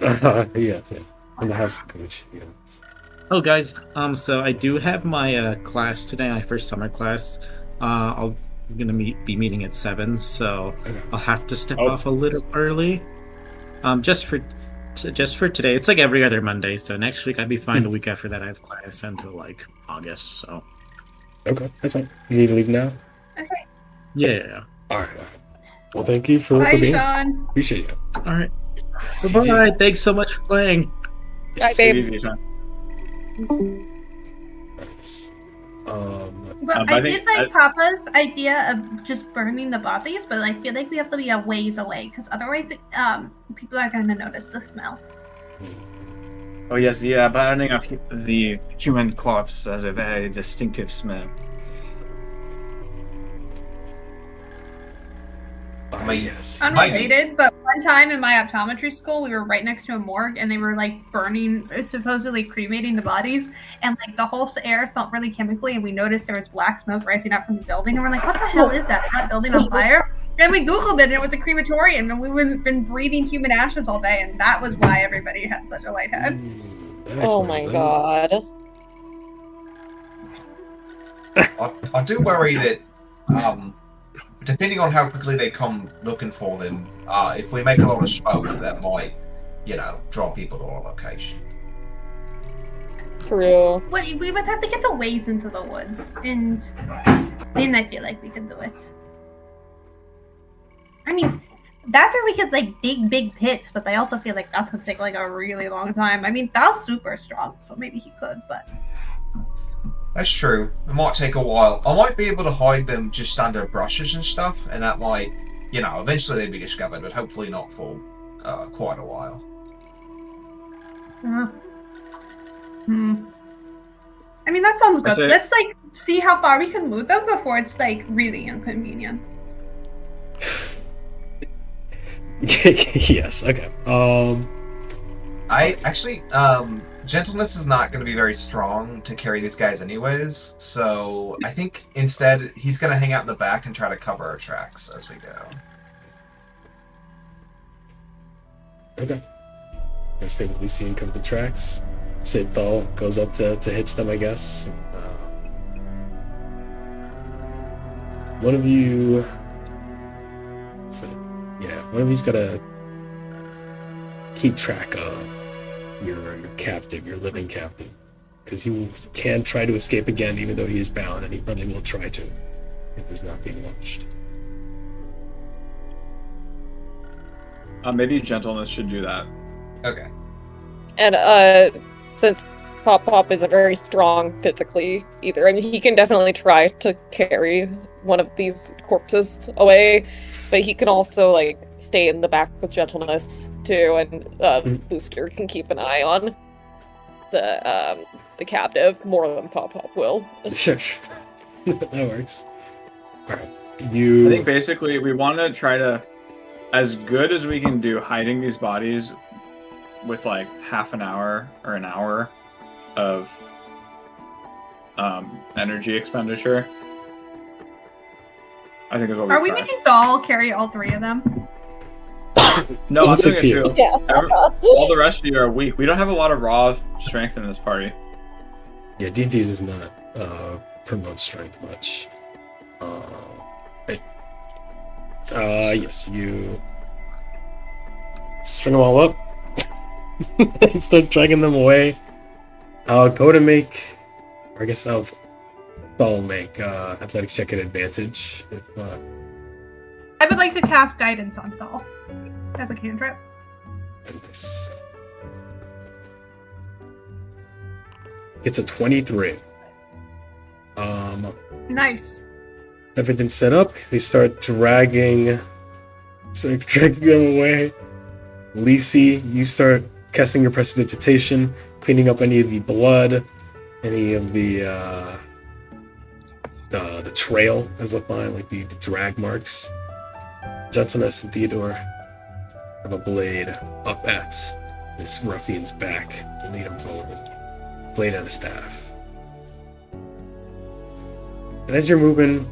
Yes, yeah. In the house of Gucci, yes. Oh, guys. So I do have my class today. My first summer class. I'm gonna be meeting at 7, so I'll have to step off a little early. Just for today. It's like every other Monday. So next week I'd be fine. The week after that I have class until like August. So. Okay, that's fine. You need to leave now? Okay. Yeah. Alright. Well, thank you for Bye, being here. Sean. Appreciate you. All right. Bye. Thanks so much for playing. Bye, Stay babe. easy, Sean. Nice. But I did like Papa's idea of just burning the bodies, but I feel like we have to be a ways away because otherwise, people are gonna notice the smell. Oh yes, the burning of the human corpse has a very distinctive smell. Yes. Unrelated, but one time in my optometry school, we were right next to a morgue, and they were like burning, supposedly cremating the bodies, and like the whole air smelled really chemically, and we noticed there was black smoke rising up from the building, and we're like, "What the hell is that? Is that building on fire?" And we Googled it, and it was a crematorium, and we've been breathing human ashes all day, and that was why everybody had such a light head. Oh my god. I do worry that, depending on how quickly they come looking for them, if we make a lot of smoke, that might, draw people to our location. True. Well, we would have to get the ways into the woods, and then I feel like we could do it. I mean, that's where we could like dig big pits, but I also feel like that would take like a really long time. I mean, that's super strong, so maybe he could, but That's true. It might take a while. I might be able to hide them just under brushes and stuff, and that might, eventually they'd be discovered, but hopefully not for quite a while. I mean, that sounds good. So- Let's like see how far we can move them before it's like really inconvenient. Yes. Okay. I actually, gentleness is not going to be very strong to carry these guys anyways, so I think instead he's going to hang out in the back and try to cover our tracks as we go. Okay. They stay with Lucy and cover the tracks. Thal goes up to hit them, I guess. One of you... one of you's got to keep track of your captive, your living captive. Because he can try to escape again, even though he is bound, and he probably will try to if he's not being watched. Maybe gentleness should do that. Okay. And since Pop isn't very strong physically either, I mean, he can definitely try to carry one of these corpses away, but he can also like stay in the back with gentleness too, and Booster can keep an eye on the captive more than Pop will. Sure. That works. Alright. I think basically we want to try to, as good as we can do, hiding these bodies with like half an hour or an hour of energy expenditure. I think is what Are we making Doll carry all three of them? No, I'm doing it too. Yeah. All the rest of you are weak. We don't have a lot of raw strength in this party. Yeah, D&D does not promote strength much. Yes, you string them all up and start dragging them away. I'll go to make, or I guess I'll make athletics check at advantage. I would like to cast guidance on Doll as a cantrip. Nice. Gets a 23. Nice. Everything set up. We start dragging them away. Lisi, you start casting your prestidigitation, cleaning up any of the blood, any of the trail as defined, like the drag marks. Gentleness and Theodore have a blade up at this ruffian's back to lead him forward. Blade and a staff. And as you're moving,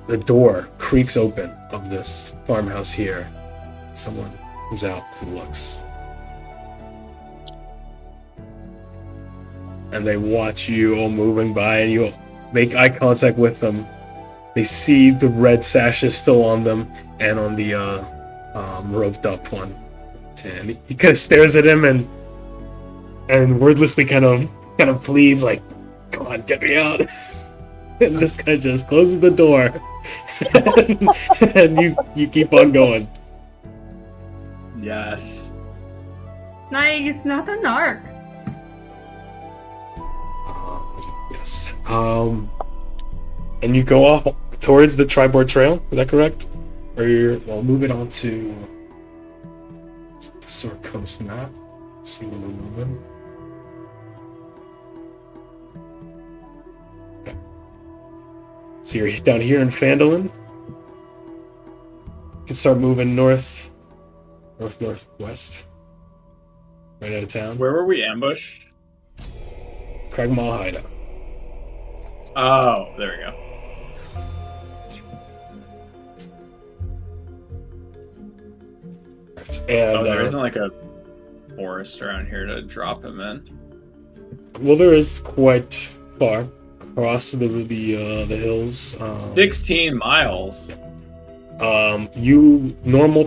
the door creaks open of this farmhouse here. Someone comes out and looks. And they watch you all moving by, and you make eye contact with them. They see the red sashes still on them and on the roped up one. And he kind of stares at him and wordlessly kind of pleads, like, "Come on, get me out." And this guy just closes the door. and you keep on going. Yes. Nice, not the narc. Yes. And you go off towards the Tribord Trail, is that correct? Or we'll move it on to the Sword Coast map. Let's see where we're moving. Okay. So you're down here in Phandelver. You can start moving northwest. Right out of town. Where were we ambushed? Cragmaw Hideout. Oh, there we go. Right. And there isn't like a forest around here to drop him in. Well, there is quite far across the hills. 16 miles. Normal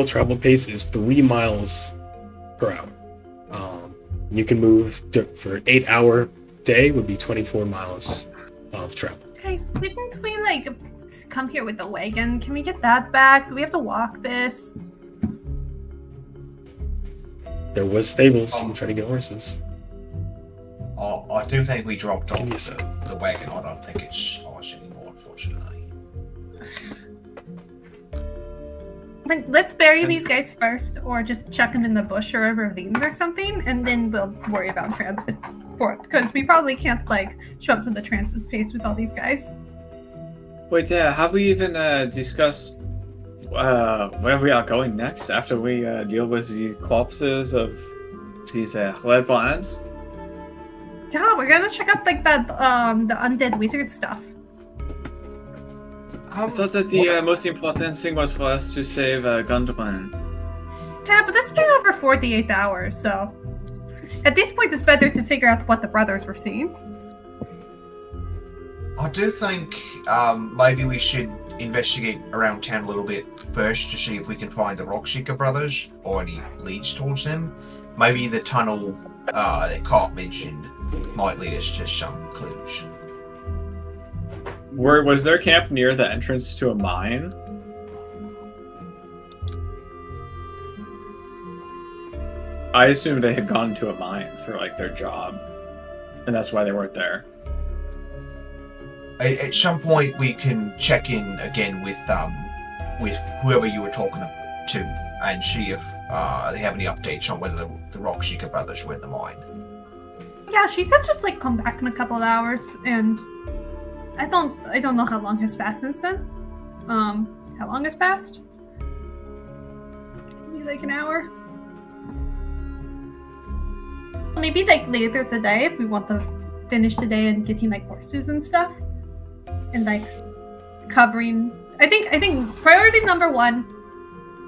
travel pace is 3 miles per hour. You can move for an 8-hour day would be 24 miles of travel. Guys, didn't we like come here with the wagon? Can we get that back? Do we have to walk this? There was stables. You can try to get horses. I do think we dropped off the wagon. I don't think it's ours anymore, unfortunately. Let's bury these guys first, or just chuck them in the bush or a ravine or something, and then we'll worry about transport. Because we probably can't like show up to the transit space with all these guys. Wait, have we even discussed where we are going next after we deal with the corpses of these red lands. Yeah, we're gonna check out like that the undead wizard stuff. I thought that the most important thing was for us to save Gundren. Yeah, but that's been over 48 hours, so at this point it's better to figure out what the brothers were seeing. I do think maybe we should investigate around town a little bit first to see if we can find the Rockseeker brothers or any leads towards them. Maybe the tunnel that 𝐀𝐜𝐜𝐜 mentioned might lead us to some clues. Was their camp near the entrance to a mine? I assumed they had gone to a mine for like their job, and that's why they weren't there. At some point, we can check in again with whoever you were talking to and see if they have any updates on whether the Rockseeker brothers were in the mine. Yeah, she said just like come back in a couple of hours, and I don't know how long has passed since then. How long has passed? Maybe like an hour. Maybe like later today if we want to finish today and getting like horses and stuff, and like covering. I think priority number one.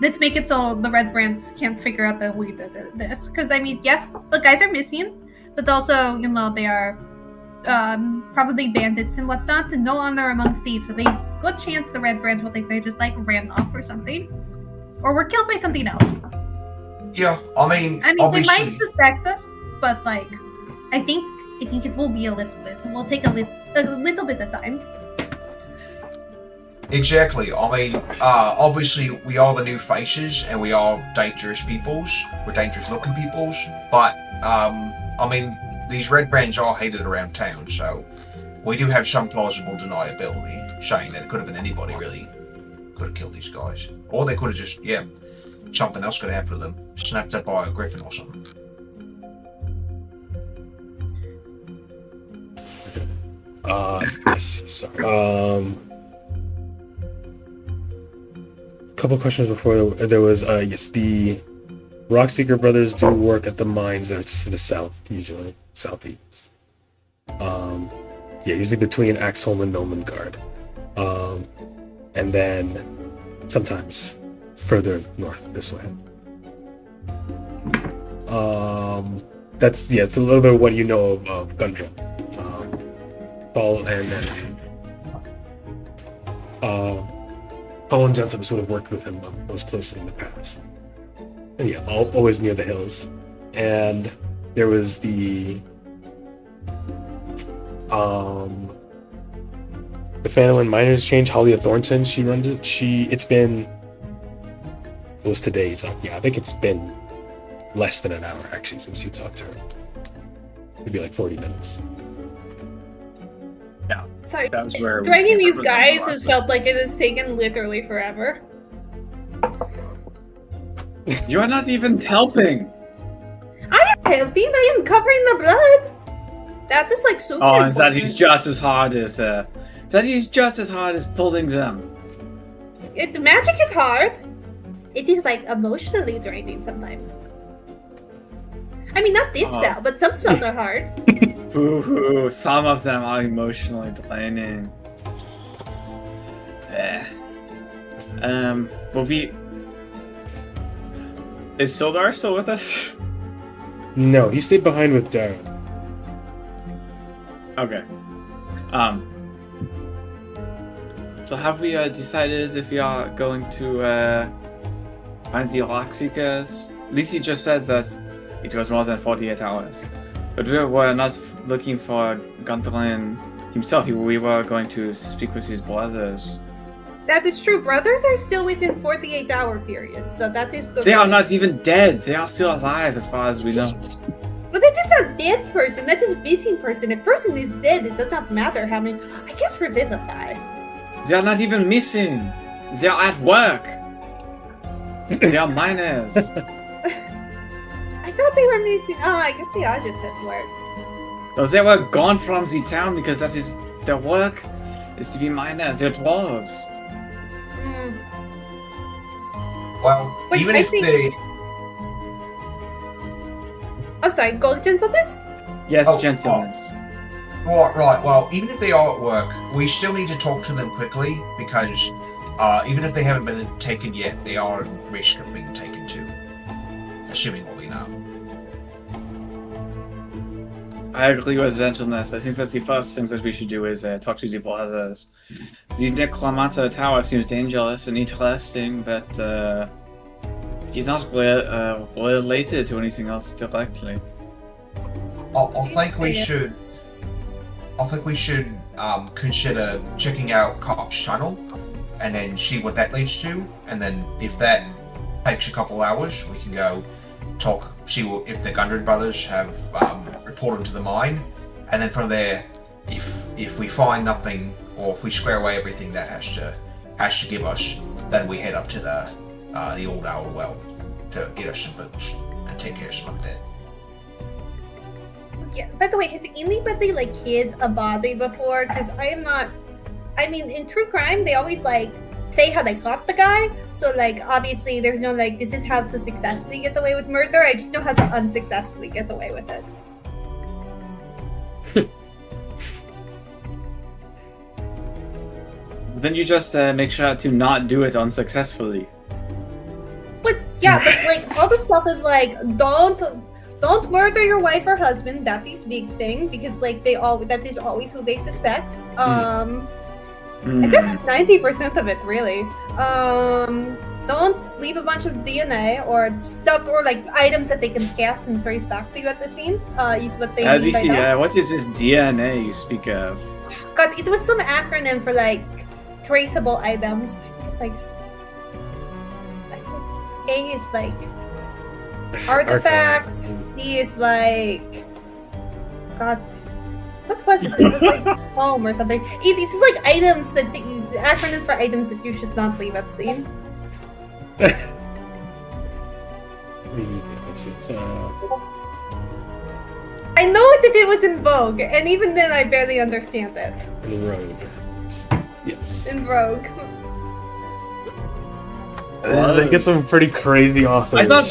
Let's make it so the red brands can't figure out that we did this. Because I mean, yes, the guys are missing, but also they are probably bandits and whatnot, and no honor among thieves. So they good chance the red brands will think they just like ran off or something, or were killed by something else. Yeah, I mean they might suspect us, but like, I think it will be a little bit. We'll take a little bit of time. Exactly. I mean, obviously we are the new faces and we are dangerous peoples. We're dangerous looking peoples, but I mean, these red brands are hated around town, so we do have some plausible deniability, saying that it could have been anybody really could have killed these guys, or they could have just something else could have happened to them, snapped up by a griffin or something. Yes, sorry. Couple questions before there was yes, the Rockseeker brothers do work at the mines that's to the south, usually southeast. Usually between Axholm and Nomengard, and then sometimes further north this way. It's a little bit of what you know of Gundren. Paul and Jensen sort of worked with him most closely in the past. And always near the hills. And there was the Phandelver Miners Change, Holly Thornton, she runs it. It was today, so I think it's been less than an hour actually since you talked to her. Maybe like 40 minutes. Yeah. Sorry, that was where dragging these guys has felt like it has taken literally forever. You are not even helping. I am helping. I am covering the blood. That is like super. Oh, and that he's just as hard as pulling them. The magic is hard. It is like emotionally draining sometimes. I mean, not this spell, but some spells are hard. Ooh, some of them are emotionally draining. Is Sildar still with us? No, he stayed behind with Darren. Okay. So have we decided if we are going to find the Rockseekers? Lisi just said that it was more than 48 hours. But we were not looking for Gundren himself. We were going to speak with his brothers. That is true. Brothers are still within 48-hour periods, so that is good. They are not even dead. They are still alive as far as we know. But that is a dead person. That is a missing person. If person is dead, it does not matter how many. I guess revivify. They are not even missing. They are at work. They are miners. I thought they were missing. Oh, I guess they are just at work. No, they were gone from the town because that is their work, is to be miners. They're dwarves. Well, But even I if think- they... Oh, sorry, go gentleness? Yes, Oh, gentleness. Right, well, even if they are at work, we still need to talk to them quickly, because even if they haven't been taken yet, they are at risk of being taken too. Assuming what we know. I agree with gentleness. I think that the first thing that we should do is talk to the brothers. The necromancer tower seems dangerous and interesting, but he's not related to anything else directly. I think we should. I think we should consider checking out 𝐀𝐜𝐜𝐿 tunnel, and then see what that leads to. And then if that takes a couple hours, we can go talk, see if the Gundred brothers have reported to the mine, and then from there, if we find nothing, or if we square away everything that has to give us, then we head up to the old owl well to get us some boots and take care of some of that. Yeah, by the way, has anybody like hid a body before? Because I am not. I mean, in true crime, they always like say how they got the guy. So like, obviously, there's no like, this is how to successfully get away with murder. I just know how to unsuccessfully get away with it. Then you just make sure to not do it unsuccessfully. But yeah, but like all the stuff is like, don't murder your wife or husband. That is big thing because like that is always who they suspect. And that's 90% of it, really. Don't leave a bunch of DNA or stuff or like items that they can cast and trace back to you at the scene. Is what they mean by that. What is this DNA you speak of? God, it was some acronym for like traceable items. It's like A is like artifacts. B is like, God, what was it? It was like home or something. It's just like items that the acronym for items that you should not leave at scene. I know it if it was in Vogue, and even then I barely understand it. In Rogue. Yes. In Rogue. They get some pretty crazy authors. I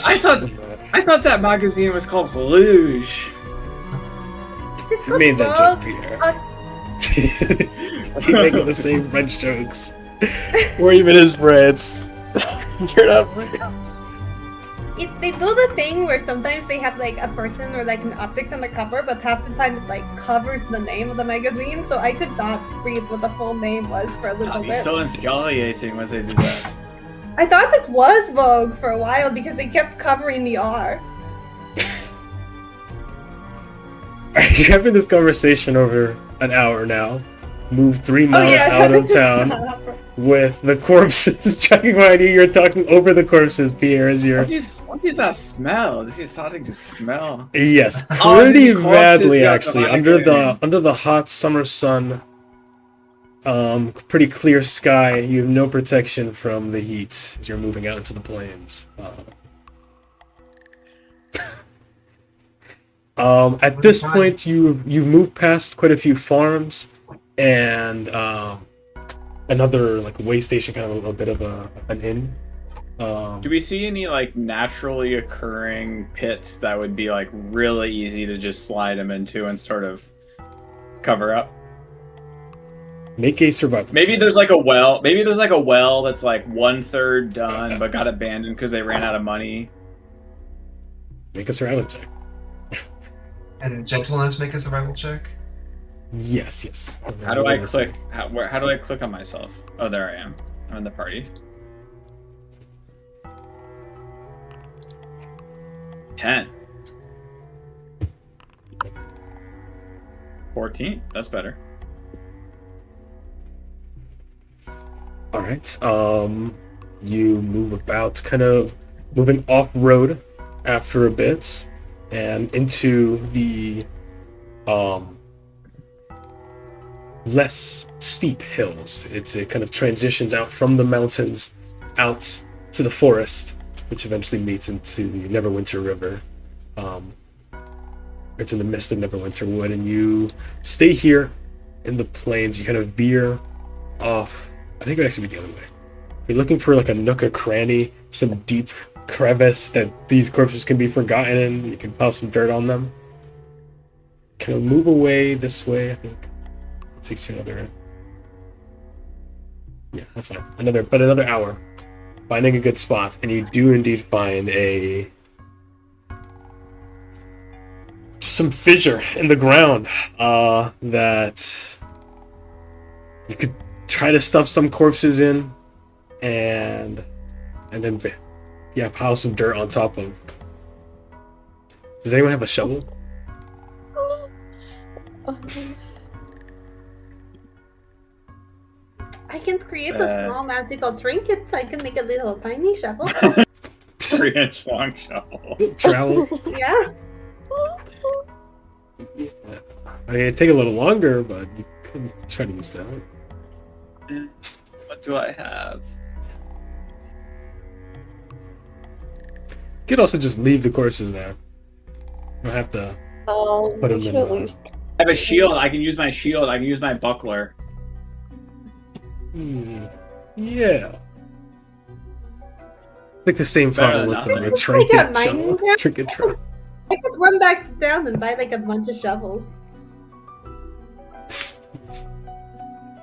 thought that magazine was called Rouge. It's You called made that joke, Vogue. Peter. Keep making the same French jokes. Or even his Brits. You're not real. They do the thing where sometimes they have like a person or like an object on the cover, but half the time it like covers the name of the magazine, so I could not read what the full name was for a little That'd be bit. so infuriating when they do that. I thought it was Vogue for a while because they kept covering the R. You're having this conversation over an hour now. Moved 3 miles out of this is town not- with the corpses checking behind you. You're talking over the corpses, Pierre, as you're... What is that smell? This is starting to smell. Yes, Oh, pretty the corpses badly got actually. the Under the hot summer sun, pretty clear sky. You have no protection from the heat as you're moving out into the plains. At this point, you've moved past quite a few farms and another like way station, kind of a bit of an inn. Do we see any like naturally occurring pits that would be like really easy to just slide them into and sort of cover up? Make a survival Maybe check. there's like a well. Maybe there's like a well that's like 1/3 done but got abandoned because they ran out of money. Make a survival check. And gentleness, make a survival check. Yes. How do I click? How do I click on myself? Oh, there I am. I'm in the party. 10. 14. That's better. All right. You move about, kind of moving off road after a bit, and into the less steep hills. It kind of transitions out from the mountains out to the forest, which eventually meets into the Neverwinter River. It's in the midst of Neverwinter Wood, and you stay here in the plains. You kind of veer off. I think it would actually be the other way. you're looking for like a nook or cranny, some deep crevice that these corpses can be forgotten in. You can pile some dirt on them. Kind of move away this way, I think. It takes you another... Yeah, that's fine. Another hour. Finding a good spot, and you do indeed find some fissure in the ground that you could try to stuff some corpses in, and then pile some dirt on top of. Does anyone have a shovel? I can create a small magical trinket. I can make a little tiny shovel. 3-inch long shovel. Trowel. Yeah. I mean, it'd take a little longer, but you could try to use that. What do I have? You could also just leave the corpses there. You don't have to put them we should in. at least. I have a shield. I can use my shield. I can use my buckler. Yeah. Like the same Better problem than with the nothing. trinket Like a mining shovel. camp? Trinket trap. I could run back down and buy like a bunch of shovels.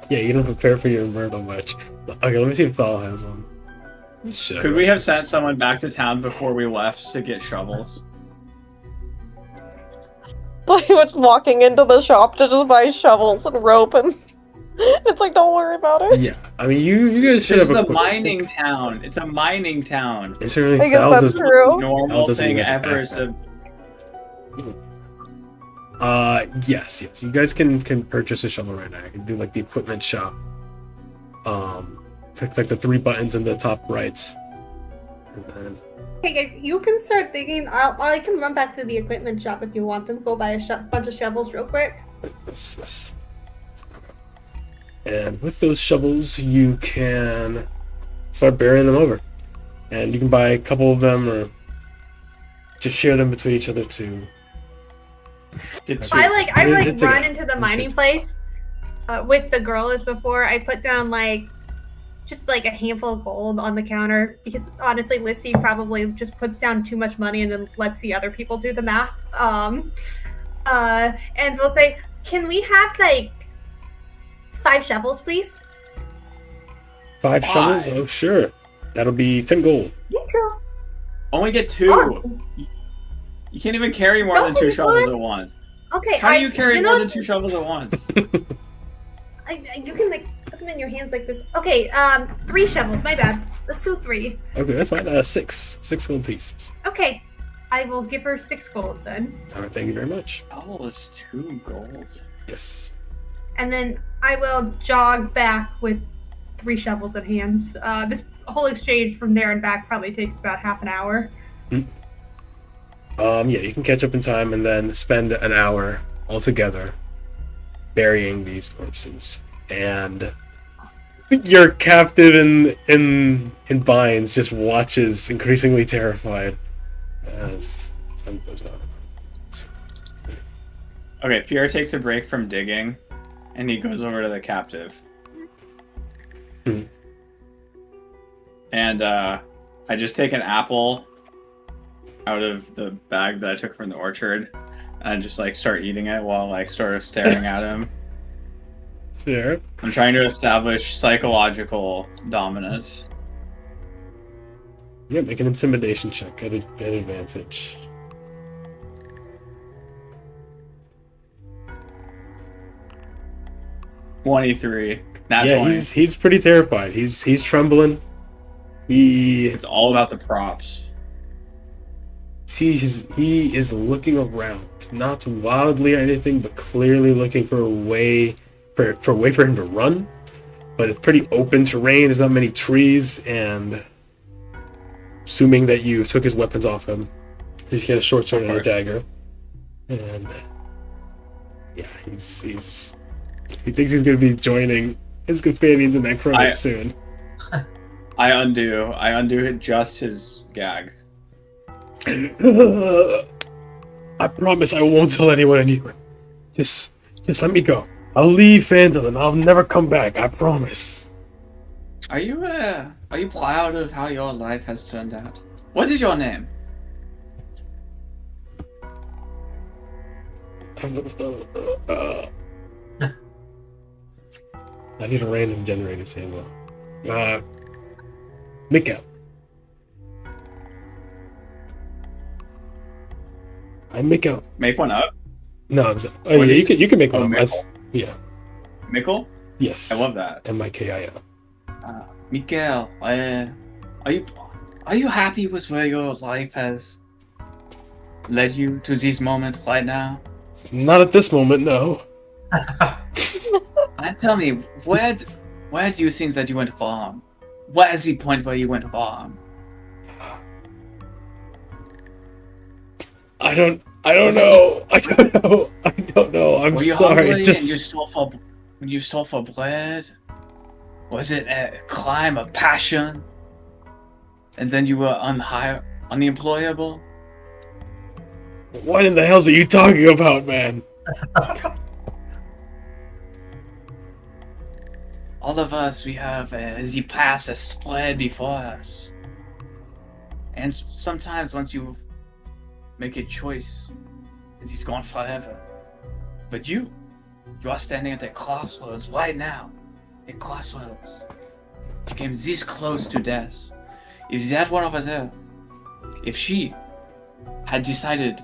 Yeah, you don't prepare for your myrtle much. Okay, let me see if Thal has one. Sure. Could we have sent someone back to town before we left to get shovels? Like what's walking into the shop to just buy shovels and rope, and it's like, don't worry about it. Yeah, I mean, you guys should This have is a mining town. It's a mining town. Is there any I guess Thal that's doesn't- true. Normal doesn't thing even have a ever is to... Yes. You guys can purchase a shovel right now. I can do like the equipment shop. Click like the 3 buttons in the top right. And then Hey guys, you can start digging. I can run back to the equipment shop if you want them. Go buy a bunch of shovels real quick. this. And with those shovels, you can start burying them over. And you can buy a couple of them or just share them between each other to... Get I Yeah, it's run okay. into the It's mining okay. place with the girl as before. I put down just like a handful of gold on the counter because honestly, Lissy probably just puts down too much money and then lets the other people do the math. And we'll say, can we have like 5 shovels, please? 5 shovels? Oh, sure. That'll be 10 gold. Thank you. Only get 2. Oh, You can't even carry more Don't than 2 be shovels fun. at once. okay, How do you carry more know, than 2 shovels at once? you can like put them in your hands like this. Okay, 3 shovels. My bad. Let's do 3. Okay, that's fine. 6 gold pieces. Okay, I will give her 6 gold then. All right, thank you very much. Shovel is 2 gold. Yes. And then I will jog back with 3 shovels at hand. This whole exchange from there and back probably takes about half an hour. Yeah, you can catch up in time and then spend an hour altogether burying these corpses. And your captive in binds just watches, increasingly terrified, as time goes on. Okay, Pierre takes a break from digging, and he goes over to the captive. And I just take an apple out of the bag that I took from the orchard, and I just like start eating it while like sort of staring at him. Sure. I'm trying to establish psychological dominance. Yeah, make an intimidation check at advantage. $23. Not Yeah, 20. he's pretty terrified. He's trembling. It's all about the props. He is looking around, not wildly or anything, but clearly looking for a way for him to run. But it's pretty open terrain. There's not many trees, and assuming that you took his weapons off him, he's got a short sword and a dagger, and yeah, he thinks he's going to be joining his companions in Necronis soon. I undo just his gag. I promise I won't tell anyone anywhere. Just let me go. I'll leave Phandelver and I'll never come back. I promise. Are you proud of how your life has turned out? What is your name? I need a random generator table. Mika. I'm Mika. Make one up. No, yeah, you can make one up. Mikkel. Yeah. Mikkel? Yes. I love that. MIKIL. Mikael, are you happy with where your life has led you to this moment right now? Not at this moment, no. And tell me, where do you think that you went wrong? What is the point where you went wrong? I don't know. I don't know. I'm Were you sorry. hungry and you stole for bread? Was it a crime, a passion? And then you were unemployable? What in the hell are you talking about, man? All of us, we have the past as spread before us. And sometimes once you make a choice, it is gone forever. But you are standing at a crossroads right now. A crossroads. You came this close to death. If that one over there, if she had decided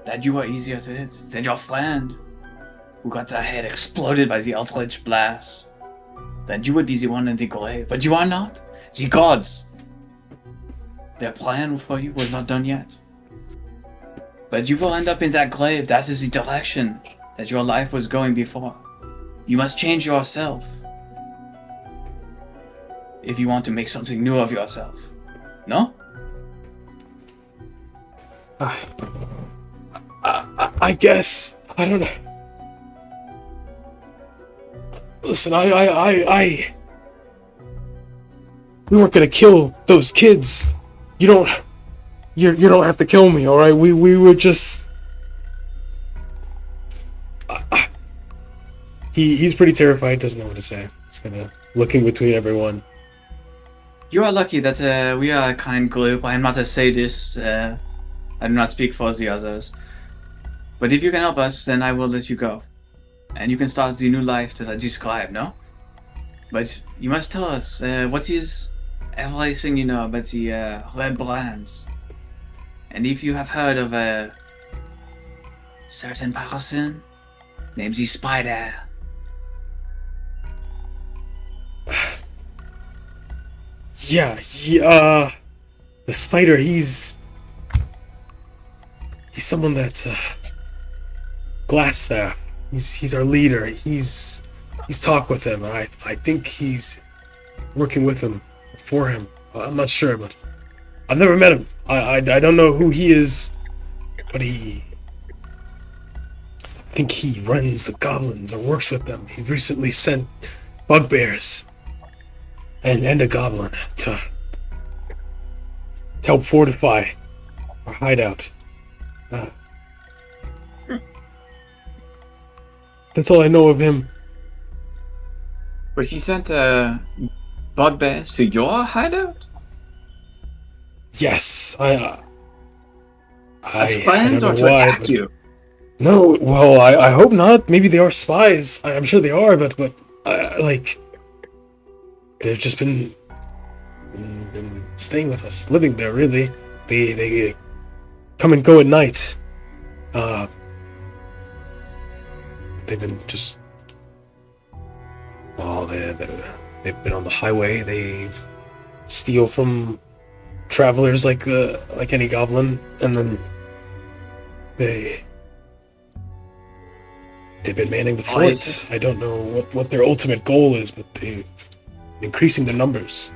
that you were easier to hit than your friend who got their head exploded by the Eldritch blast, then you would be the one in the grave. But you are not. The gods, their plan for you was not done yet. But you will end up in that grave. That is the direction that your life was going before. You must change yourself if you want to make something new of yourself. No? I guess. I don't know. Listen, we weren't gonna kill those kids. You don't have to kill me, all right? We were just. He's pretty terrified. Doesn't know what to say. He's kind of looking between everyone. You are lucky that we are a kind group. I am not a sadist. I do not speak for the others. But if you can help us, then I will let you go. And you can start the new life that I described, no? But you must tell us, what is everything you know about the red brands? And if you have heard of a certain person named the Spider. Yeah, the Spider, he's someone that's, Glassstaff. He's our leader. He's talked with him, and I think he's working with him, for him. I'm not sure, but I've never met him. I don't know who he is, but I think he runs the goblins or works with them. He recently sent bugbears and a goblin to help fortify our hideout. That's all I know of him. But he sent bugbears to your hideout? Yes, As friends or to attack you? No, well, I hope not. Maybe they are spies. I'm sure they are, but they've just been staying with us, living there. Really, they come and go at night. They've been just they've been on the highway. They steal from travelers like any goblin, and then they've been manning the forts. I don't know what their ultimate goal is, but they've been increasing their numbers.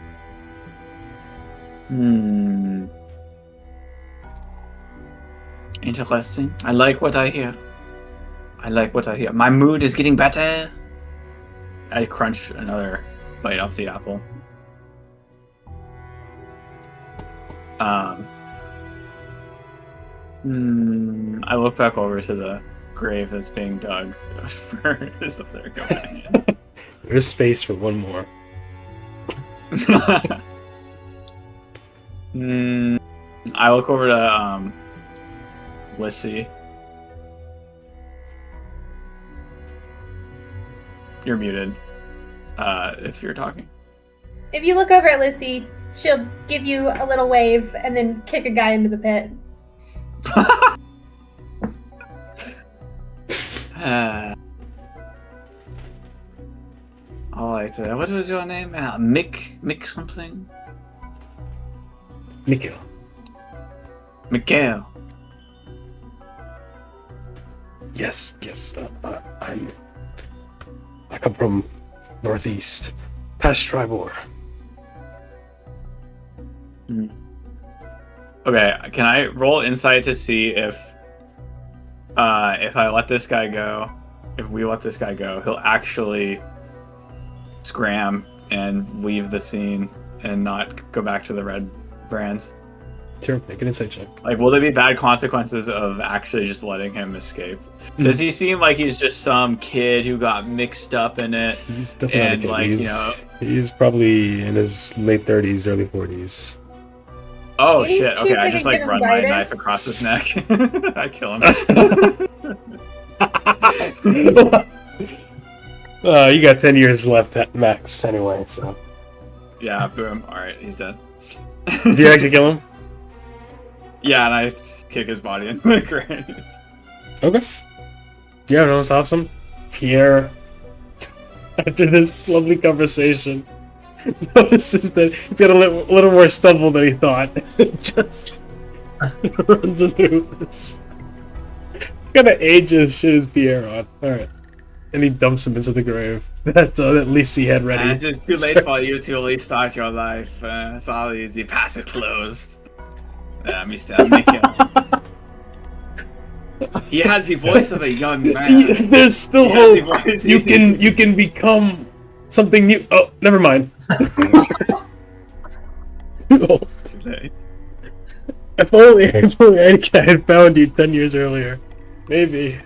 Interesting. I like what I hear. My mood is getting better. I crunch another bite off the apple. I look back over to the grave that's being dug. There's space for one more. I look over to Lissy. You're muted. If you're talking. If you look over at Lissy, she'll give you a little wave and then kick a guy into the pit. Alright, what was your name? Mick something? Mikhail. Mikhail. Yes. I come from northeast, past Tribor. Okay, can I roll insight to see if I let this guy go, if we let this guy go, he'll actually scram and leave the scene and not go back to the red brands? Sure, make an insight check. Like, will there be bad consequences of actually just letting him escape? Does he seem like he's just some kid who got mixed up in it? He's definitely And, a kid. like, He's probably in his late 30s, early 40s. Oh Maybe shit! she's Okay, I like just a like good run my guidance. knife across his neck. I kill him. You got 10 years left at max anyway, so. Yeah, boom. All right, he's dead. Did you actually kill him? Yeah, and I just kick his body in the grave. Okay. Yeah, no, it's awesome. Pierre, after this lovely conversation, notices that he's got a little more stumble than he thought. Just runs him through this. What kind of ages shit is Pierre on? Alright. And he dumps him into the grave that Lisi had ready. And it's too late for you to restart your life. It's all easy. Pass it closed. Mr. Mikhail. He had the voice of a young man. There's still He had the hope. voice- You can become something new. Oh, never mind. Too late. If only I had found you 10 years earlier. Maybe.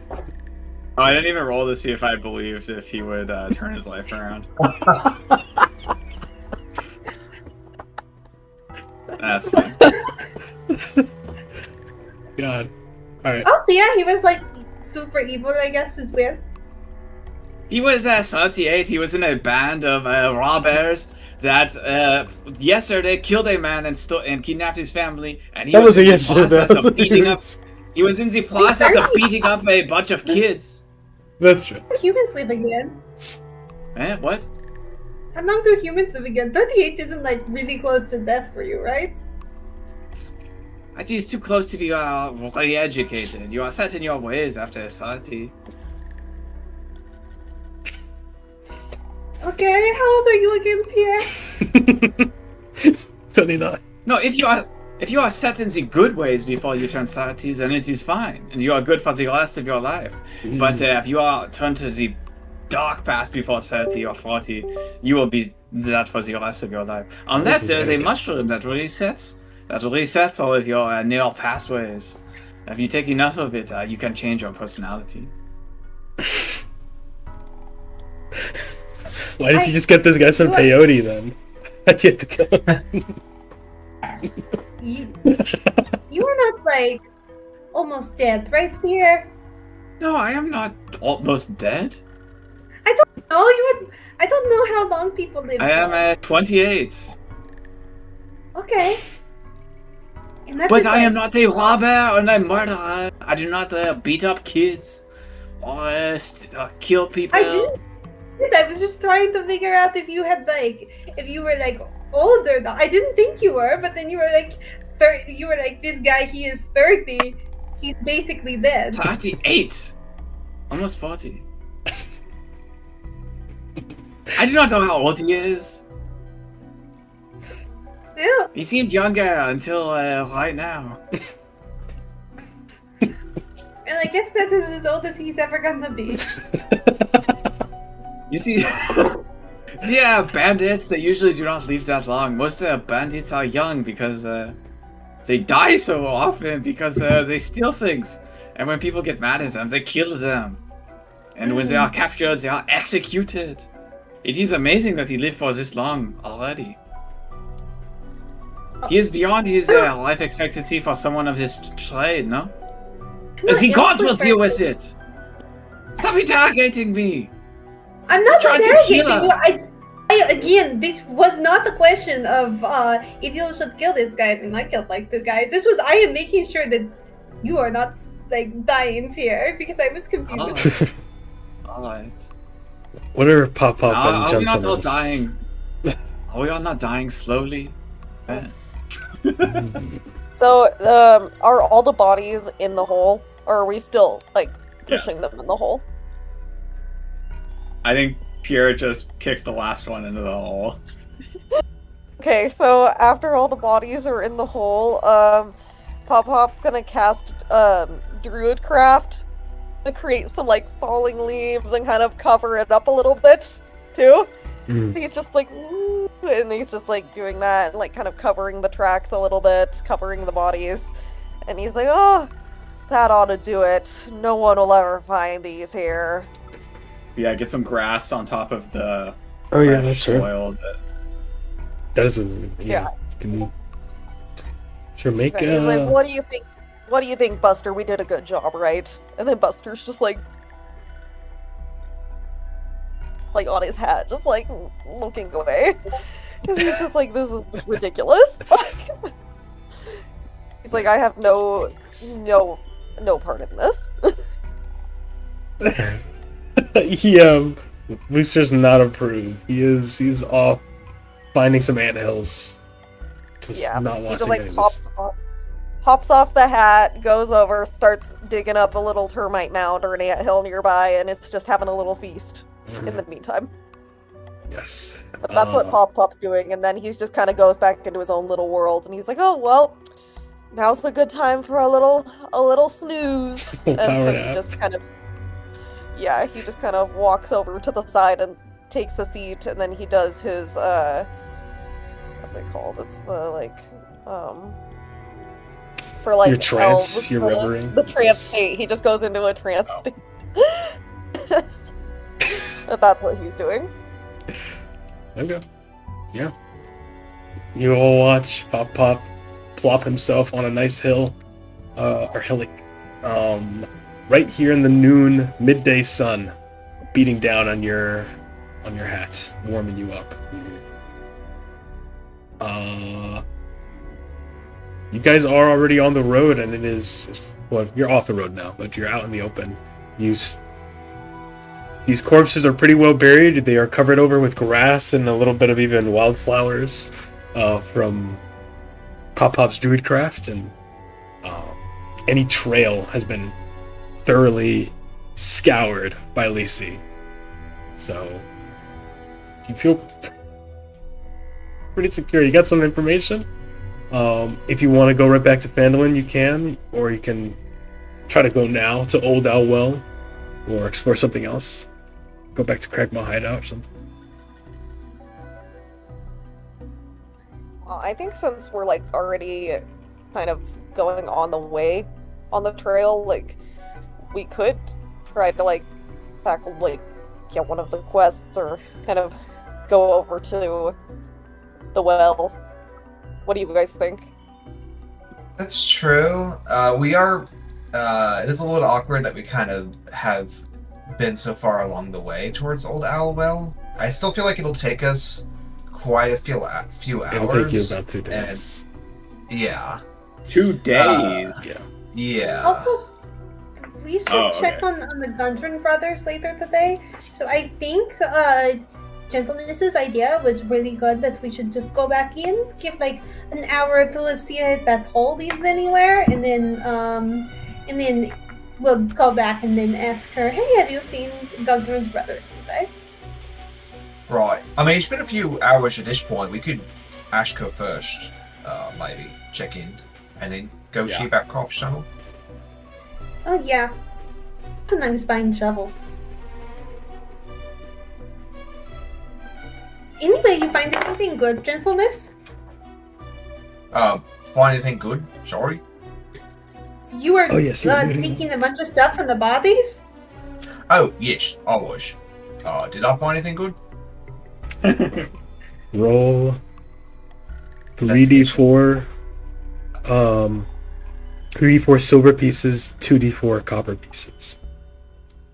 Oh, I didn't even roll to see if I believed if he would turn his life around. That's fine. God. Alright. Oh yeah, he was like super evil, I guess is weird. He was 38. He was in a band of robbers that yesterday killed a man and kidnapped his family. And he That was was a in the yesterday. process of beating up. He was in the process of beating up a bunch of kids. That's true. Humans live again. What? How long do humans live again? 38 isn't like really close to death for you, right? I think it's too close to be re-educated. You are set in your ways after 30. Okay, how old are you again, Pierre? 29. No, if you are set in the good ways before you turn 30, then it is fine, and you are good for the rest of your life. But if you are turned to the dark past before 30 or 40, you will be that for the rest of your life. Unless there is a mushroom that resets all of your neural pathways. If you take enough of it, you can change your personality. Why did you just get this guy some peyote then? How'd you have to kill him? You are not like almost dead, right, Pierre? No, I am not almost dead. I don't know how long people live. I am for. at 28. Okay. And that's But just, I like, am not a robber and a murderer. I do not beat up kids or kill people. I didn't. I was just trying to figure out if you had if you were older. I didn't think you were, but then you were like 30. You were like, this guy. He is 30. He's basically dead. 38. Almost 40. I do not know how old he is. Yeah. He seemed younger until right now. And I guess that is as old as he's ever gonna be. You see, yeah, bandits, they usually do not live that long. Most bandits are young because they die so often because they steal things. And when people get mad at them, they kill them. And when they are captured, they are executed. It is amazing that he lived for this long already. He is beyond his life expectancy for someone of his trade, no? I'm As not he can't innocent, will deal with Frankie. it. Stop interrogating me. I'm not Trying to interrogating kill you. us. Again, this was not the question of if you should kill this guy. I mean, I killed like 2 guys. This was I am making sure that you are not like dying in fear because I was confused. Alright. What are Pop Pop and Are we not all gentleness? dying? Are we all not dying slowly? So, are all the bodies in the hole, or are we still like pushing Yes. them in the hole? I think Pierre just kicked the last one into the hole. Okay, so after all the bodies are in the hole, Pop Pop's gonna cast Druidcraft to create some like falling leaves and kind of cover it up a little bit too. Mm. So he's just like, and he's just like doing that, and like kind of covering the tracks a little bit, covering the bodies, and he's like, oh, that ought to do it. No one will ever find these here. Yeah, get some grass on top of the Oh yeah, fresh that's true. soil. That is a Yeah. Can you sure make He's like, what do you think? What do you think, Buster? We did a good job, right? And then Buster's just like on his hat, just like looking away. Because he's just like, this is ridiculous. He's like, I have no part in this. Booster's not approved. He's off finding some anthills. Just Yeah, not he watching just like any of this. hops off the hat, goes over, starts digging up a little termite mound or an anthill nearby, and it's just having a little feast in the meantime. Yes. But that's what Pop Pop's doing, and then he's just kind of goes back into his own little world, and he's like, "Oh well, now's the good time for a little snooze." And Power so nap. he just kind of walks over to the side and takes a seat, and then he does his what's it called? It's the like for like Your trance, elves, your revering. the trance state. He just goes into a trance state. But that's what he's doing. Okay. Yeah. You all watch Pop Pop plop himself on a nice hill, or hillock, right here in the noon midday sun, beating down on your hat, warming you up. You guys are already on the road, and it is, well, you're off the road now, but you're out in the open. These corpses are pretty well buried. They are covered over with grass and a little bit of even wildflowers from Pop Pop's Druidcraft, and any trail has been thoroughly scoured by Lacey. So you feel pretty secure. You got some information. If you want to go right back to Phandelver, you can, or you can try to go now to Old Owl Well, or explore something else. Go back to Cragmaw Hideout or something. Well, I think since we're like already kind of going on the way on the trail, like we could try to like tackle like get one of the quests or kind of go over to the well. What do you guys think? That's true. We are. It is a little awkward that we kind of have been so far along the way towards Old Owlwell. I still feel like it'll take us quite a few hours. It'll take you about 2 days. And, yeah. 2 days. Yeah. Also, we should check okay. on the Gundren brothers later today. So I think Gentleness's idea was really good, that we should just go back in, give like an hour or two to see if that hole leads anywhere, and then we'll go back and then ask her, hey, have you seen Gundren's brothers today? Right. I mean, it's been a few hours at this point. We could ask her first, maybe check in, and then go see about Cops Channel. Oh yeah. Sometimes buying shovels. Anyway, you find anything good, Gentleness? Find anything good? Sorry. You were yes, you were looting. taking a bunch of stuff from the bodies? Oh, yes, I was. Did I find anything good? Roll 3d4, 3d4 silver pieces, 2d4 copper pieces.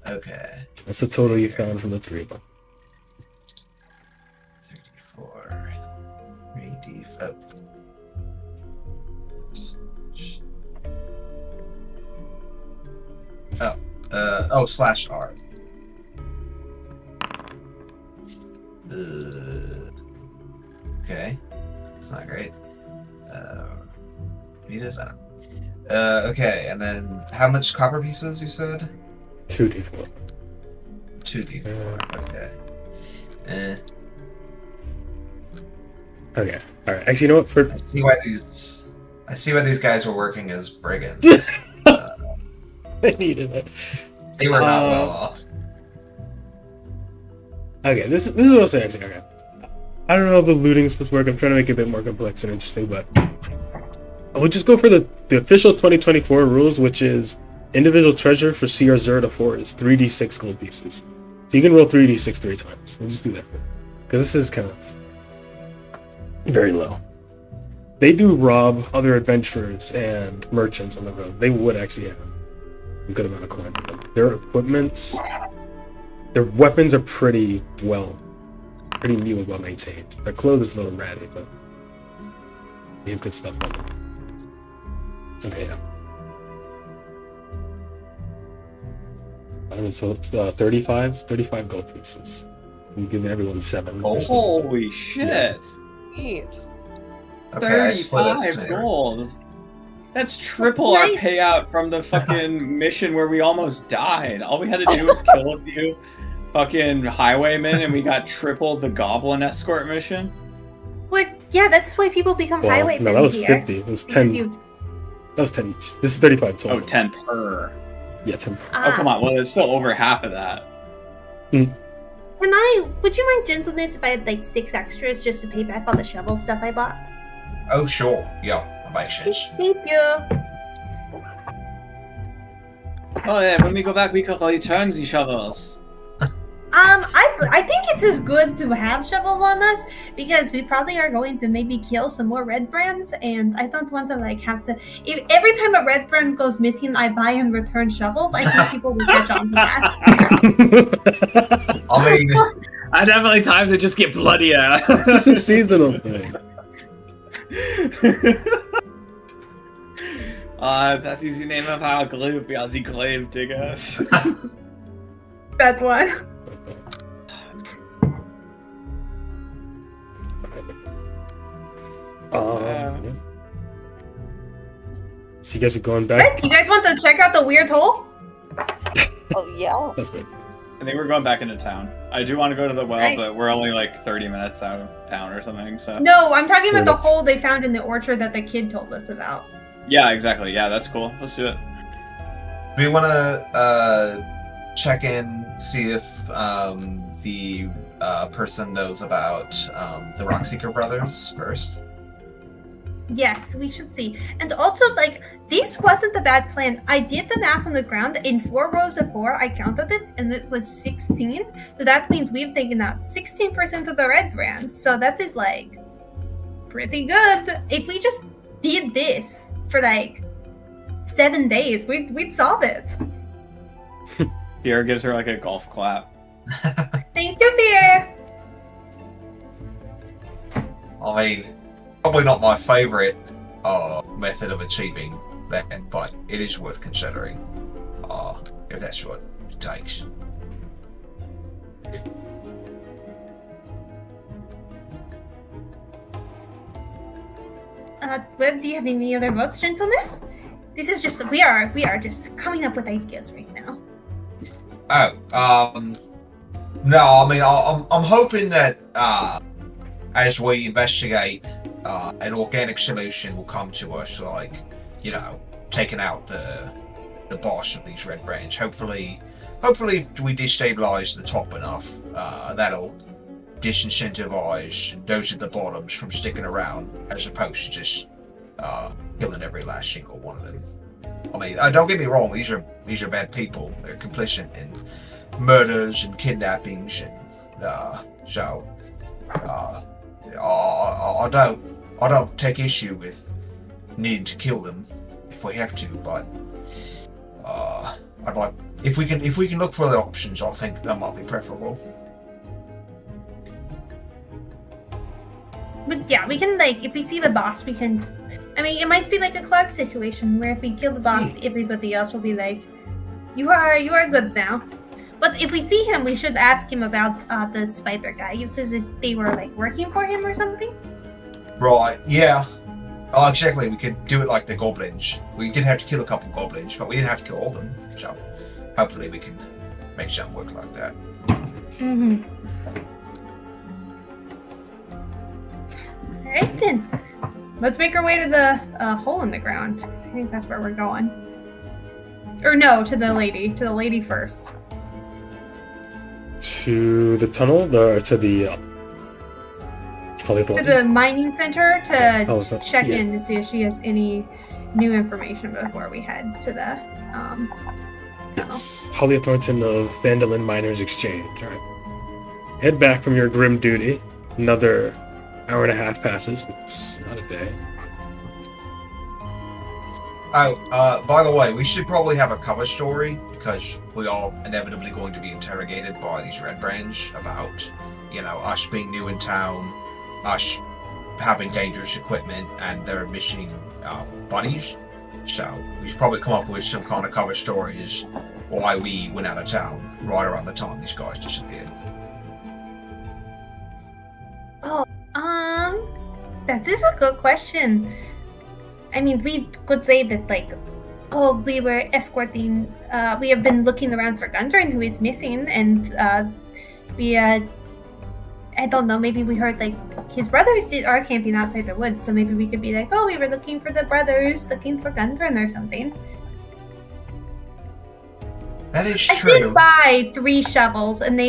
Okay. That's the total you found from the three of them. 34. 3d. /R. Okay. That's not great. It is, I don't know. Okay, and then how much copper pieces you said? 2d4. 2d4, okay. Okay, alright. Actually, you know what? For I see why these guys were working as brigands. I needed it. They were not well off. Okay, this is what I'm saying. Okay, I don't know if the looting is supposed to work. I'm trying to make it a bit more complex and interesting, but I would just go for the official 2024 rules, which is individual treasure for CR 0 to 4 is 3d6 gold pieces. So you can roll 3d6 3 times. We'll just do that because this is kind of very low. They do rob other adventurers and merchants on the road. They would actually have a good amount of coin. Their equipments, their weapons are pretty new and well maintained. Their clothes is a little ratty, but they have good stuff on them. Okay, yeah. I mean, so it's 35 gold pieces. I'm giving everyone 7. Holy shit! Neat. Okay, I split it 35 to gold. That's triple our payout from the fucking mission where we almost died. All we had to do was kill a few fucking highwaymen, and we got triple the goblin escort mission. What? Yeah, that's why people become Well, highwaymen no, that was here. 50. It was 10. That was 10 each. This is 35 total. Oh, 10 per. Yeah, 10 per. Oh, come on. Well, it's still over half of that. Would you mind gentleness if I had like 6 extras just to pay back all the shovel stuff I bought? Oh, sure. Yeah, I exchange. Thank you. Oh, yeah. When we go back, we can return the shovels. I think it's as good to have shovels on us because we probably are going to maybe kill some more red brands, and I don't want to like have to. If every time a red brand goes missing, I buy and return shovels. I think people will catch on to that. I mean, I definitely times it just get bloodier. It's just a seasonal thing. That is the name of our group. We are the grave diggers. That one. Yeah. So you guys are going back? You guys want to check out the weird hole? Oh yeah. That's right. I think we're going back into town. I do want to go to the well, Nice. but we're only like 30 minutes out of town or something, so... No, I'm talking about the Right. hole they found in the orchard that the kid told us about. Yeah, exactly. Yeah, that's cool. Let's do it. we want to check in, see if the person knows about the Rockseeker brothers first. Yes, we should see. And also, like, this wasn't a bad plan. I did the math on the ground. In 4 rows of 4, I counted it, and it was 16. So that means we've taken out 16% of the red brands. So that is, like, pretty good. If we just did this for, like, 7 days, we'd solve it. Pierre gives her like a golf clap. Thank you, Pierre. I mean, probably not my favorite method of achieving that, but it is worth considering if that's what it takes. Webb, do you have any other votes, gentleness? This is just we are just coming up with ideas right now. No, I mean, I'm hoping that as we investigate, an organic solution will come to us, like, you know, taking out the boss of these red brands. Hopefully we destabilize the top enough, that'll disincentivize those at the bottoms from sticking around, as opposed to just killing every last single one of them. I mean, don't get me wrong; these are bad people. They're complicit in murders and kidnappings, and I I don't take issue with needing to kill them if we have to, but I'd like if we can look for other options. I think that might be preferable. But yeah, we can like if we see the boss, we can. I mean, it might be like a Clark situation where if we kill the boss, everybody else will be like, "You are good now." But if we see him, we should ask him about the spider guy. It says if they were like working for him or something. Right? Yeah. Oh, exactly. We could do it like the goblins. We did have to kill a couple goblins, but we didn't have to kill all of them. So hopefully we can make something work like that. Mm-hmm. All right then. Let's make our way to the hole in the ground. I think that's where we're going. Or no, to the lady first. To the tunnel, to the Holy To Authority? the mining center to Oh, so- check yeah. in to see if she has any new information before we head to the tunnel. Yes. Holly Thornton of Phandelver Miners Exchange. All right. Head back from your grim duty. Another hour and a half passes, which is not a day. Oh, by the way, we should probably have a cover story because we are inevitably going to be interrogated by these Red Branch about, us being new in town, us having dangerous equipment, and their missing bunnies. So we should probably come up with some kind of cover stories why we went out of town right around the time these guys disappeared. Oh, that is a good question. I mean, we could say that, like, we were escorting, we have been looking around for Gundren, who is missing, and, I don't know, maybe we heard, like, his brothers are camping outside the woods, so maybe we could be like, oh, we were looking for the brothers, looking for Gundren or something. That is I true. did buy 3 shovels, and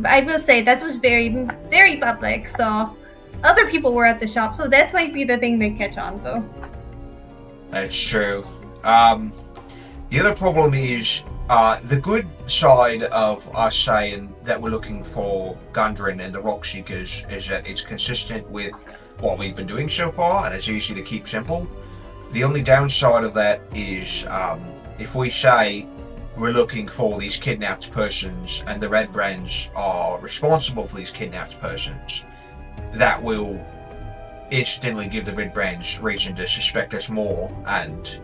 I will say, that was very, very public, so other people were at the shop, so that might be the thing they catch on to. That's true. The other problem is the good side of us saying that we're looking for Gundren and the Rock Seekers is that it's consistent with what we've been doing so far, and it's easy to keep simple. The only downside of that is if we say we're looking for these kidnapped persons and the Red Branch are responsible for these kidnapped persons, that will instantly give the Red Branch reason to suspect us more and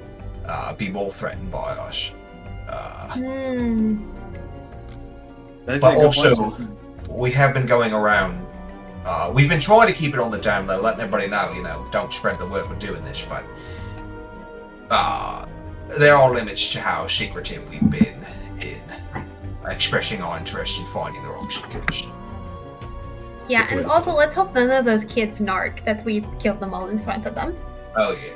be more threatened by us. That is But a good also, point. we have been going around. We've been trying to keep it on the down low, letting everybody know, don't spread the word we're doing this, but there are limits to how secretive we've been in expressing our interest in finding the Rock Seekers. Yeah, That's and right. also let's hope none of those kids narc that we killed them all in front of them. Oh yeah.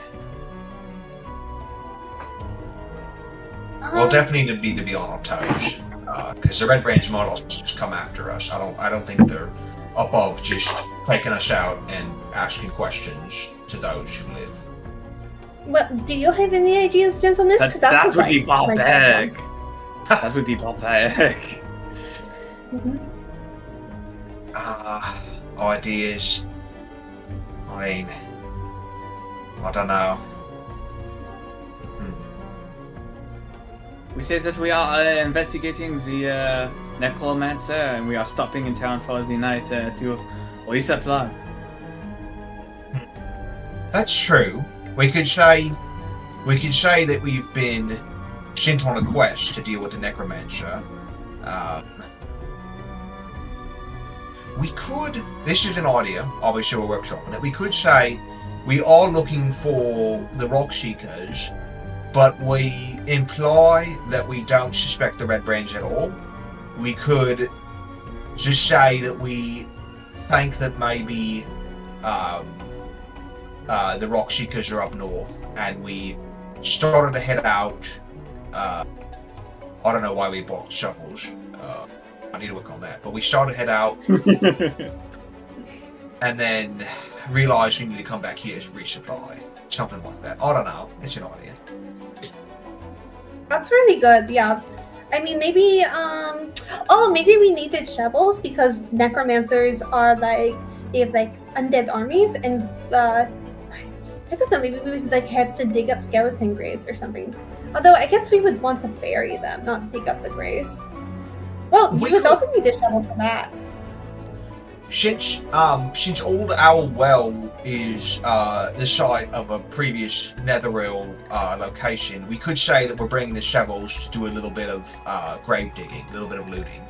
We'll definitely need to be on our toes, because the Red Branch might also just come after us. I don't think they're above just taking us out and asking questions to those who live. Well, do you have any ideas, gents, on this? 'Cause That was would be like that barbaric. That would be barbaric. one. Ideas. I mean, I don't know. We say that we are investigating the necromancer, and we are stopping in town for the night to resupply. That's true. We could say that we've been sent on a quest to deal with the necromancer. We could. This is an idea. Obviously, we're workshopping it. We could say we are looking for the Rock Seekers, but we imply that we don't suspect the Red Branch at all. We could just say that we think that maybe the Rock Seekers are up north, and we started to head out. I don't know why we bought shovels. I need to work on that. But we started to head out, and then realized we need to come back here to resupply. Something like that. I don't know. It's an idea. That's really good, yeah. I mean, maybe, maybe we needed shovels because necromancers are like, they have like undead armies, and I don't know, maybe we would like have to dig up skeleton graves or something. Although I guess we would want to bury them, not dig up the graves. Well, We we would could- also need a shovel for that. Since Old Owl Well is the site of a previous netherreal location, we could say that we're bringing the shovels to do a little bit of grave digging, a little bit of looting.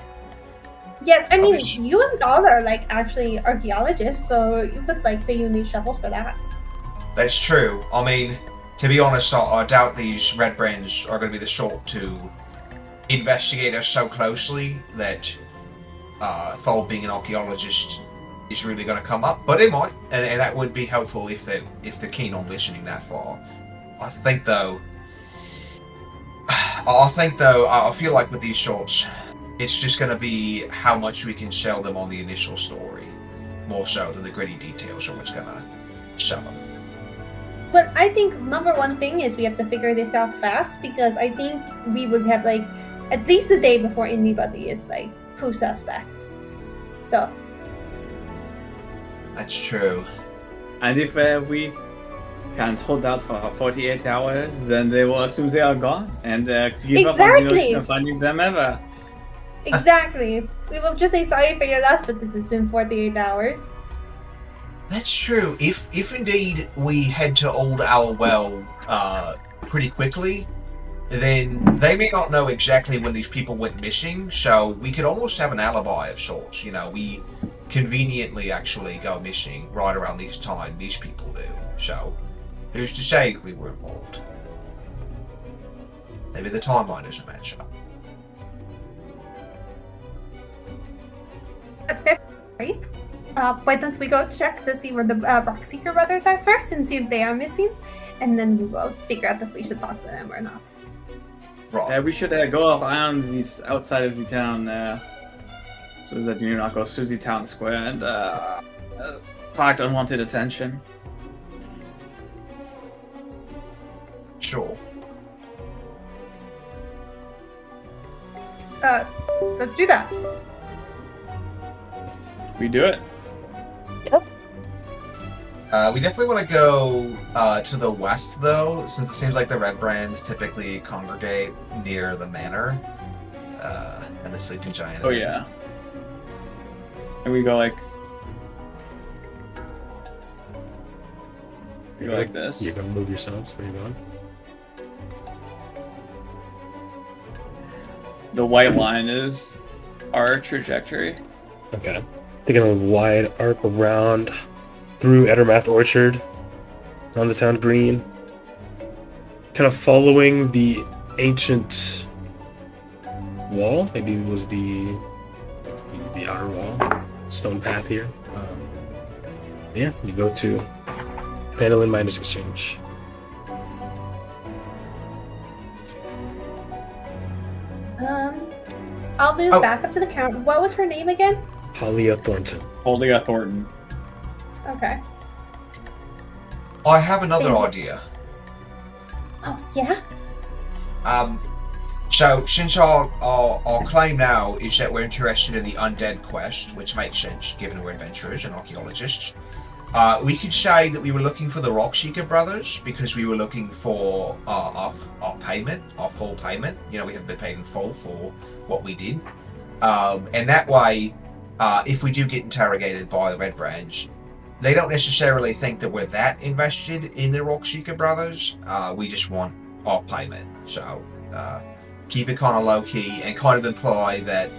Yes, I mean, Obviously. you and Doll are like actually archaeologists, so you could like say you need shovels for that. That's true. I mean, to be honest, I doubt these red brands are going to be the sort to investigate us so closely that Thor being an archaeologist is really going to come up. But it might, and that would be helpful if they're keen on listening that far. I think though, I feel like with these sorts, it's just going to be how much we can sell them on the initial story, more so than the gritty details of what's going to sell them. But I think number one thing is we have to figure this out fast, because I think we would have like at least a day before anybody is like too suspect. So That's true. And if we can't hold out for 48 hours, then they will assume they are gone and give up on the Exactly. notion of finding them ever. exactly, we will just say sorry for your loss, but it has been 48 hours. That's true. If indeed we head to Old Owl Well pretty quickly, then they may not know exactly when these people went missing, so we could almost have an alibi of sorts. You know, we conveniently actually go missing right around this time these people do. So, who's to say if we were involved? Maybe the timeline doesn't match up. That's great. Why don't we go check to see where the Rockseeker brothers are first and see if they are missing, and then we will figure out if we should talk to them or not. Right. We should go around this outside of the town so that you not go through the town square and attract unwanted attention. Sure. Let's do that. We do it. We definitely want to go to the west, though, since it seems like the Red Brands typically congregate near the manor and the Sleeping Giant. Oh yeah. And we go like this. You're gonna move yourselves. Where you going? The white line is our trajectory. Okay. Taking a wide arc around through Ettermath Orchard, on the town green, kind of following the ancient wall. Maybe it was the outer wall, stone path here. Yeah, you go to Phandelver Miners Exchange. I'll move Oh. back up to the count. What was her name again? Talia Thornton. Holding a Thornton. Okay. I have another Thank idea. Oh yeah. So since our claim now is that we're interested in the undead quest, which makes sense given we're adventurers and archaeologists, we could say that we were looking for the Rockseeker brothers because we were looking for our payment, our full payment. You know, we haven't been paid in full for what we did, and that way, if we do get interrogated by the Red Branch, they don't necessarily think that we're that invested in the Rockseeker brothers. We just want our payment. So keep it kind of low key and kind of imply that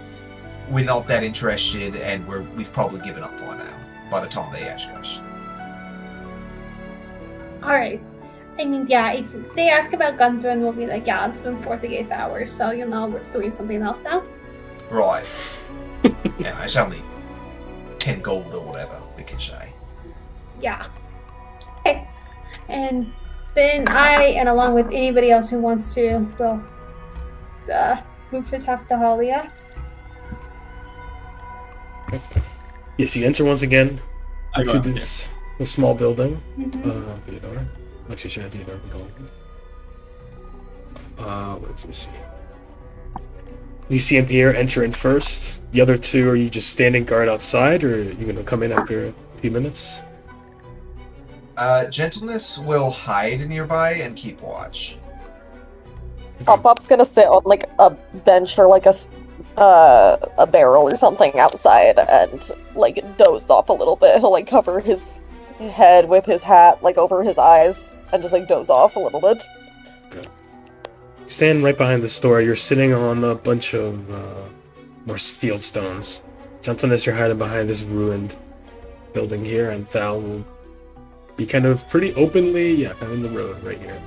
we're not that interested and we've probably given up by now by the time they ask us. All right. I mean, yeah. If they ask about Gundren, we'll be like, yeah, it's been 48 hours, so you know we're doing something else now. Right. Yeah, it's only 10 gold or whatever we could say. Yeah. Okay. And then I, and along with anybody else who wants to, will move to talk to Halia. Yes, you enter once again I go into up, yeah. this small building. Mhm. Theodore. Actually, sure, Theodore can go. Let's see. You see Pierre enter in first. The other two, are you just standing guard outside, or are you gonna come in after a few minutes? Gentleness will hide nearby and keep watch. Pop-Pop's gonna sit on like a bench or like a barrel or something outside and like doze off a little bit. He'll like cover his head with his hat like over his eyes and just like doze off a little bit. Stand right behind the store. You're sitting on a bunch of more field stones. Gentleness, you're hiding behind this ruined building here, and Thal will be kind of pretty openly, kind of in the road right here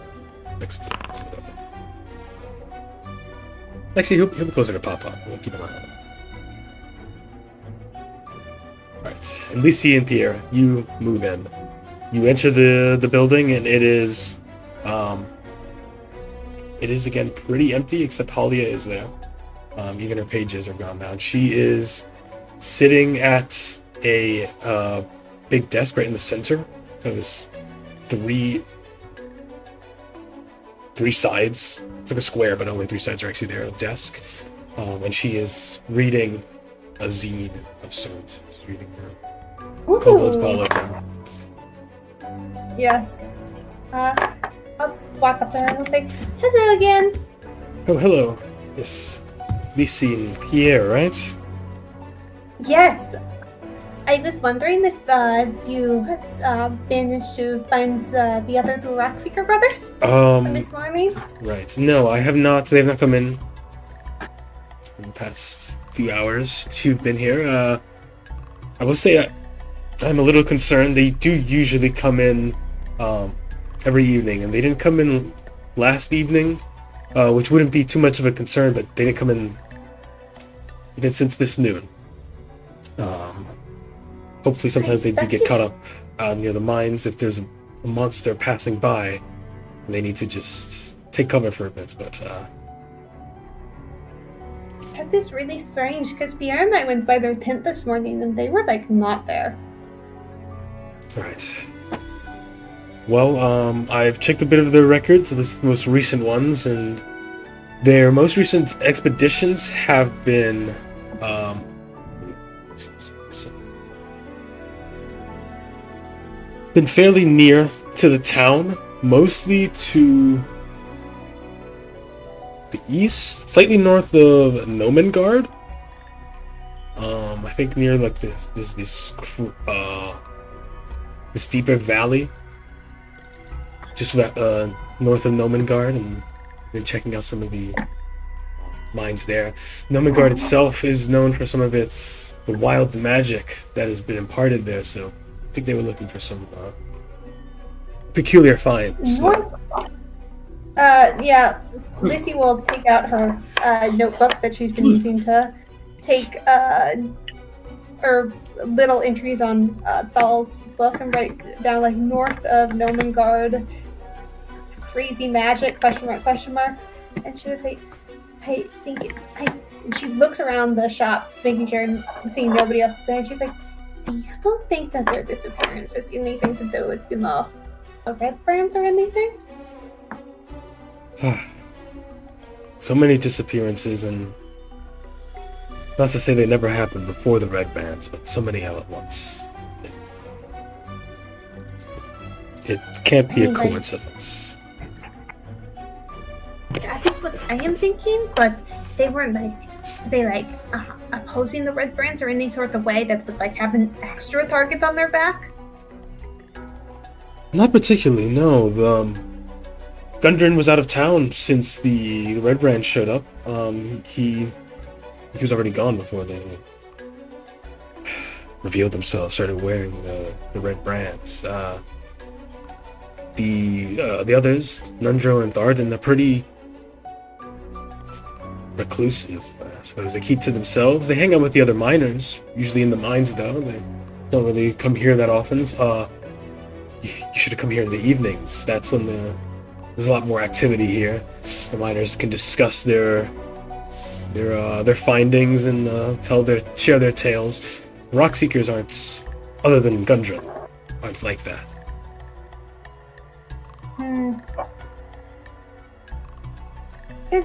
next to it. Actually, he'll be closer to Pop-Pop. We'll keep an eye on him. Alright, and Lisi and Pierre, you move in. You enter the building, and it is again pretty empty, except Halia is there. Even her pages are gone now. She is sitting at a big desk right in the center. There's three sides. It's like a square, but only three sides are actually there of the desk. And she is reading a zine of sorts. She's reading her Kobold's Bulletin. Yes. I'll just walk up to her and I'll say, "Hello again." Oh, hello. Yes. Lisi and Pierre, right? Yes. I was wondering if you had managed to find the other two Rockseeker brothers this morning. Right. No, I have not. They have not come in the past few hours you've been here. I will say I'm a little concerned. They do usually come in every evening, and they didn't come in last evening, which wouldn't be too much of a concern, but they didn't come in even since this noon. Hopefully sometimes they do get caught up near the mines if there's a monster passing by, and they need to just take cover for a bit, but That is really strange, because Pierre and I went by their tent this morning and they were like not there. Alright. Well, I've checked a bit of their records, the most recent ones, and their most recent expeditions have been fairly near to the town, mostly to the east, slightly north of Nomengard. I think near like this deeper valley, just north of Nomengard, and been checking out some of the mines there. Nomengard itself is known for some of the wild magic that has been imparted there, so I think they were looking for some peculiar finds. Yeah, Lissy will take out her notebook that she's been using to take her little entries on Thal's book and write down like north of Nomengard. It's crazy magic, question mark. And she was like, I think and she looks around the shop, making sure, seeing nobody else is there, and she's like, "Do you don't think that their disappearance has anything to do with, the Red Brands or anything?" So many disappearances, and not to say they never happened before the Red Bands, but so many all at once. It can't be a coincidence. That is what I am thinking, but they weren't opposing the Red Brands or any sort of way that would have an extra target on their back. Not particularly, no. Gundren was out of town since the Red Brand showed up. He was already gone before they revealed themselves, started wearing the Red Brands. The others, Nundro and Tharden, they're pretty reclusive, I suppose. They keep to themselves. They hang out with the other miners, usually in the mines, though. They don't really come here that often. You should have come here in the evenings. That's when there's a lot more activity here. The miners can discuss their findings and share their tales. Rockseekers aren't, other than Gundren, aren't like that.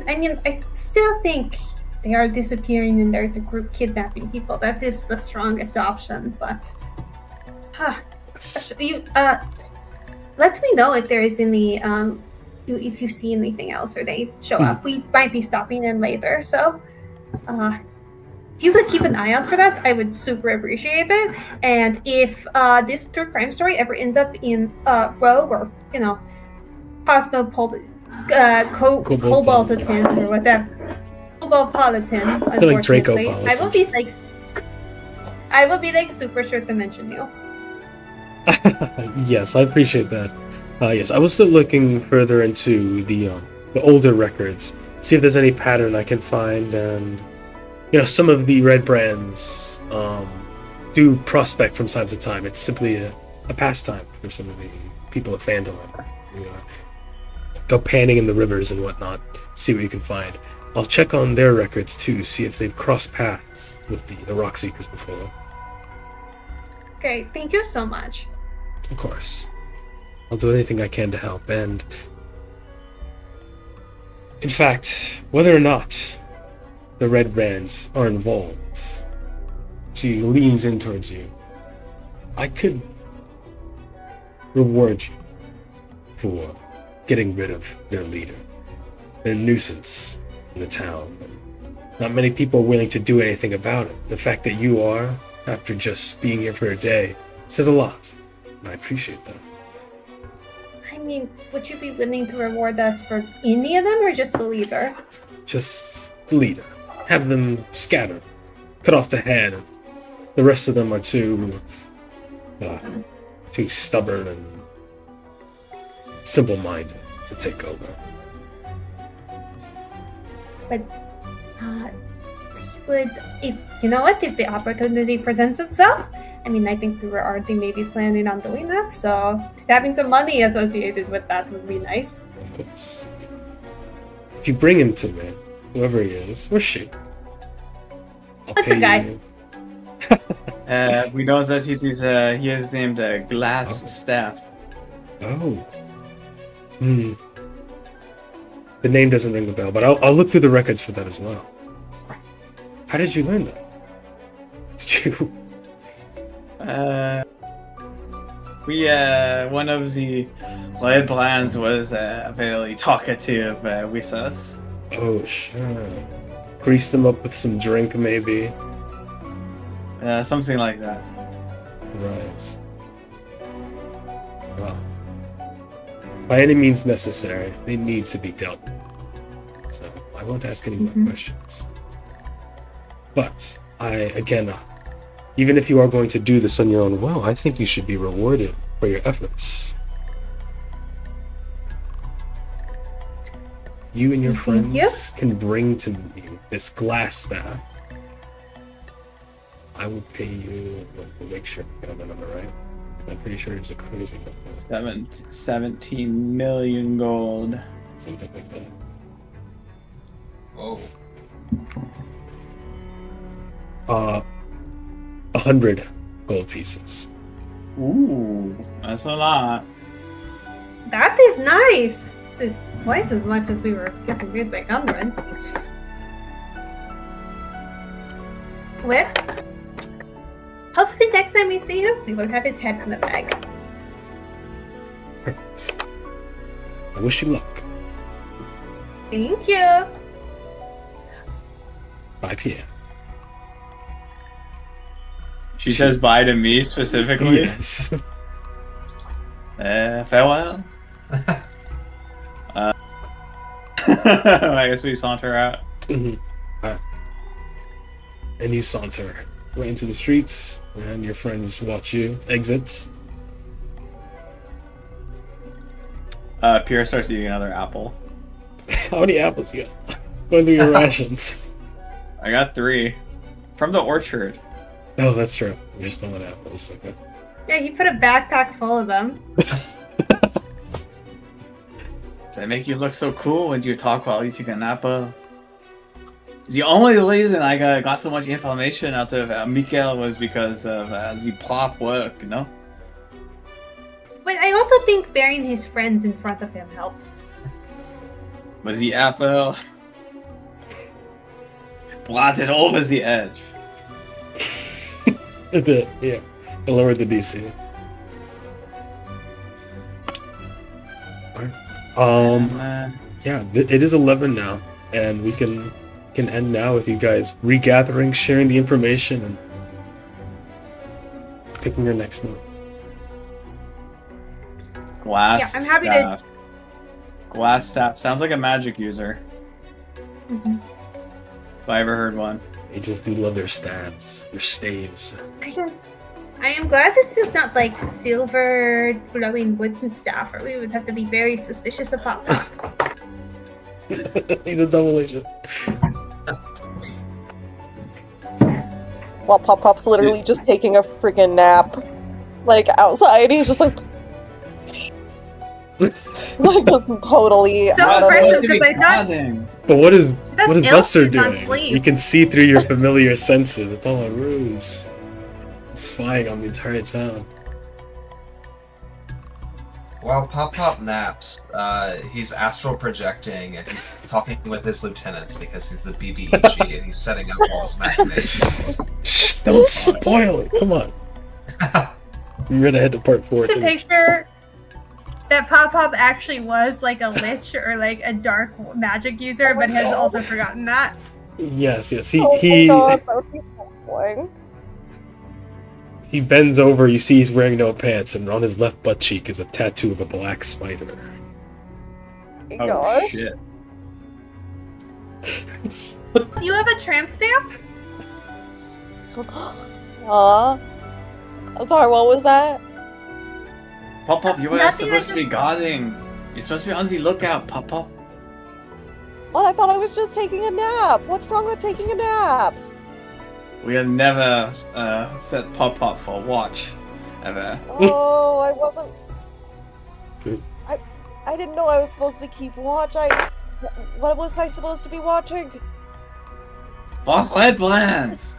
I mean, I still think they are disappearing and there's a group kidnapping people. That is the strongest option, but let me know if there is any if you see anything else or they show up. We might be stopping in later, so if you could keep an eye out for that, I would super appreciate it. And if this true crime story ever ends up in Rogue or Cosmopolitan, Cobaltitan or whatever, Cobalpolitan, unfortunately, Dracopolitan. I will be like super sure to mention you. Yes, I appreciate that. Yes, I was still looking further into the older records, see if there's any pattern I can find, and some of the red brands do prospect from time to time. It's simply a pastime for some of the people at Phandelver. Go panning in the rivers and whatnot, see what you can find. I'll check on their records too, see if they've crossed paths with the Rock Seekers before. Okay, thank you so much. Of course. I'll do anything I can to help, and in fact, whether or not the red brands are involved, she leans in towards you. I could reward you for getting rid of their leader. They're a nuisance in the town. Not many people are willing to do anything about it. The fact that you are, after just being here for a day, says a lot. And I appreciate that. I mean, would you be willing to reward us for any of them or just the leader? Just the leader. Have them scattered. Cut off the head. The rest of them are too stubborn and simple-minded to take over. But, if the opportunity presents itself, I mean, I think we were already maybe planning on doing that, so having some money associated with that would be nice. Of course. If you bring him to me, whoever he is, or she, It's a guy. We know that he is named Glass Staff. Oh. The name doesn't ring a bell, but I'll look through the records for that as well. How did you learn that? Did you? One of the red brands was very talkative with us. Oh, sure. Grease them up with some drink, maybe. Something like that. Right. Well, by any means necessary, they need to be dealt with. So I won't ask any more questions. But even if you are going to do this on your own will, I think you should be rewarded for your efforts. You and your friends can bring to me this glass staff. I will pay you. We'll make sure I got the number right. I'm pretty sure it's a crazy number. 17 million gold. Something like that. Whoa. 100 gold pieces. Ooh, that's a lot. That is nice. This is twice as much as we were getting paid by Conrad. Well, hopefully next time we see him, we will have his head in a bag. Perfect. I wish you luck. Thank you. 5 p.m. She says bye to me specifically. Yes. Farewell. I guess we saunter out. Alright. And you saunter right into the streets, and your friends watch you exit. Pierre starts eating another apple. How many apples you got? Going through your rations. I got 3 from the orchard. Oh, that's true. You're just throwing apples. Okay. Yeah, he put a backpack full of them. Does that make you look so cool when you talk while eating an apple? The only reason I got so much information out of Mikael was because of the plot work, you know? But I also think bearing his friends in front of him helped. But the apple blotted over the edge. It lowered the DC. Yeah, it is 11 now, and we can end now with you guys regathering, sharing the information, and taking your next move. Glass Yeah, I'm happy to- staff. Glass staff sounds like a magic user. Mhm. If I ever heard one. They just do love their staves, their staves. I am glad this is not like silver glowing wooden stuff, or we would have to be very suspicious of Pop Pop. He's a double agent. While Pop Pop's literally just taking a freaking nap, like outside, he's just like just totally So out of impressive, it. because I thought Nodding. But what is That's Buster Elf did not doing? sleep. You can see through your familiar senses. It's all a ruse. He's spying on the entire town. While Pop Pop naps, he's astral projecting and he's talking with his lieutenants because he's a BBEG and he's setting up all his machinations. Shh, don't spoil it. Come on. We're gonna head to part 4. to picture that Pop Pop actually was like a lich or like a dark magic user, but has also forgotten that. Yes. Oh my god, that would be so annoying. He bends over. You see he's wearing no pants, and on his left butt cheek is a tattoo of a black spider. My Oh gosh. shit. You have a tramp stamp? Sorry, what was that? Pop Pop, you were Nothing, supposed I to be guarding. You're supposed to be on the lookout, Pop Pop. What? I thought I was just taking a nap. What's wrong with taking a nap? We have never set Pop Pop for watch, ever. Oh, I wasn't. I didn't know I was supposed to keep watch. What was I supposed to be watching? Fuck Red Lands!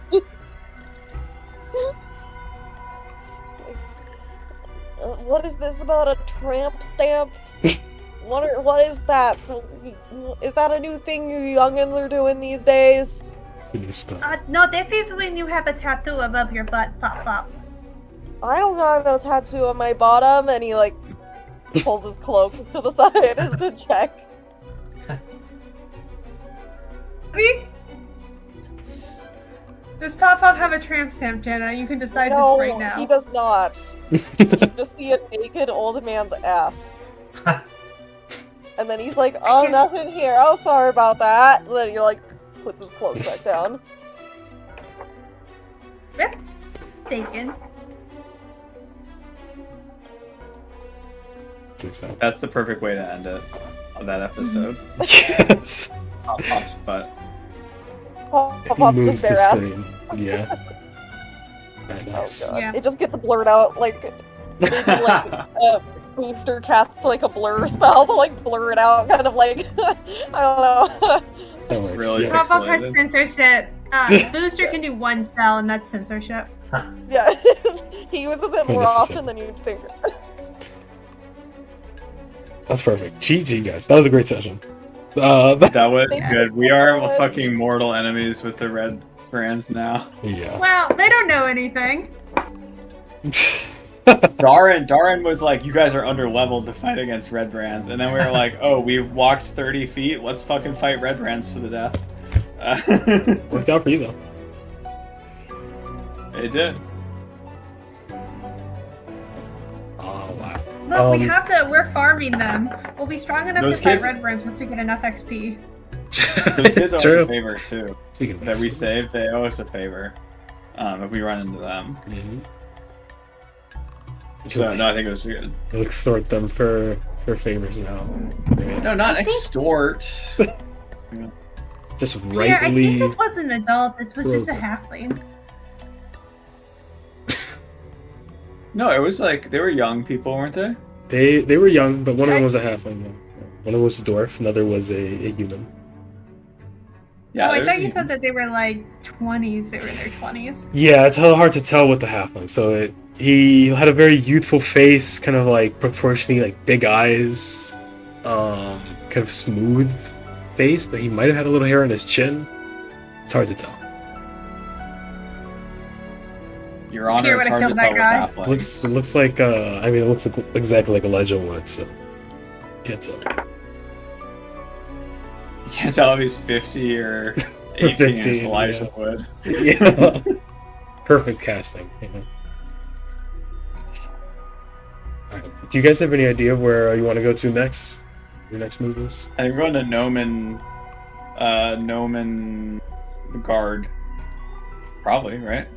What is this about a tramp stamp? What is that? Is that a new thing you youngins are doing these days? It's a new spell. No, that is when you have a tattoo above your butt, Pop Pop. I don't got no tattoo on my bottom, and he like pulls his cloak to the side to check. See? Does Pop Pop have a tramp stamp, Jenna? You can decide No, this right now. he does not. You just see a naked old man's ass. And then he's like, oh, nothing here. Oh, sorry about that. And then he like puts his cloak back down. Taken. That's the perfect way to end it on that episode. Yes. Pop Pop's butt. Pop He Pop moves just the their screen. ass. Yeah. Very nice. Oh god. Yeah. It just gets blurred out like maybe like Booster casts like a blur spell to like blur it out, kind of like I don't know. That works. Really? Yeah. Pop Pop has Pixelated. censorship. Booster can do one spell, and that's censorship. Yeah. He uses it more Unnecessary. often than you'd think. That's perfect. GG, guys. That was a great session. That was Thank you good. so We are much. fucking mortal enemies with the red brands now. Yeah. Well, they don't know anything. Darren was like, you guys are under leveled to fight against red brands. And then we were like, oh, we walked 30 feet. Let's fucking fight red brands to the death. Worked out for you, though. It did. Oh, wow. Look, we have to. We're farming them. We'll be strong enough to Those fight kids- red brands once we get enough XP. Those kids owe us True. a favor, too. Speaking of That we this. saved, they owe us a favor. If we run into them. Mhm. So, no, I think it was good. We'll extort them for favors now. No, not I think- extort. Just Yeah, I think rightly. this was an adult. This was just a broken. halfling. No, it was like, they were young people, weren't they? They were young, but one of them Right. was a halfling. Yeah. One of them was a dwarf, another was a human. Yeah, Oh, I they thought were- you said that they were like 20s. They were in their 20s. Yeah, it's hard to tell with the halfling. So he had a very youthful face, kind of like proportionally like big eyes, kind of smooth face, but he might have had a little hair on his chin. It's hard to tell. Your Honor, Tyr it's would've hard to killed tell that with guy. halflings. It looks like it looks like exactly like Elijah would, so can't tell. You can't tell if he's 50 or 18. 15, It's Elijah Wood. Yeah. Perfect casting. Yeah. Alright. Do you guys have any idea where you want to go to next? Your next move is? I think we're going to Nomen Guard. Probably, right?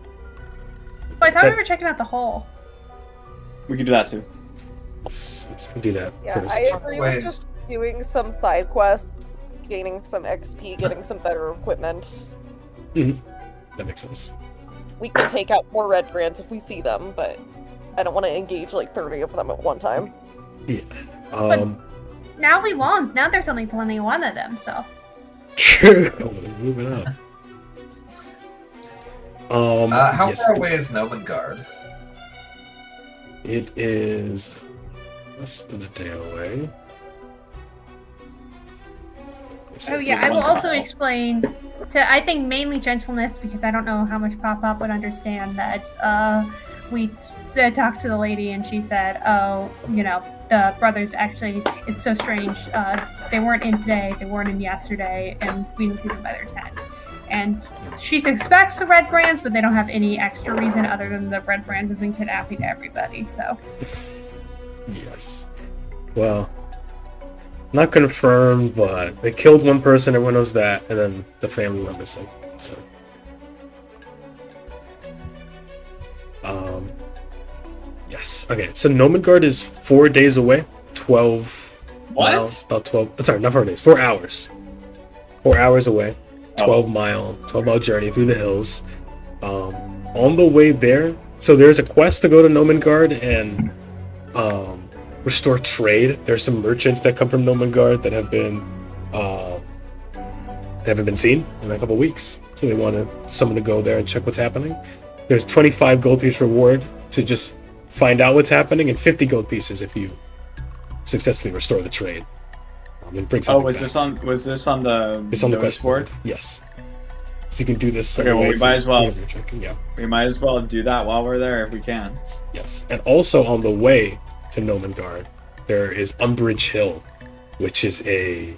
Oh, I thought we were checking out the hole. We could do that too. Let's do that Yeah, first. I agree with just doing some side quests, gaining some XP, getting some better equipment. That makes sense. We can take out more red brands if we see them, but I don't want to engage like 30 of them at one time. Yeah. Now we won't. Now there's only 21 of them, so. True. Moving up. How yes, far away is Nomengard? It is less than a day away. Oh yeah, I will also explain to, I think, mainly gentleness, because I don't know how much Pop would understand that we talked to the lady and she said, oh, you know, the brothers actually, it's so strange, they weren't in today, they weren't in yesterday, and we didn't see them by their tent. And she suspects the red brands, but they don't have any extra reason other than the red brands have been kidnapping everybody, so. Yes. Well, not confirmed, but they killed one person, everyone knows that, and then the family went missing. So, yes. Okay. So Nomengard is 4 days away. 12 miles. About 12. Sorry, not 4 days. 4 hours. 4 hours away. 12 mile journey through the hills. On the way there, so there's a quest to go to Nomengard and restore trade. There's some merchants that come from Nomengard that haven't been seen in a couple weeks, so they wanted someone to go there and check what's happening. There's 25 gold piece reward to just find out what's happening, and 50 gold pieces if you successfully restore the trade. And bring something was back. this on the It's on the notice quest board? Yes. So you can do this. Okay, well, we might as well. Yeah. We might as well do that while we're there if we can. Yes, and also on the way to Nomengard, there is Umbrage Hill, which is a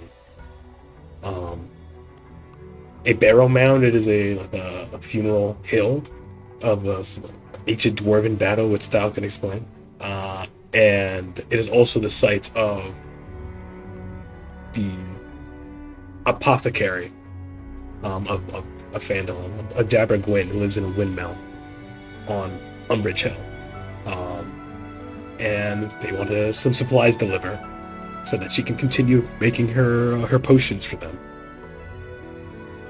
barrow mound. It is a funeral hill of some ancient dwarven battle, which Thal can explain. And it is also the site of the apothecary of Phandelver, a Dabra Gwyn who lives in a windmill on Umbrage Hill. And they want some supplies deliver so that she can continue making her potions for them.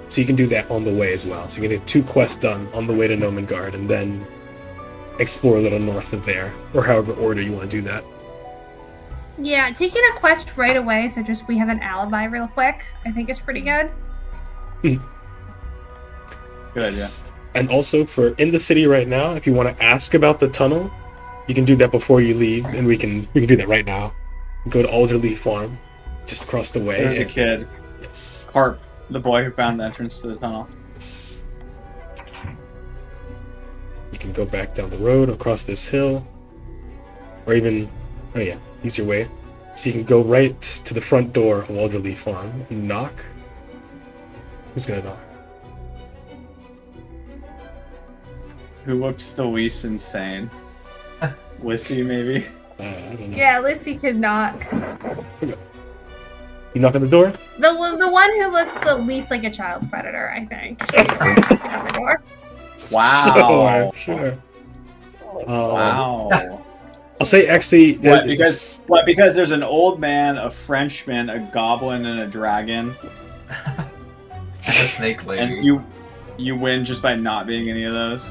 So you can do that on the way as well. So you can get 2 quests done on the way to Nomengard and then explore a little north of there, or however order you want to do that. Yeah, taking a quest right away, so just we have an alibi real quick, I think is pretty good. Good idea. And also for in the city right now, if you want to ask about the tunnel, you can do that before you leave, and we can do that right now. Go to Alderleaf Farm, just across the way. There's a kid. Yes. Carp, the boy who found the entrance to the tunnel. Yes. You can go back down the road, across this hill, or even, oh yeah, use your way. So you can go right to the front door of Alderleaf Farm and knock. Who's gonna knock? Who looks the least insane? Lissy, maybe? I don't know. Yeah, Lissy could knock. You knock on the door? The one who looks the least like a child predator, I think. On the door. Wow. Sure. Wow. I'll say actually. What? Because there's an old man, a Frenchman, a goblin, and a dragon. And a snake lady. And you win just by not being any of those.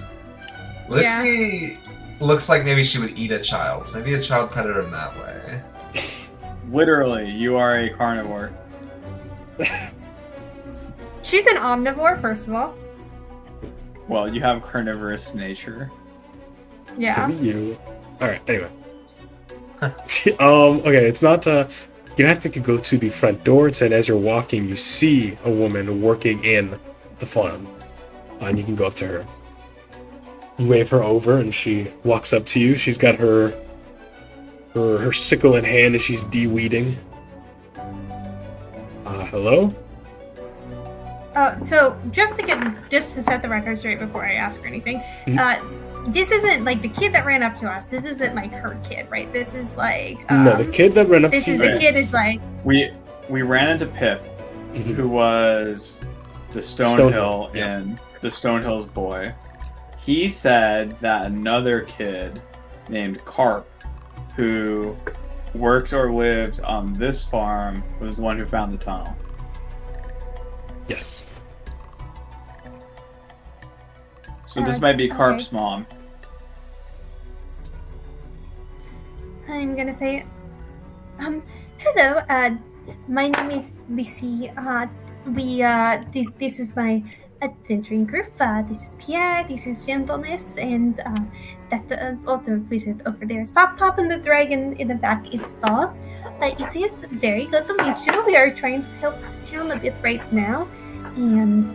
Lissy looks like maybe she would eat a child. So maybe a child predator in that way. Literally, you are a carnivore. She's an omnivore, first of all. Well, you have carnivorous nature. Yeah. So do you. Alright, anyway. Okay, it's not you don't have to go to the front door. It's that as you're walking, you see a woman working in the farm. And you can go up to her. You wave her over and she walks up to you. She's got her sickle in hand and she's de-weeding. Hello? So just to set the record straight before I ask her anything, this isn't like the kid that ran up to us. This isn't like her kid, right? This is like no, the kid that ran up this to is you. the kid is like We ran into Pip, who was the Stonehill and the Stonehill's boy. He said that another kid named Carp, who worked or lived on this farm, was the one who found the tunnel. Yes. So this might be Carp's mom. I'm gonna say, hello. My name is Lissy. This is my adventuring group. This is Pierre. This is Gentleness, and that other wizard over there is Pop. And the dragon in the back is Thought. It is very good to meet you. We are trying to help town a bit right now, and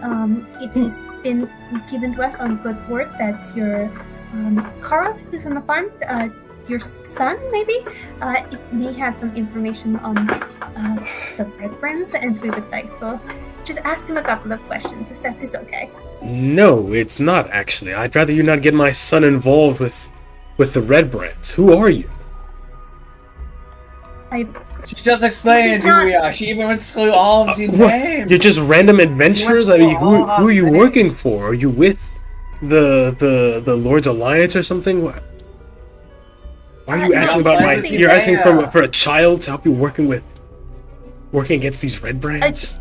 it has been given to us on good word that your Carl is on the farm. Your son, maybe? It may have some information on the Red Brands, and we would like to just ask him a couple of questions, if that is okay. No, it's not actually. I'd rather you not get my son involved with the Red Brands. Who are you? She just explained who we are. She even went through all of the names. You're just random adventurers? I mean, who are you working for? Are you with the Lord's Alliance or something? Why are you asking about my... You're asking for a child to help you working against these Red Brands?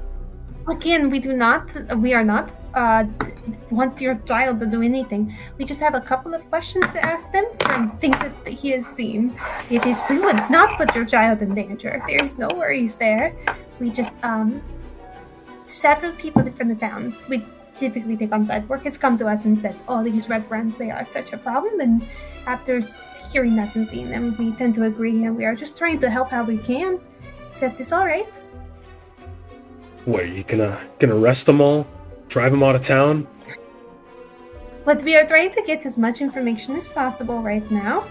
Again, we are not want your child to do anything. We just have a couple of questions to ask them from things that he has seen. We would not put your child in danger. There's no worries there. We just, several people from the town we typically take on side work has come to us and said, oh, these Red Brands, they are such a problem. And after hearing that and seeing them, we tend to agree, and we are just trying to help how we can. If that is all right. What, are you gonna arrest them all? Drive them out of town? But we are trying to get as much information as possible right now.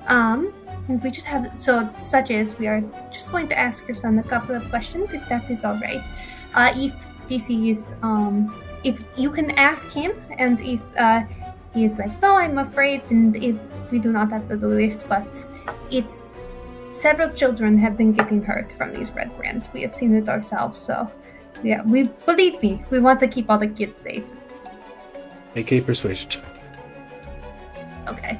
And we just have, such as we are just going to ask your son a couple of questions, if that is all right. If this is, if you can ask him, and if he is like, no, I'm afraid, and if we do not have to do this, but it's several children have been getting hurt from these Red Brands. We have seen it ourselves, so yeah, believe me, we want to keep all the kids safe. Make a persuasion check. Okay.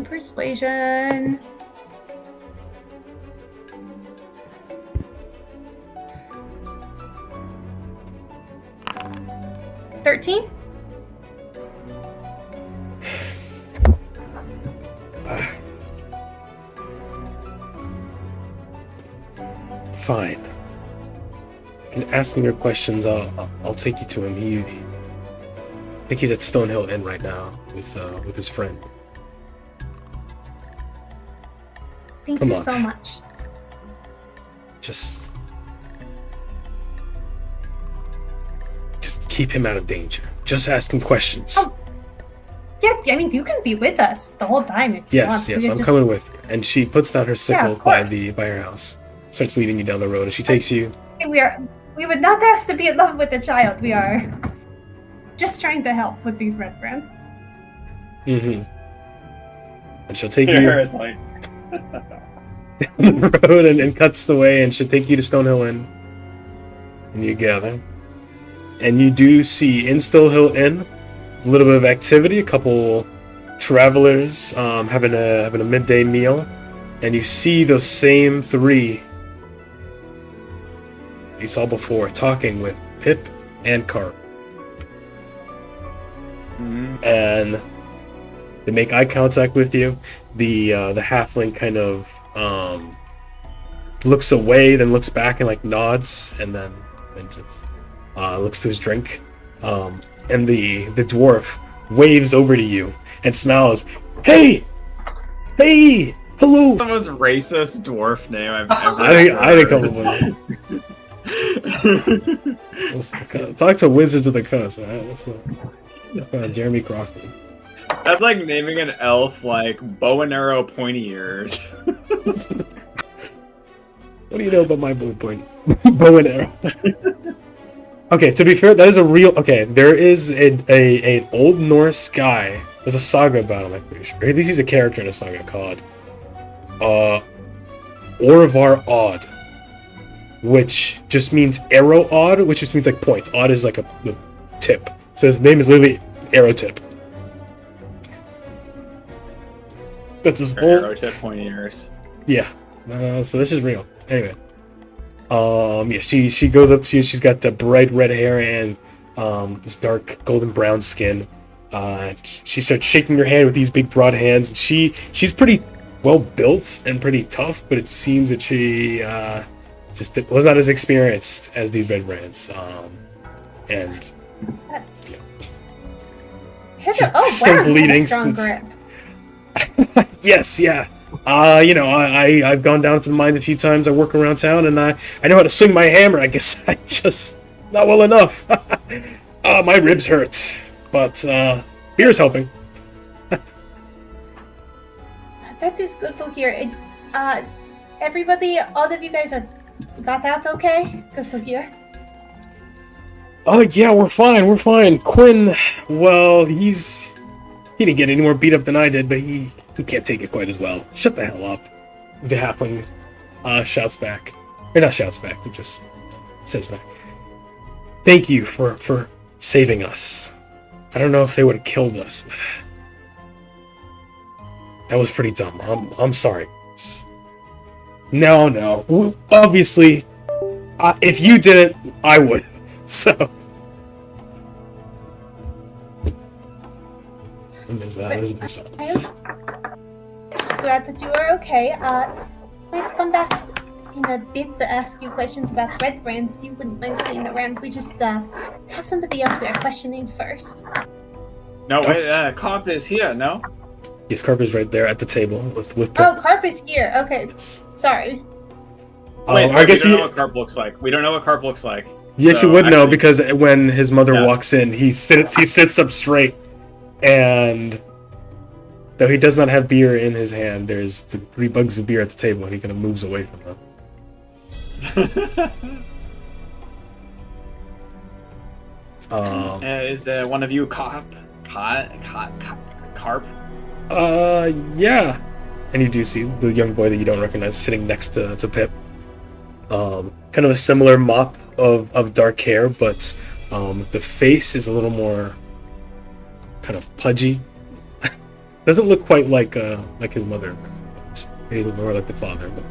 Persuasion. $13? Fine. You can ask him your questions. I'll take you to him. I think he's at Stonehill Inn right now with his friend. Thank Come you on. so much. Just keep him out of danger. Just ask him questions. Oh, yeah, I mean, you can be with us the whole time if you want. Yes, I'm coming with you. And she puts down her sickle by her house. Starts leading you down the road, and she takes you. We would not ask to be in love with the child. We are just trying to help with these Red Brands. Mm-hmm. And she'll take you like... down the road and cuts the way, and she'll take you to Stonehill Inn. And you gather. And you do see in Stonehill Inn a little bit of activity, a couple travelers having a midday meal, and you see those same three you saw before talking with Pip and Carp. Mm-hmm. And they make eye contact with you. The halfling kind of looks away, then looks back and like nods, and then just looks to his drink. And the dwarf waves over to you and smiles. Hey, hello. The most racist dwarf name I've ever I had a couple of them. Talk to Wizards of the Coast, alright? That's not Jeremy Crawford. That's like naming an elf like bow and arrow pointy ears. What do you know about my bow and arrow? Okay, to be fair, that is a real. Okay, there is an Old Norse guy. There's a saga about him, I'm pretty sure. At least he's a character in a saga called Orvar Odd, which just means arrow odd, which just means like points. Odd is like the tip. So his name is literally Arrow Tip. That's his whole Arrow tip, pointy ears. Yeah. So this is real. Anyway. Yeah, she goes up to you. She's got the bright red hair and this dark golden brown skin. She starts shaking your hand with these big broad hands. And she's pretty well built and pretty tough, but it seems that she just was not as experienced as these red brands. And yeah. Heather, She's oh still wow, you have a bleeding strong since- grip. Yes, yeah. I've gone down to the mines a few times. I work around town, and I know how to swing my hammer. I guess I just not well enough. My ribs hurt, but beer's helping. That is good to hear. Everybody, all of you guys got out okay? Good to hear. Oh yeah, we're fine. Quinn, well, he didn't get any more beat up than I did, but he can't take it quite as well. Shut the hell up. The halfling shouts back. Or not shouts back, he just says back. Thank you for saving us. I don't know if they would have killed us, but that was pretty dumb. I'm sorry. No. Obviously, if you did it, I would. So. And there's a silence. I'm glad that you are okay. Might come back in a bit to ask you questions about red brands if you wouldn't mind staying around. We just have somebody else we are questioning first. No, wait, Carp is here, no? Yes, Carp is right there at the table with Oh, Carp is here. Okay, Yes. sorry. Wait, I guess we don't know what Carp looks like. We don't know what Carp looks like. you actually So, would know because when his mother walks in, he sits up straight, and though he does not have beer in his hand, there's the 3 bugs of beer at the table, and he kind of moves away from them. Is one of you Carp? Carp? Yeah. And you do see the young boy that you don't recognize sitting next to Pip. Kind of a similar mop of dark hair, but the face is a little more kind of pudgy. Doesn't look quite like his mother. But maybe more like the father. But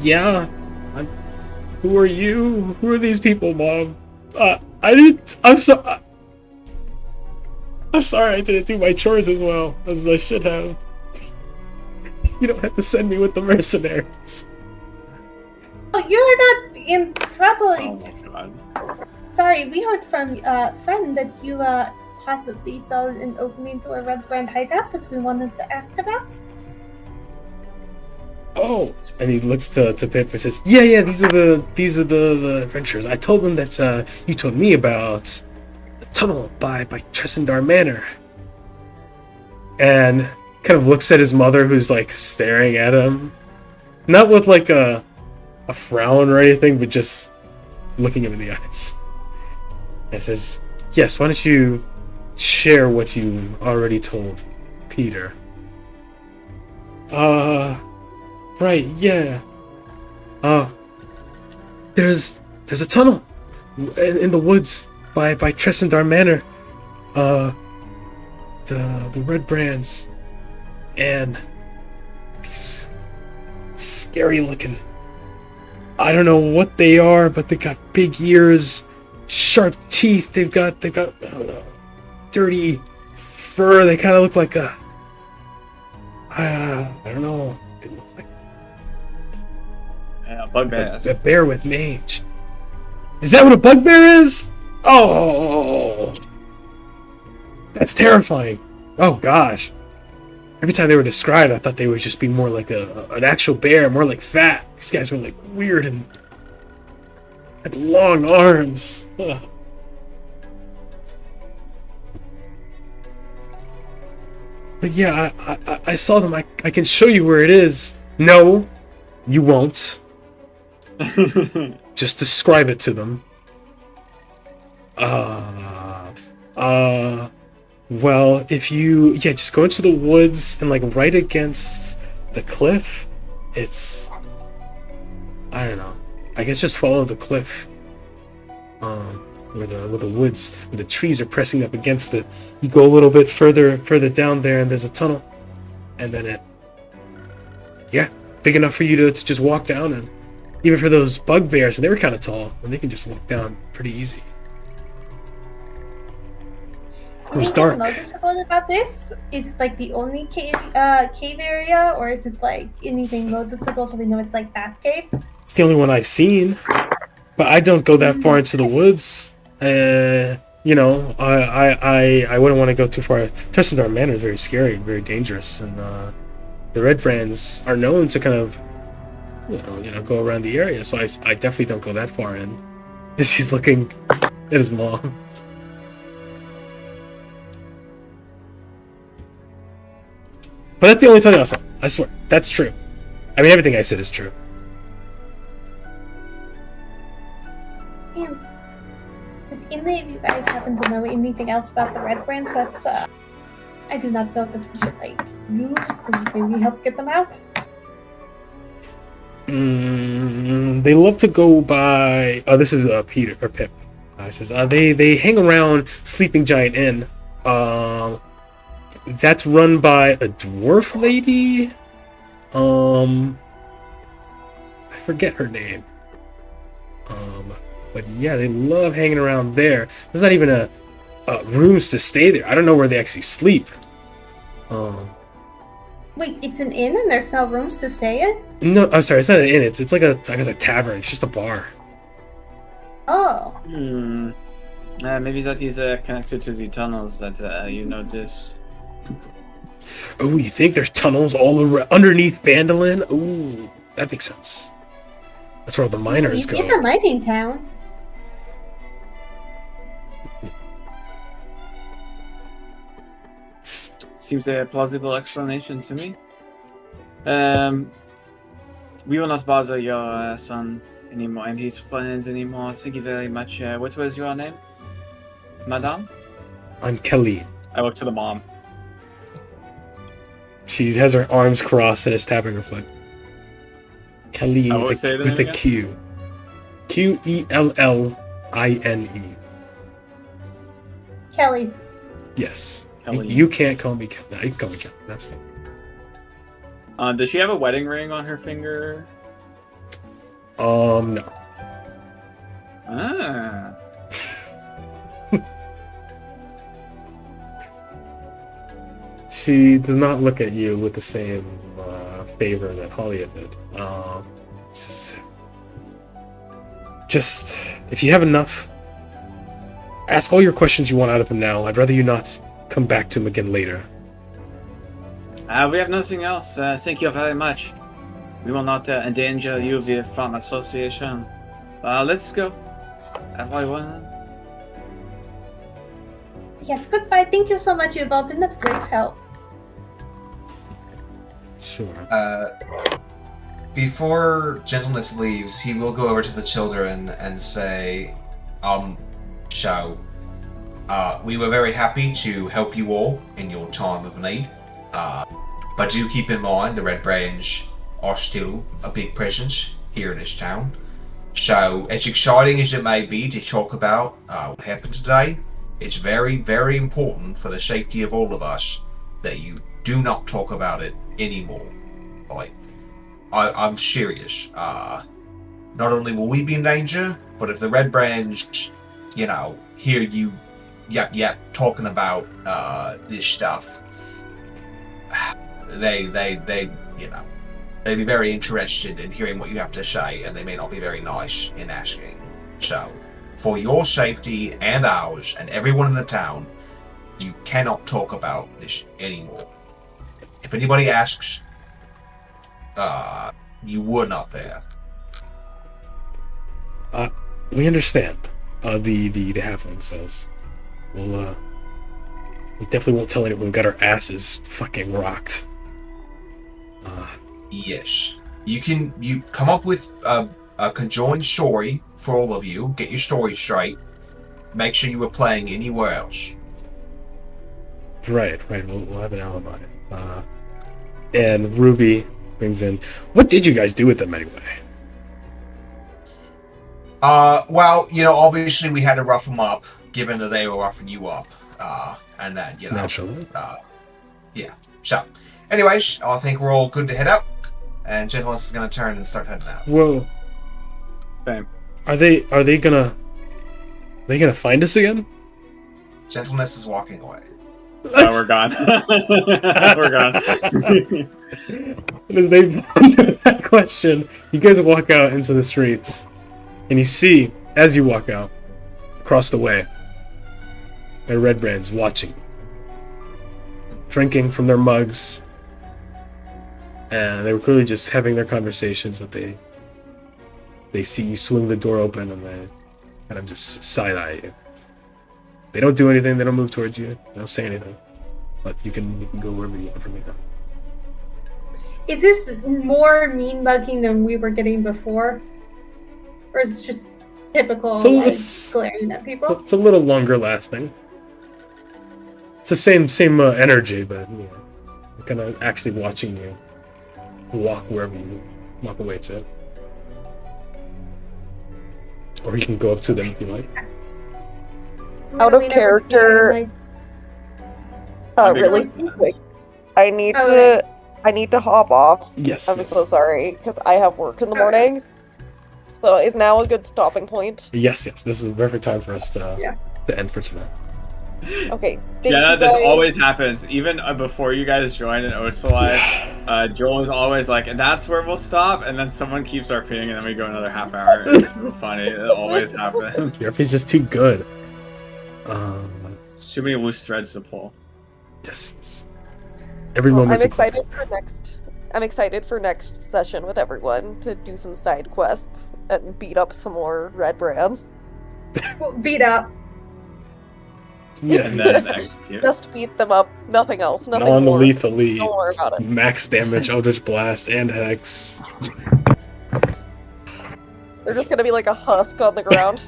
yeah, who are you? Who are these people, Mom? I'm sorry I didn't do my chores as well as I should have. You don't have to send me with the mercenaries. Oh, you're not in trouble. Oh It's my god. sorry. We heard from a friend that you possibly saw an opening to a red brand hideout that we wanted to ask about. Oh, and he looks to Pip and says, "Yeah, these are the adventurers. I told them that you told me about the tunnel by Tressendar Manor." And kind of looks at his mother, who's like staring at him, not with like a frown or anything, but just looking him in the eyes. And says, "Yes, why don't you share what you already told Peter?" Right, yeah. There's a tunnel in the woods by Tressendar Manor. The red brands and these scary looking. I don't know what they are, but they got big ears, sharp teeth. They've got I don't know, dirty fur. They kind of look like I don't know. They look like Bugbears. a bear with mange. Is that what a bugbear is? Oh, that's terrifying. Oh gosh. Every time they were described, I thought they would just be more like an actual bear, more like fat. These guys were like weird and had long arms. Ugh. But yeah, I saw them. I can show you where it is. No, You won't. Just describe it to them. Well, if you, just go into the woods and, like, right against the cliff, it's, I don't know, I guess just follow the cliff, where the woods, where the trees are pressing up against it. You go a little bit further down there, and there's a tunnel, and then big enough for you to just walk down, and even for those bugbears, and they were kind of tall, and they can just walk down pretty easy. It was dark. Anything noticeable about this? Is it like the only cave area, or is it like anything noticeable so we know it's like that cave? It's the only one I've seen, but I don't go that far into the woods. I wouldn't want to go too far. Tristan Manor is very scary, very dangerous, and the Red Brands are known to kind of, go around the area. So I definitely don't go that far in. He's looking at his mom. But that's the only tunnel I saw. I swear, that's true. I mean, everything I said is true. And would any of you guys happen to know anything else about the Red Brands that I do not know that we should like use and maybe help get them out? They love to go by. Oh, this is Peter or Pip. He says they hang around Sleeping Giant Inn. That's run by a dwarf lady. I forget her name. But yeah, they love hanging around there. There's not even a rooms to stay there. I don't know where they actually sleep. Wait, it's an inn and there's no rooms to stay in? No, I'm sorry, it's not an inn. It's like a tavern. It's just a bar. Oh. Maybe that is connected to the tunnels that you noticed. Oh, you think there's tunnels all underneath Phandalin? Ooh, that makes sense. That's where all the miners go. It's a mining town. Seems a plausible explanation to me. We will not bother your son anymore and his friends anymore. Thank you very much. What was your name, madame? I'm Kelly. I look to the mom. She has her arms crossed and is tapping her foot. Kelly with a Q. Q-E-L-L-I-N-E. Kelly. Yes. Kelly. You can't call me Kelly. No, you can call me Kelly. That's fine. Does she have a wedding ring on her finger? No. Ah. She does not look at you with the same favor that Halia did. Just, if you have enough, ask all your questions you want out of him now. I'd rather you not come back to him again later. We have nothing else. Thank you very much. We will not endanger you, the Farm Association. Let's go, everyone. Yes, goodbye. Thank you so much. You've all been of great help. Sure. Before Gentleness leaves, he will go over to the children and say, so, we were very happy to help you all in your time of need. But do keep in mind the Red Branch are still a big presence here in this town. So, as exciting as it may be to talk about what happened today, it's very, very important for the safety of all of us that you do not talk about it anymore. Like, I'm serious. Not only will we be in danger, but if the Red Branch, hear you talking about this stuff, they'd be very interested in hearing what you have to say, and they may not be very nice in asking. So, for your safety and ours and everyone in the town, you cannot talk about this anymore. If anybody asks, you were not there. We understand. The halfling says. We definitely won't tell anyone we got our asses fucking rocked. Yes. you come up with a conjoined story for all of you. Get your story straight. Make sure you were playing anywhere else. Right. We'll have an alibi. And Ruby brings in, what did you guys do with them anyway? Well, obviously we had to rough them up, given that they were roughing you up, and that, Naturally. Yeah. So, anyways, I think we're all good to head out, and Gentleness is gonna turn and start heading out. Whoa. Same. Are they gonna find us again? Gentleness is walking away. Oh, we're gone. We're gone. As they ponder that question, you guys walk out into the streets, and you see, as you walk out, across the way, their red brands watching, drinking from their mugs, and they were clearly just having their conversations, but they see you swing the door open, and they kind of just side-eye you. They don't do anything, they don't move towards you, they don't say anything, but you can go wherever you want from here. Is this more mean mugging than we were getting before? Or is it just typical, glaring at people? It's a little longer lasting. It's the same energy, but they're kind of actually watching you walk wherever you walk away to. Or you can go up to them if you like. Out of character. Really quick. I need to hop off. Yes. I'm so sorry because I have work in the morning. So is now a good stopping point? Yes. This is the perfect time for us to end for tonight. Okay. This always happens. Even before you guys join in Ocelot, Joel is always like, and that's where we'll stop, and then someone keeps repeating, and then we go another half hour. It's so funny. It always happens. Your is just too good. It's too many loose threads to pull. Yes. Every moment. I'm excited for next session with everyone to do some side quests and beat up some more red brands. Beat up. Yeah. And then execute. Just beat them up. Nothing else. Nothing more. Non-lethally. Don't worry about it. Max damage, Eldritch Blast, and Hex. They're just gonna be like a husk on the ground.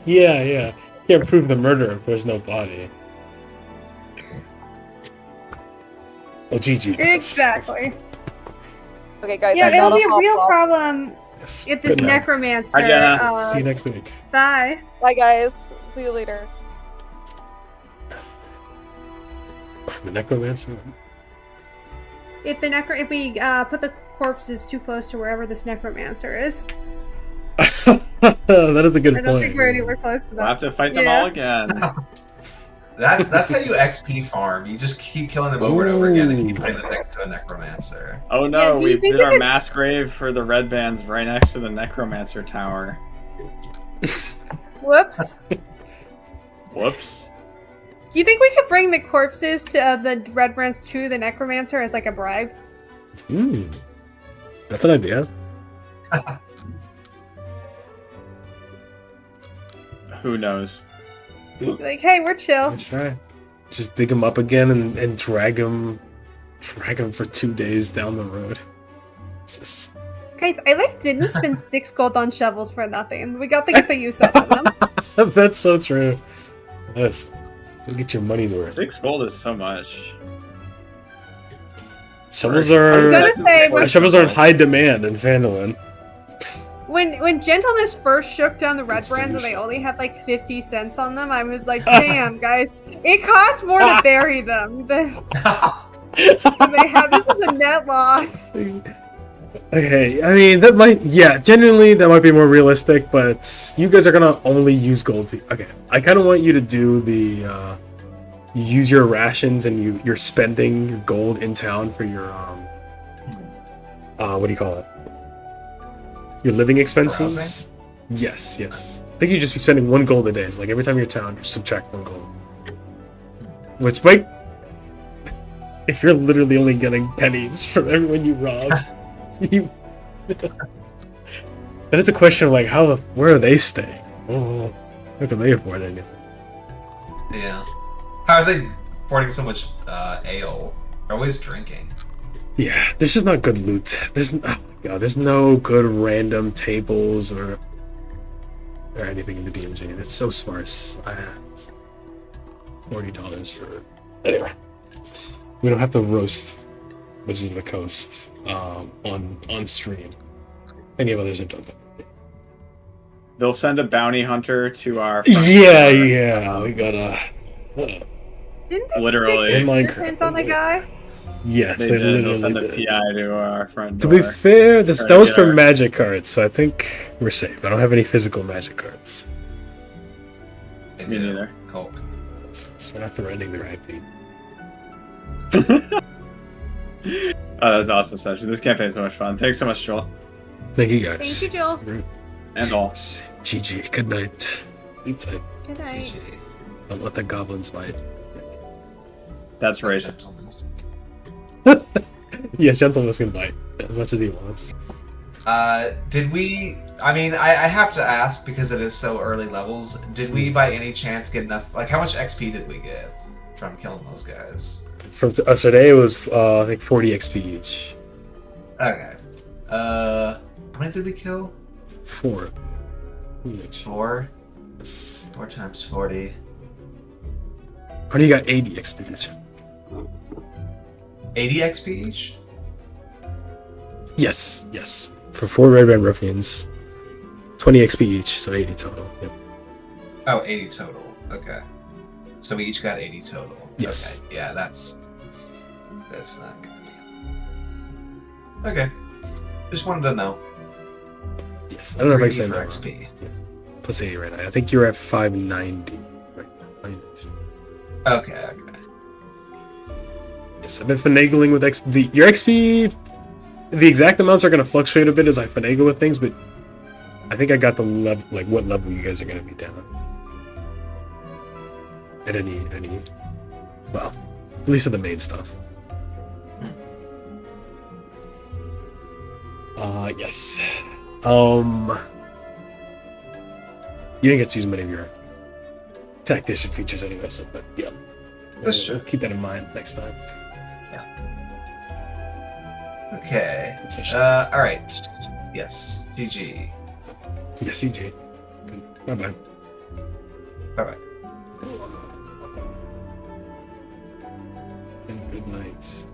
Yeah. Can't prove the murder if there's no body. Well, GG. Exactly. Okay, guys. Yeah, I it'll gotta be a hop real off. problem Yes. if this Good night. necromancer. Hi, Jenna. See you next week. Bye. Bye, guys. See you later. The necromancer. If we put the corpses too close to wherever this necromancer is, That is a good I don't point. think we're anywhere close to that. We'll have to fight them all again. That's how you XP farm. You just keep killing them over and over again and keep putting them next to a necromancer. Oh no, do you we think did we our could- mass grave for the red bands right next to the necromancer tower. Whoops. Whoops. Do you think we could bring the corpses to the red brands to the necromancer as like a bribe? That's an idea. Who knows? Like, hey, we're chill. Let's try. Just dig him up again and drag him for 2 days down the road. Guys, I didn't spend 6 gold on shovels for nothing. We got to get the use out of them. That's so true. Yes. You get your money's worth. 6 gold is so much. Shovels I was are gonna say, shovels are in high demand in Phandelver. when Gentleness first shook down the red brands and they only had like 50 cents on them, I was like, damn, guys, it costs more to bury them than they have. This was a net loss. Okay, I mean genuinely that might be more realistic, but you guys are gonna only use gold. Okay, I kind of want you to do the you use your rations and you're spending your gold in town for your what do you call it? Your living expenses. Yes. I think you just be spending 1 gold a day. So like every time you're in town, just subtract 1 gold. Which might, if you're literally only getting pennies from everyone you rob. That is a question of like where are they staying? Oh, how can they afford anything? Yeah. How are they affording so much ale? always drinking. Yeah, there's just not good loot. There's oh my god, there's no good random tables or anything in the DMG. It's so sparse. $40 for anyway. We don't have to roast Wizards of the Coast on stream. Any of others have done that. They'll send a bounty hunter to our. Yeah, we gotta. Didn't they Literally. stick In their Minecraft, pins on the guy? Yes, They they did. They'll literally send a did. PI to our front To door. be fair, that Try was to for get our- magic cards, so I think we're safe. I don't have any physical magic cards, They Me do. neither. Cool. so we're not threatening their IP. Oh, that's awesome, Session. This campaign is so much fun. Thanks so much, Joel. Thank you guys. Thank you, Joel. And all. GG. Good night. Sleep tight. Good night. GG. Don't let the goblins bite. That's racist. Yes, gentleman's can bite as much as he wants. Did we? I mean, I have to ask because it is so early levels. Did we, by any chance, get enough? Like, how much XP did we get from killing those guys? From today, it was I think 40 XP each. Okay. How many did we kill? 4 each. 4. Yes. 4 times 40. How do you got 80 XP each? 80 XP each. Yes. For 4 Red Ruffians, 20 XP each, so 80 total. Yep. Oh, 80 total. Okay. So we each got 80 total. Yes. Okay. Yeah, that's not good. Okay. Just wanted to know. Yes. I don't know if I 3D said for that XP. wrong. Yeah. Plus 80 right now. I think you're at 590 right now. Okay. Yes, I've been finagling with XP. Your XP, the exact amounts are going to fluctuate a bit as I finagle with things, but I think I got the level, like what level you guys are going to be down at any, well, at least for the main stuff. Yes. You didn't get to use many of your tactician features anyway, so, but yeah. That's true. Keep that in mind next time. Okay. That's Alright. Yes. GG. Yes, CJ. Bye-bye. Bye-bye. And good night.